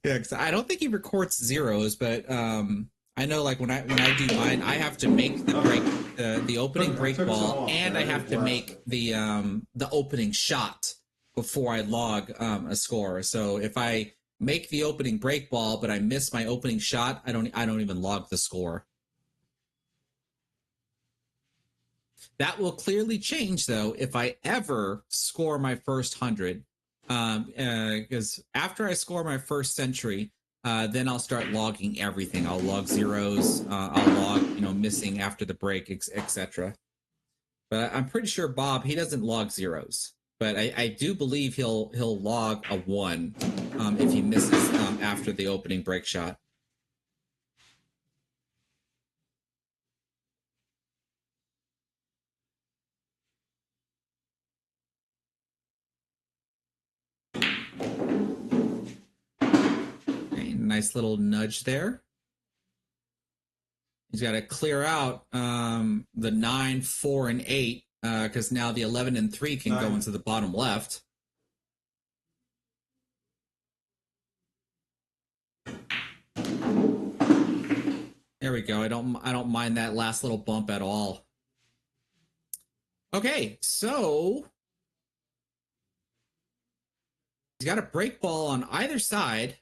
Yeah, because I don't think he records zeros, but I know like when I do mine, I have to make the break, the opening break ball, and I have to make the opening shot before I log a score. So if I make the opening break ball, but I miss my opening shot, I don't even log the score. That will clearly change though if I ever score my first 100. Because after I score my first century, then I'll start logging everything. I'll log zeros. I'll log, missing after the break, etc. But I'm pretty sure Bob, he doesn't log zeros. But I do believe he'll log a 1 if he misses after the opening break shot. Okay, nice little nudge there. He's got to clear out the 9, 4, and 8 because now the 11 and 3 can go into the bottom left. There we go. I don't mind that last little bump at all. Okay, so he's got a break ball on either side.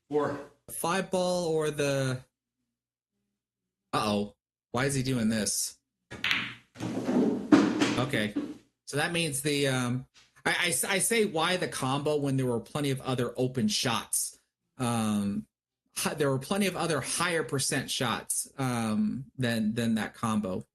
4. 5 ball or the... Uh-oh. Why is he doing this? Okay. So that means the... I say why the combo when there were plenty of other open shots. There were plenty of other higher percent shots than that combo.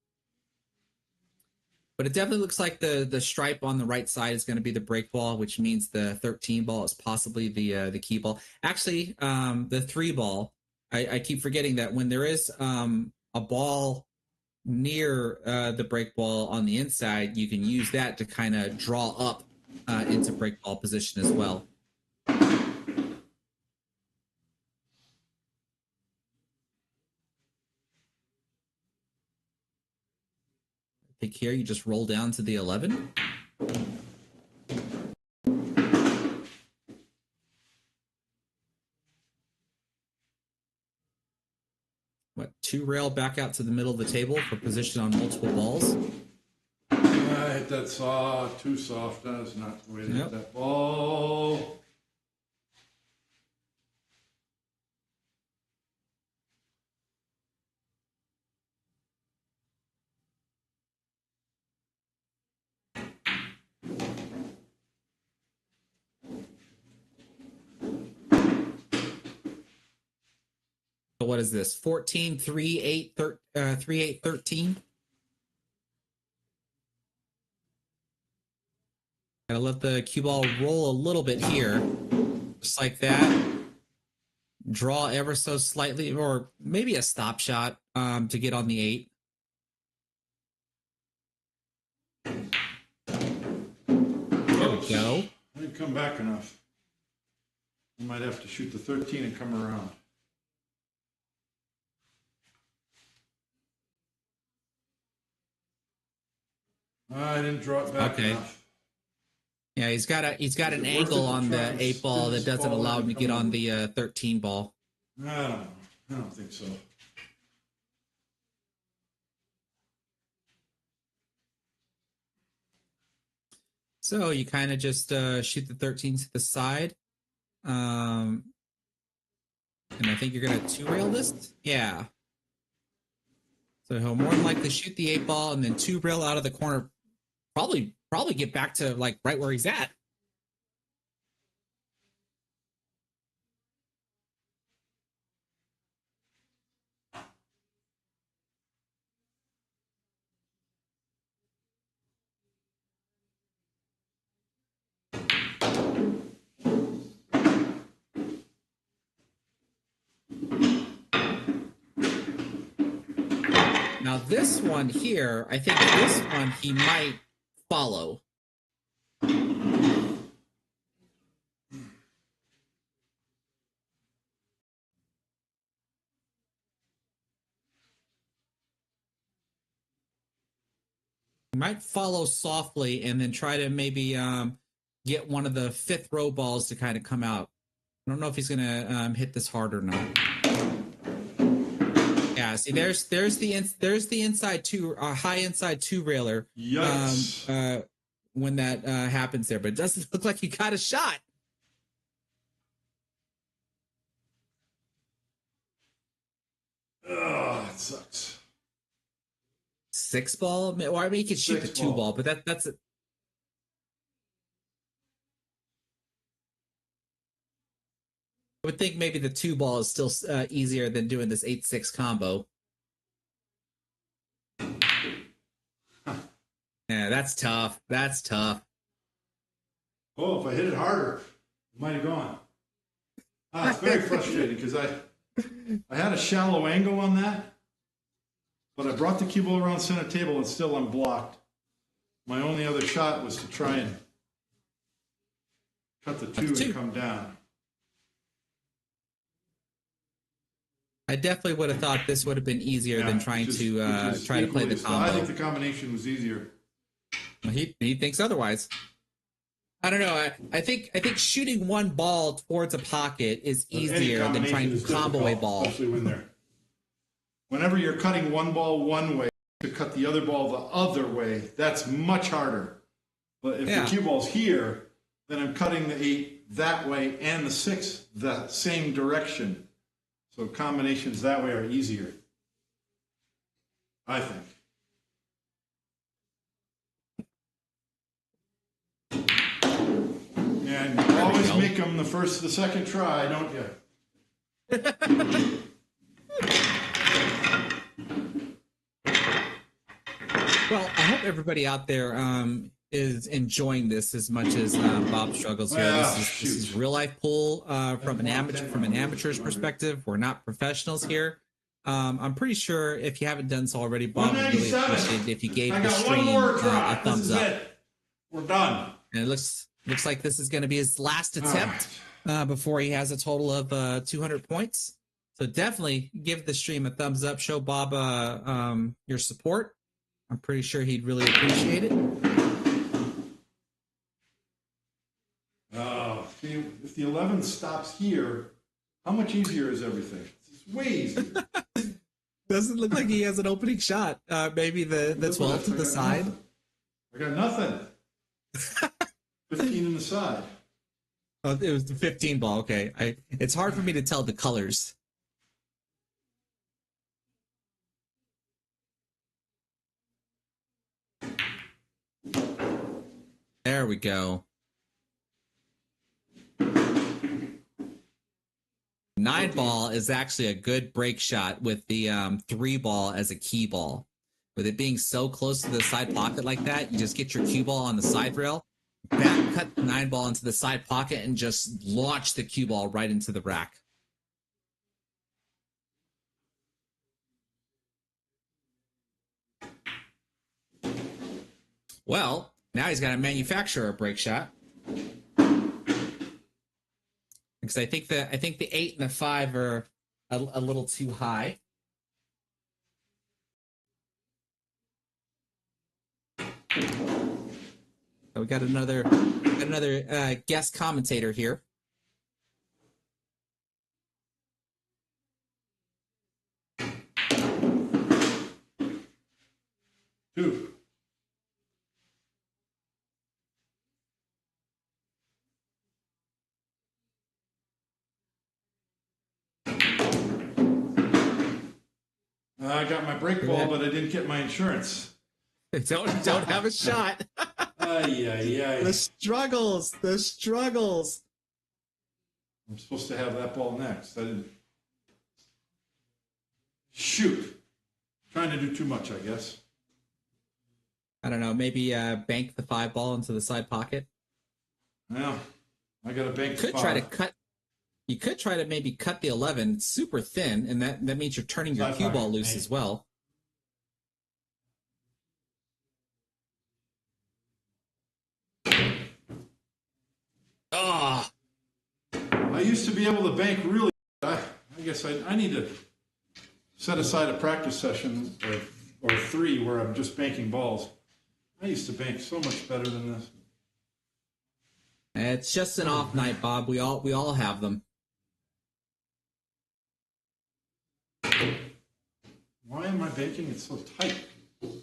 But it definitely looks like the stripe on the right side is going to be the break ball, which means the 13 ball is possibly the key ball. Actually, the 3 ball, I keep forgetting that when there is a ball near the break ball on the inside, you can use that to kind of draw up into break ball position as well. I think here you just roll down to the 11. What, 2 rail back out to the middle of the table for position on multiple balls. I hit that too soft. That is not the way to hit that ball. So what is this? 14, 3, 8, 3, 8, 13. Gotta let the cue ball roll a little bit here. Just like that. Draw ever so slightly, or maybe a stop shot to get on the 8. There we go. I didn't come back enough. You might have to shoot the 13 and come around. I didn't draw it back Okay. enough. Yeah, he's got an Is it worth angle it to on try the and 8 ball spin that this doesn't ball allow and him to come get on over? the 13 ball. I don't know. I don't think so. So you kind of just shoot the 13 to the side. And I think you're going to 2-rail this? Yeah. So he'll more than likely shoot the 8 ball and then 2-rail out of the corner. Probably get back to like right where he's at. Now this one here, I think this one he might follow. He might follow softly and then try to maybe get one of the 5th row balls to kind of come out. I don't know if he's gonna hit this hard or not. Yeah, see, there's the inside high inside 2-railer. Yikes. When that happens there, but it doesn't look like you got a shot. Ugh, it sucks. 6 ball? Well, I mean, you could shoot the 2 ball, but that's it. I would think maybe the 2 ball is still easier than doing this 8-6 combo. Yeah, that's tough. That's tough. Oh, if I hit it harder, it might have gone. It's very frustrating because I had a shallow angle on that, but I brought the cue ball around center table and still I'm blocked. My only other shot was to try and cut the 2 and come down. I definitely would have thought this would have been easier than trying to try to play the combo. I think the combination was easier. He thinks otherwise. I don't know. I think shooting 1 ball towards a pocket is easier than trying to combo a ball. Especially whenever you're cutting 1 ball one way to cut the other ball the other way, that's much harder. But if the cue ball's here, then I'm cutting the 8 that way and the 6 the same direction. So combinations that way are easier, I think. And you always make them the second try, don't you? Well, I hope everybody out there is enjoying this as much as Bob struggles here. This is real life pool from an amateur's perspective. We're not professionals here. I'm pretty sure if you haven't done so already, Bob would really appreciate it if you gave the stream a thumbs up. We're done. And it looks like this is going to be his last attempt before he has a total of 200 points. So definitely give the stream a thumbs up. Show Bob your support. I'm pretty sure he'd really appreciate it. If the 11 stops here, how much easier is everything? It's way easier. Doesn't look like he has an opening shot. Maybe the 12 to the side. I got nothing. 15 in the side. Oh, it was the 15 ball. Okay. It's hard for me to tell the colors. There we go. 9 ball is actually a good break shot with the 3 ball as a key ball. With it being so close to the side pocket like that, you just get your cue ball on the side rail, back cut the 9 ball into the side pocket, and just launch the cue ball right into the rack. Well, now he's got to manufacture a break shot. Because I think the 8 and the 5 are a little too high. So we got another guest commentator here. Two. I got my brake ball, but I didn't get my insurance. Don't have a shot. Ay, ay, ay. The struggles. I'm supposed to have that ball next. I didn't. Shoot. Trying to do too much, I guess. I don't know. Maybe bank the 5 ball into the side pocket. Well, I got to bank the Could 5. try to cut. You could try to maybe cut the 11. It's super thin, and that means you're turning your Side cue ball pocket, loose right. as well. Ah. I used to be able to bank really. I guess I need to set aside a practice session or 3 where I'm just banking balls. I used to bank so much better than this. It's just an off night, Bob. We all have them. Why am I banking it so tight? The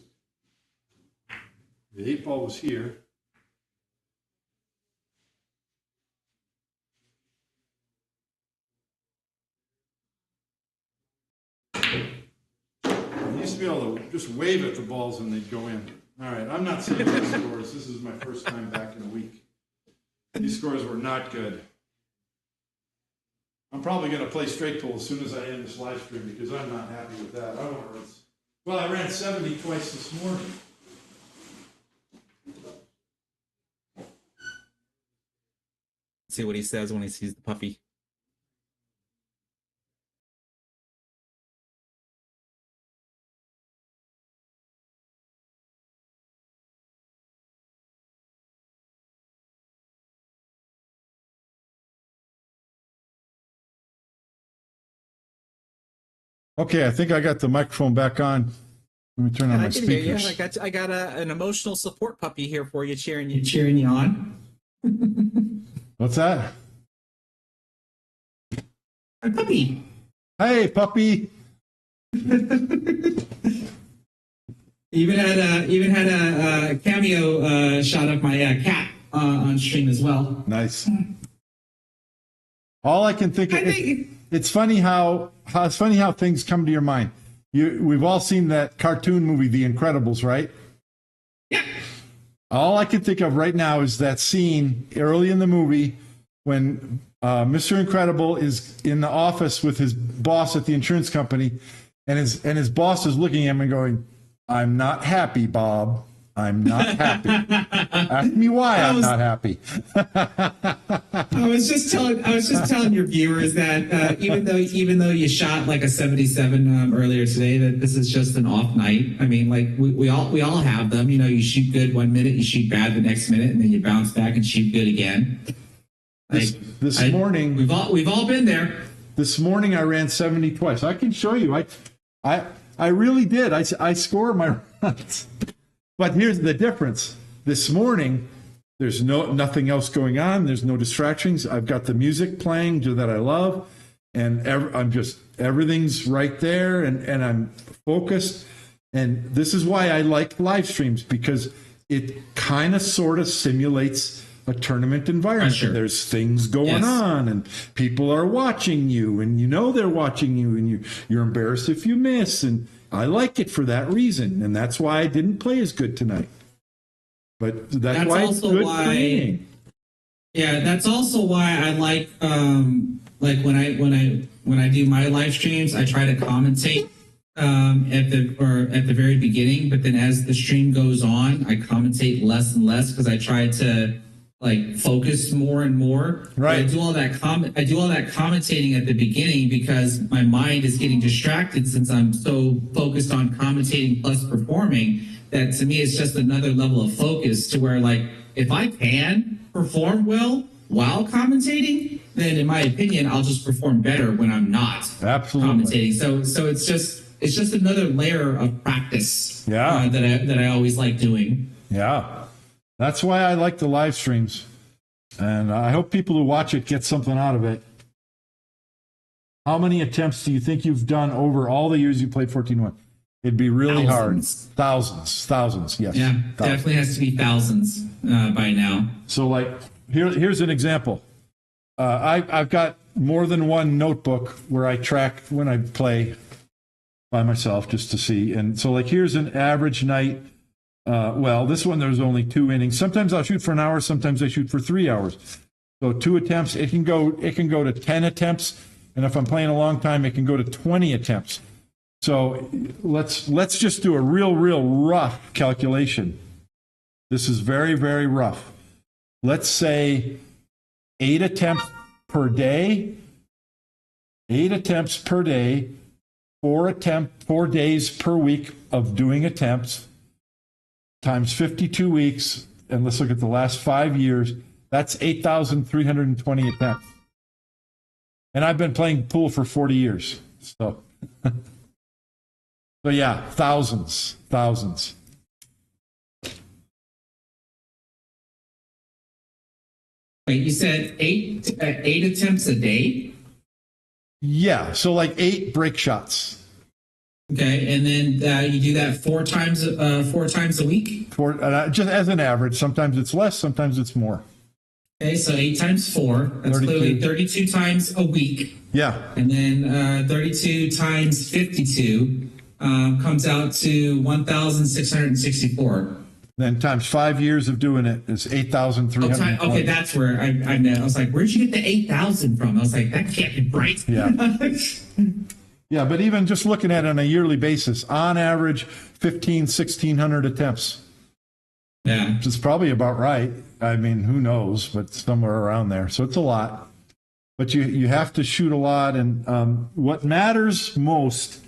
8 ball was here. I used to be able to just wave at the balls and they'd go in. All right, I'm not saying these scores. This is my first time back in a week. These scores were not good. I'm probably going to play straight pull as soon as I end this live stream because I'm not happy with that. I want to run. Well, I ran 70 twice this morning. See what he says when he sees the puppy. Okay, I think I got the microphone back on. Let me turn on my I can hear you. speakers. I got an emotional support puppy here for you, cheering you on. What's that? A puppy. Hey, puppy. Even had a cameo shot of my cat on stream as well. Nice. All I can think of, I think it's funny how things come to your mind. We've all seen that cartoon movie, The Incredibles, right? Yeah. All I can think of right now is that scene early in the movie when Mr. Incredible is in the office with his boss at the insurance company, and his boss is looking at him and going, "I'm not happy, Bob. I'm not happy. Ask me why I'm not happy." I was just telling your viewers that even though you shot like a 77 earlier today, that this is just an off night. I mean, like we all have them. You know, you shoot good 1 minute, you shoot bad the next minute, and then you bounce back and shoot good again. This morning, we've all been there. This morning I ran 70 twice. I can show you. I really did. I score my runs. But here's the difference. This morning, there's nothing else going on. There's no distractions. I've got the music playing that I love, and everything's right there, and I'm focused. And this is why I like live streams, because it kind of sort of simulates a tournament environment. Sure. There's things going on, and people are watching you, and you know they're watching you, and you're embarrassed if you miss. And I like it for that reason, and that's why I didn't play as good tonight. But that's why it's good training. Yeah, that's also why I like when I do my live streams, I try to commentate at the very beginning, but then as the stream goes on, I commentate less and less because I try to like focus more and more. Right. I do all that commentating at the beginning because my mind is getting distracted since I'm so focused on commentating plus performing that to me it's just another level of focus to where like if I can perform well while commentating, then in my opinion I'll just perform better when I'm not Absolutely. commentating. So it's just another layer of practice Yeah. that I always like doing. Yeah. That's why I like the live streams. And I hope people who watch it get something out of it. How many attempts do you think you've done over all the years you played 14-1? It'd be really Thousands. hard. Thousands, yes. Yeah, Thousands. definitely has to be thousands by now. So, like, here's an example. I've got more than one notebook where I track when I play by myself just to see. And so, like, here's an average night. Well, this one, there's only 2 innings. Sometimes I'll shoot for an hour. Sometimes I shoot for 3 hours. So 2 attempts. It can go to 10 attempts. And if I'm playing a long time, it can go to 20 attempts. So let's just do a real rough calculation. This is very, very rough. Let's say 8 attempts per day. 8 attempts per day. 4 days per week of doing attempts times 52 weeks. And let's look at the last 5 years. That's 8,320 attempts. And I've been playing pool for 40 years. So, so yeah, thousands. Wait, you said eight attempts a day? Yeah, so like 8 break shots. Okay, and then you do that 4 times a week? Just as an average. Sometimes it's less, sometimes it's more. Okay, so 8 times 4. That's 32. clearly 32 times a week. Yeah. And then 32 times 52 comes out to 1,664. Then times 5 years of doing it is 8,300. Okay, that's where I met. I was like, where'd you get the 8,000 from? I was like, that can't be right. Yeah. Yeah, but even just looking at it on a yearly basis, on average, 1,600 attempts. Yeah. Which is probably about right. I mean, who knows, but somewhere around there. So it's a lot. But you have to shoot a lot. And what matters most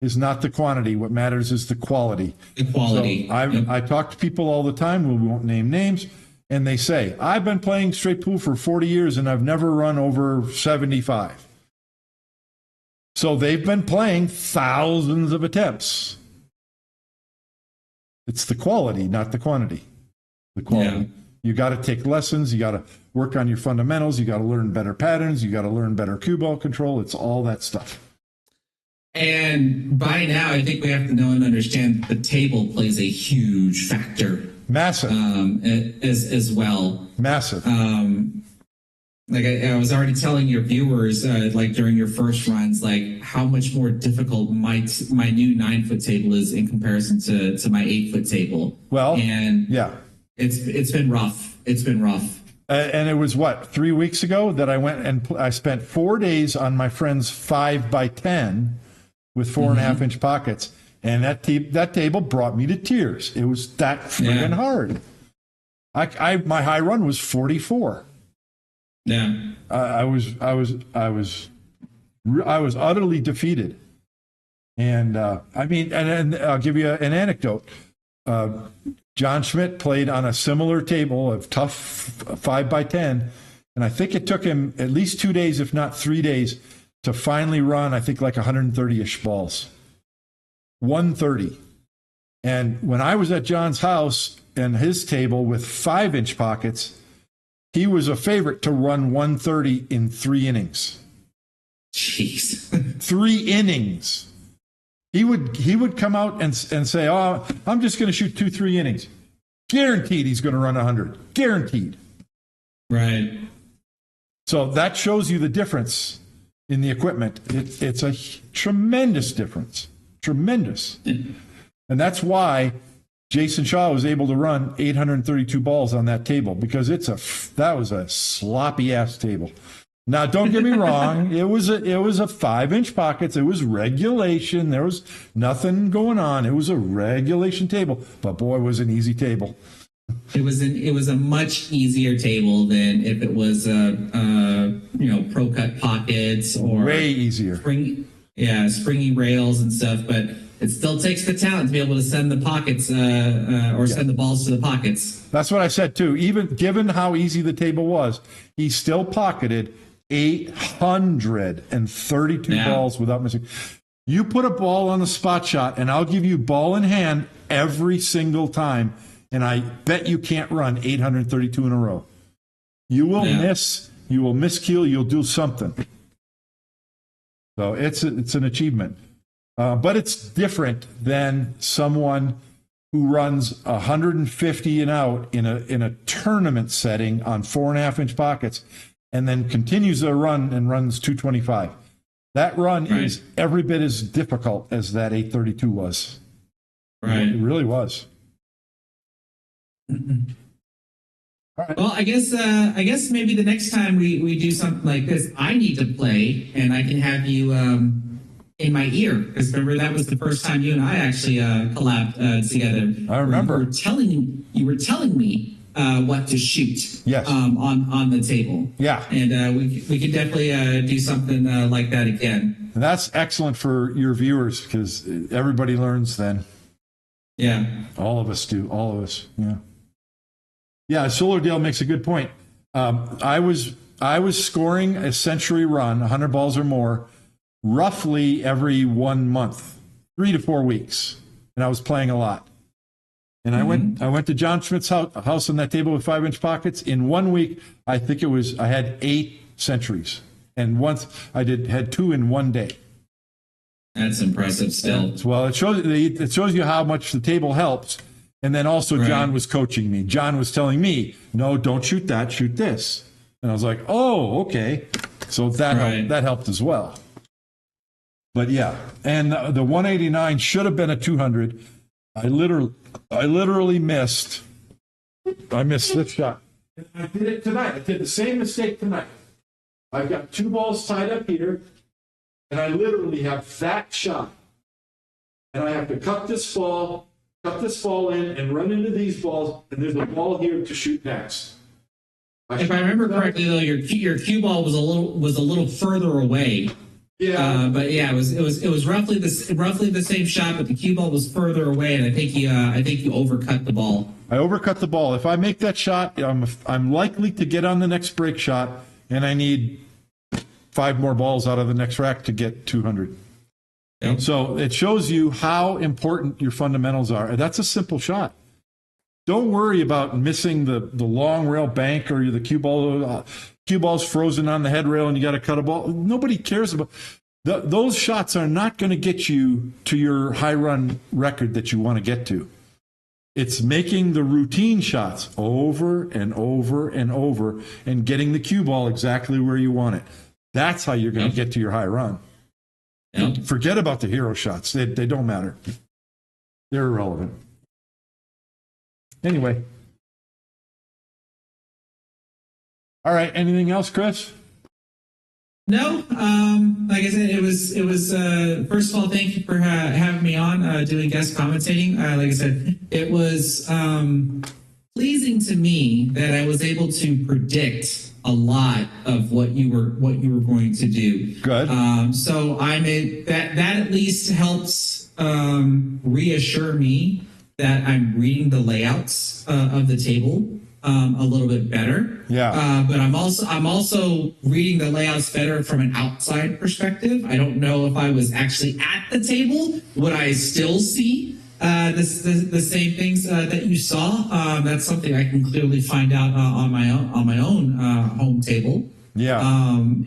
is not the quantity. What matters is the quality. The quality. So I talk to people all the time. We won't name names. And they say, I've been playing straight pool for 40 years and I've never run over 75. So they've been playing thousands of attempts. It's the quality, not the quantity. The quality. Yeah. You got to take lessons. You got to work on your fundamentals. You got to learn better patterns. You got to learn better cue ball control. It's all that stuff. And by now, I think we have to know and understand the table plays a huge factor. Massive. As well. Massive. Like I was already telling your viewers, like during your first runs, like how much more difficult my new 9-foot table is in comparison to my 8-foot table. Well, and yeah, it's been rough. It's been rough. And it was 3 weeks ago that I went and I spent 4 days on my friend's 5x10 with 4.5 inch pockets, and that table brought me to tears. It was that friggin' hard. My high run was 44. Yeah, I was utterly defeated, and I mean, and I'll give you an anecdote. John Schmidt played on a similar table of tough 5x10, and I think it took him at least 2 days, if not 3 days, to finally run. I think like 130-ish balls, 130. And when I was at John's house and his table with 5-inch pockets, he was a favorite to run 130 in 3 innings. Jeez. 3 innings. He would come out and say, "Oh, I'm just going to shoot 2-3 innings." Guaranteed he's going to run 100. Guaranteed. Right. So that shows you the difference in the equipment. It's a tremendous difference. Tremendous. And that's why Jason Shaw was able to run 832 balls on that table, because that was a sloppy ass table. Now, don't get me wrong. It was a 5-inch pockets. It was regulation. There was nothing going on. It was a regulation table, but boy, it was an easy table. It was a much easier table than if it was pro cut pockets or way easier. Springy rails and stuff, but it still takes the talent to be able to send the pockets send the balls to the pockets. That's what I said too. Even given how easy the table was, he still pocketed 832 balls without missing. You put a ball on the spot shot, and I'll give you ball in hand every single time, And I bet you can't run 832 in a row. You will miss, you will miscue, you'll do something. So it's an achievement. But it's different than someone who runs 150 and out in a tournament setting on 4.5-inch pockets and then continues their run and runs 225. That run is every bit as difficult as that 832 was. Right. It really was. Well, I guess maybe the next time we do something like this, I need to play, and I can have you in my ear, because remember that was the first time you and I actually collabed together. I remember. You were telling me what to shoot. Yes. On the table. Yeah. And we could definitely do something like that again. And that's excellent for your viewers because everybody learns then. Yeah. All of us do. All of us. Yeah. Yeah. Solerdale makes a good point. I was scoring a century run, 100 balls or more, roughly every 1 month, 3 to 4 weeks, and I was playing a lot. And I went to John Schmidt's house on that table with 5-inch pockets. In 1 week, I had 8 centuries, and once I had 2 in 1 day. That's impressive still. Well, it shows you how much the table helps. And then also John was coaching me. John was telling me, no, don't shoot that, shoot this. And I was like, oh, okay. So that helped as well. But yeah, and the 189 should have been a 200. I literally missed. I missed this shot. I did it tonight. I did the same mistake tonight. I've got 2 balls tied up here, and I literally have that shot. And I have to cut this ball in and run into these balls, and there's a ball here to shoot next. If I remember correctly, though, your cue ball was a little further away. Yeah, but yeah, it was roughly the same shot, but the cue ball was further away, and I think you overcut the ball. I overcut the ball. If I make that shot, I'm likely to get on the next break shot, and I need 5 more balls out of the next rack to get 200. Yep. So it shows you how important your fundamentals are. That's a simple shot. Don't worry about missing the long rail bank or the cue ball's frozen on the head rail and you got to cut a ball. Nobody cares about those shots. Are not going to get you to your high run record that you want to get to. It's making the routine shots over and over and over and getting the cue ball exactly where you want it. That's how you're going to get to your high run. Yep. Forget about the hero shots. They don't matter. They're irrelevant. Anyway. All right. Anything else, Chris? No. Like I said, it was. First of all, thank you for having me on, doing guest commentating. Like I said, it was pleasing to me that I was able to predict a lot of what you were going to do. Good. So that at least helps reassure me that I'm reading the layouts of the table a little bit better. Yeah. But I'm also reading the layouts better from an outside perspective. I don't know if I was actually at the table, would I still see the same things that you saw? That's something I can clearly find out on my own home table. Yeah.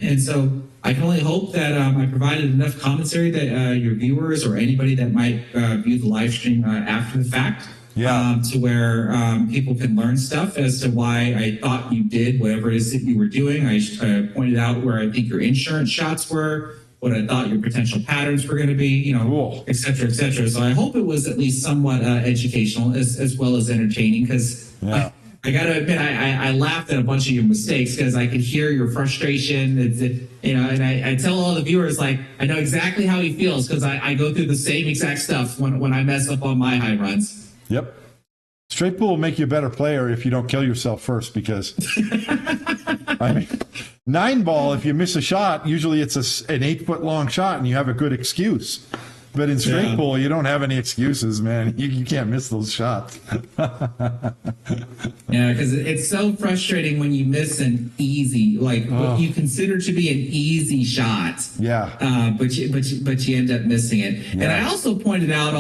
And so I can only hope that I provided enough commentary that your viewers or anybody that might view the live stream after the fact, to where people can learn stuff as to why I thought you did whatever it is that you were doing. I pointed out where I think your insurance shots were, what I thought your potential patterns were going to be, Cool. et cetera, et cetera. So I hope it was at least somewhat educational as well as entertaining, because I got to admit, I laughed at a bunch of your mistakes because I could hear your frustration. And I tell all the viewers, like, I know exactly how he feels because I go through the same exact stuff when I mess up on my high runs. Yep. Straight pool will make you a better player if you don't kill yourself first, because I mean, 9 ball, if you miss a shot, usually it's an 8-foot long shot and you have a good excuse. But in straight Yeah. pool, you don't have any excuses, man. You can't miss those shots. Yeah, because it's so frustrating when you miss an easy, like what you consider to be an easy shot. Yeah. But you end up missing it. And I also pointed out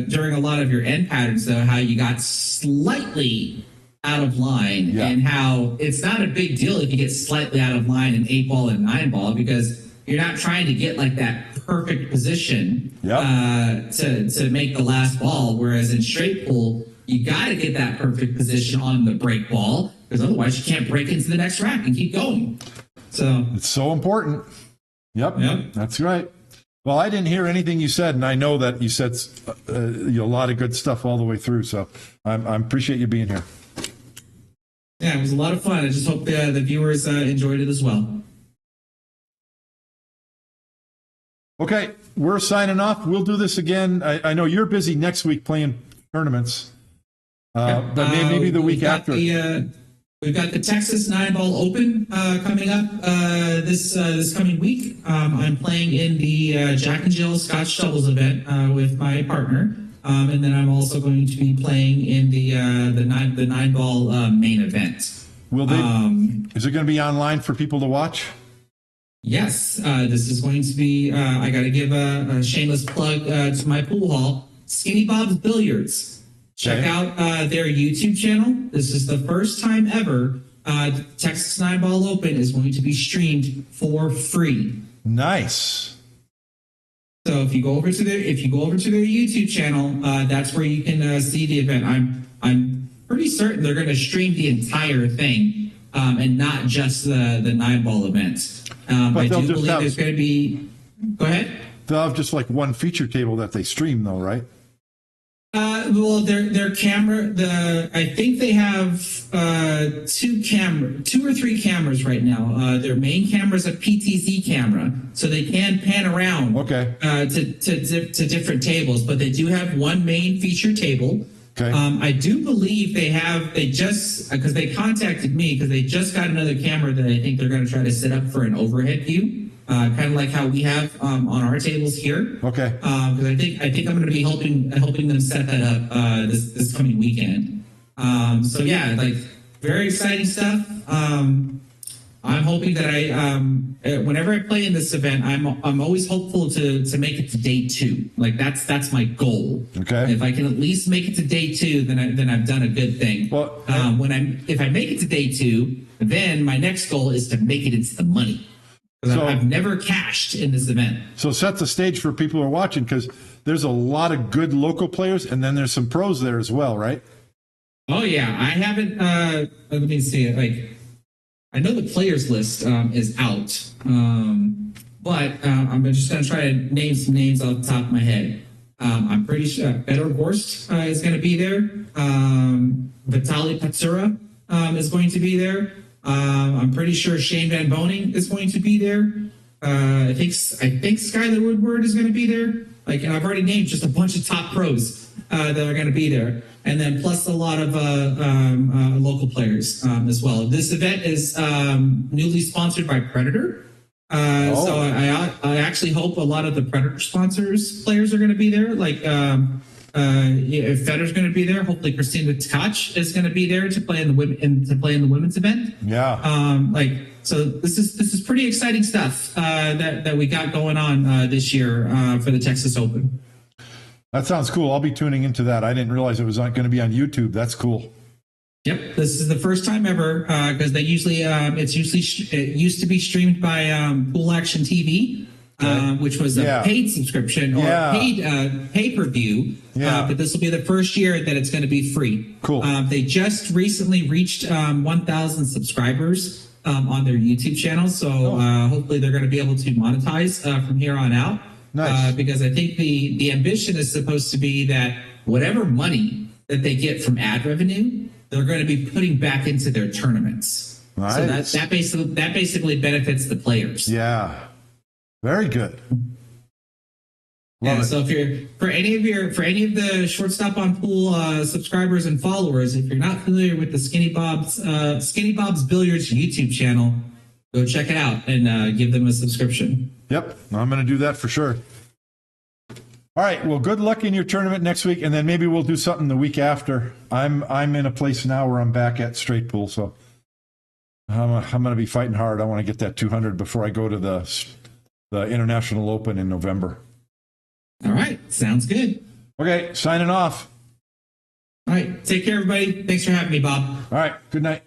during a lot of your end patterns though how you got slightly out of line Yeah. and how it's not a big deal if you get slightly out of line in 8-ball and 9-ball because you're not trying to get like that perfect position to make the last ball. Whereas in straight pool, you got to get that perfect position on the break ball because otherwise you can't break into the next rack and keep going. So It's so important. Yep. Yep. That's right. Well, I didn't hear anything you said, and I know that you said a lot of good stuff all the way through. So I appreciate you being here. yeah, it was a lot of fun. I just hope the viewers enjoyed it as well. Okay, we're signing off. We'll do this again. I know you're busy next week playing tournaments, but maybe the week after. We've got the Texas 9-ball Open coming up this coming week. I'm playing in the Jack and Jill Scotch Doubles event with my partner, and then I'm also going to be playing in the 9-ball main event. Will they? Is it going to be online for people to watch? Yes, this is going to be. I got to give a shameless plug to my pool hall, Skinny Bob's Billiards. Check Okay. out their YouTube channel. This is the first time ever Texas 9-ball Open is going to be streamed for free. Nice. So if you go over to their YouTube channel, that's where you can see the event. I'm pretty certain they're going to stream the entire thing and not just the 9-ball event. I they'll do just believe have- there's going to be. Go ahead. They'll have just like one feature table that they stream, though, right? Well, their camera. I think they have two or three cameras right now. Their main camera is a PTZ camera, so they can pan around. Okay. To different tables, but they do have one main feature table. Okay. I do believe they just because they contacted me because they just got another camera that I think they're going to try to set up for an overhead view. Kind of like how we have on our tables here. Okay. Because I think I'm going to be helping them set that up this coming weekend. So yeah, like very exciting stuff. I'm hoping that whenever I play in this event, I'm always hopeful to make it to day 2. Like that's my goal. Okay. If I can at least make it to day 2, then I've done a good thing. Well, if I make it to day 2, then my next goal is to make it into the money. So- I've never cashed in this event. So set the stage for people who are watching because there's a lot of good local players, and then there's some pros there as well, right? Oh yeah, I haven't. Let me see. Like, I know the players list is out, but I'm just gonna try to name some names off the top of my head. I'm pretty sure Fedor Gorst is going to be there. Vitaly Patsura is going to be there. I'm pretty sure Shane Van Boning is going to be there. I think Skylar Woodward is going to be there. Like, and I've already named just a bunch of top pros that are going to be there, and then plus a lot of local players as well. This event is newly sponsored by Predator. So I actually hope a lot of the Predator sponsors players are going to be there. Like if Fedor's going to be there, hopefully Christina Tkach is going to be there to play in the women's event. Yeah. So this is pretty exciting stuff that we got going on this year for the Texas Open. That sounds cool. I'll be tuning into that. I didn't realize it was going to be on YouTube. That's cool. Yep, this is the first time ever because they usually it used to be streamed by Pool Action TV, which was a paid subscription or paid pay-per-view. Yeah. But this will be the first year that it's going to be free. Cool. They just recently reached 1,000 subscribers on their YouTube channel, so hopefully they're going to be able to monetize from here on out. Nice. Because I think the ambition is supposed to be that whatever money that they get from ad revenue, they're going to be putting back into their tournaments. Nice. So that basically benefits the players. Yeah. Very good. Love it. So if you're for any of the Shortstop on Pool subscribers and followers, if you're not familiar with the Skinny Bob's Billiards YouTube channel, go check it out and give them a subscription. Yep. I'm going to do that for sure. All right. Well, good luck in your tournament next week, and then maybe we'll do something the week after. I'm in a place now where I'm back at straight pool, so I'm going to be fighting hard. I want to get that 200 before I go to the International Open in November. All right. Sounds good. Okay. Signing off. All right. Take care, everybody. Thanks for having me, Bob. All right. Good night.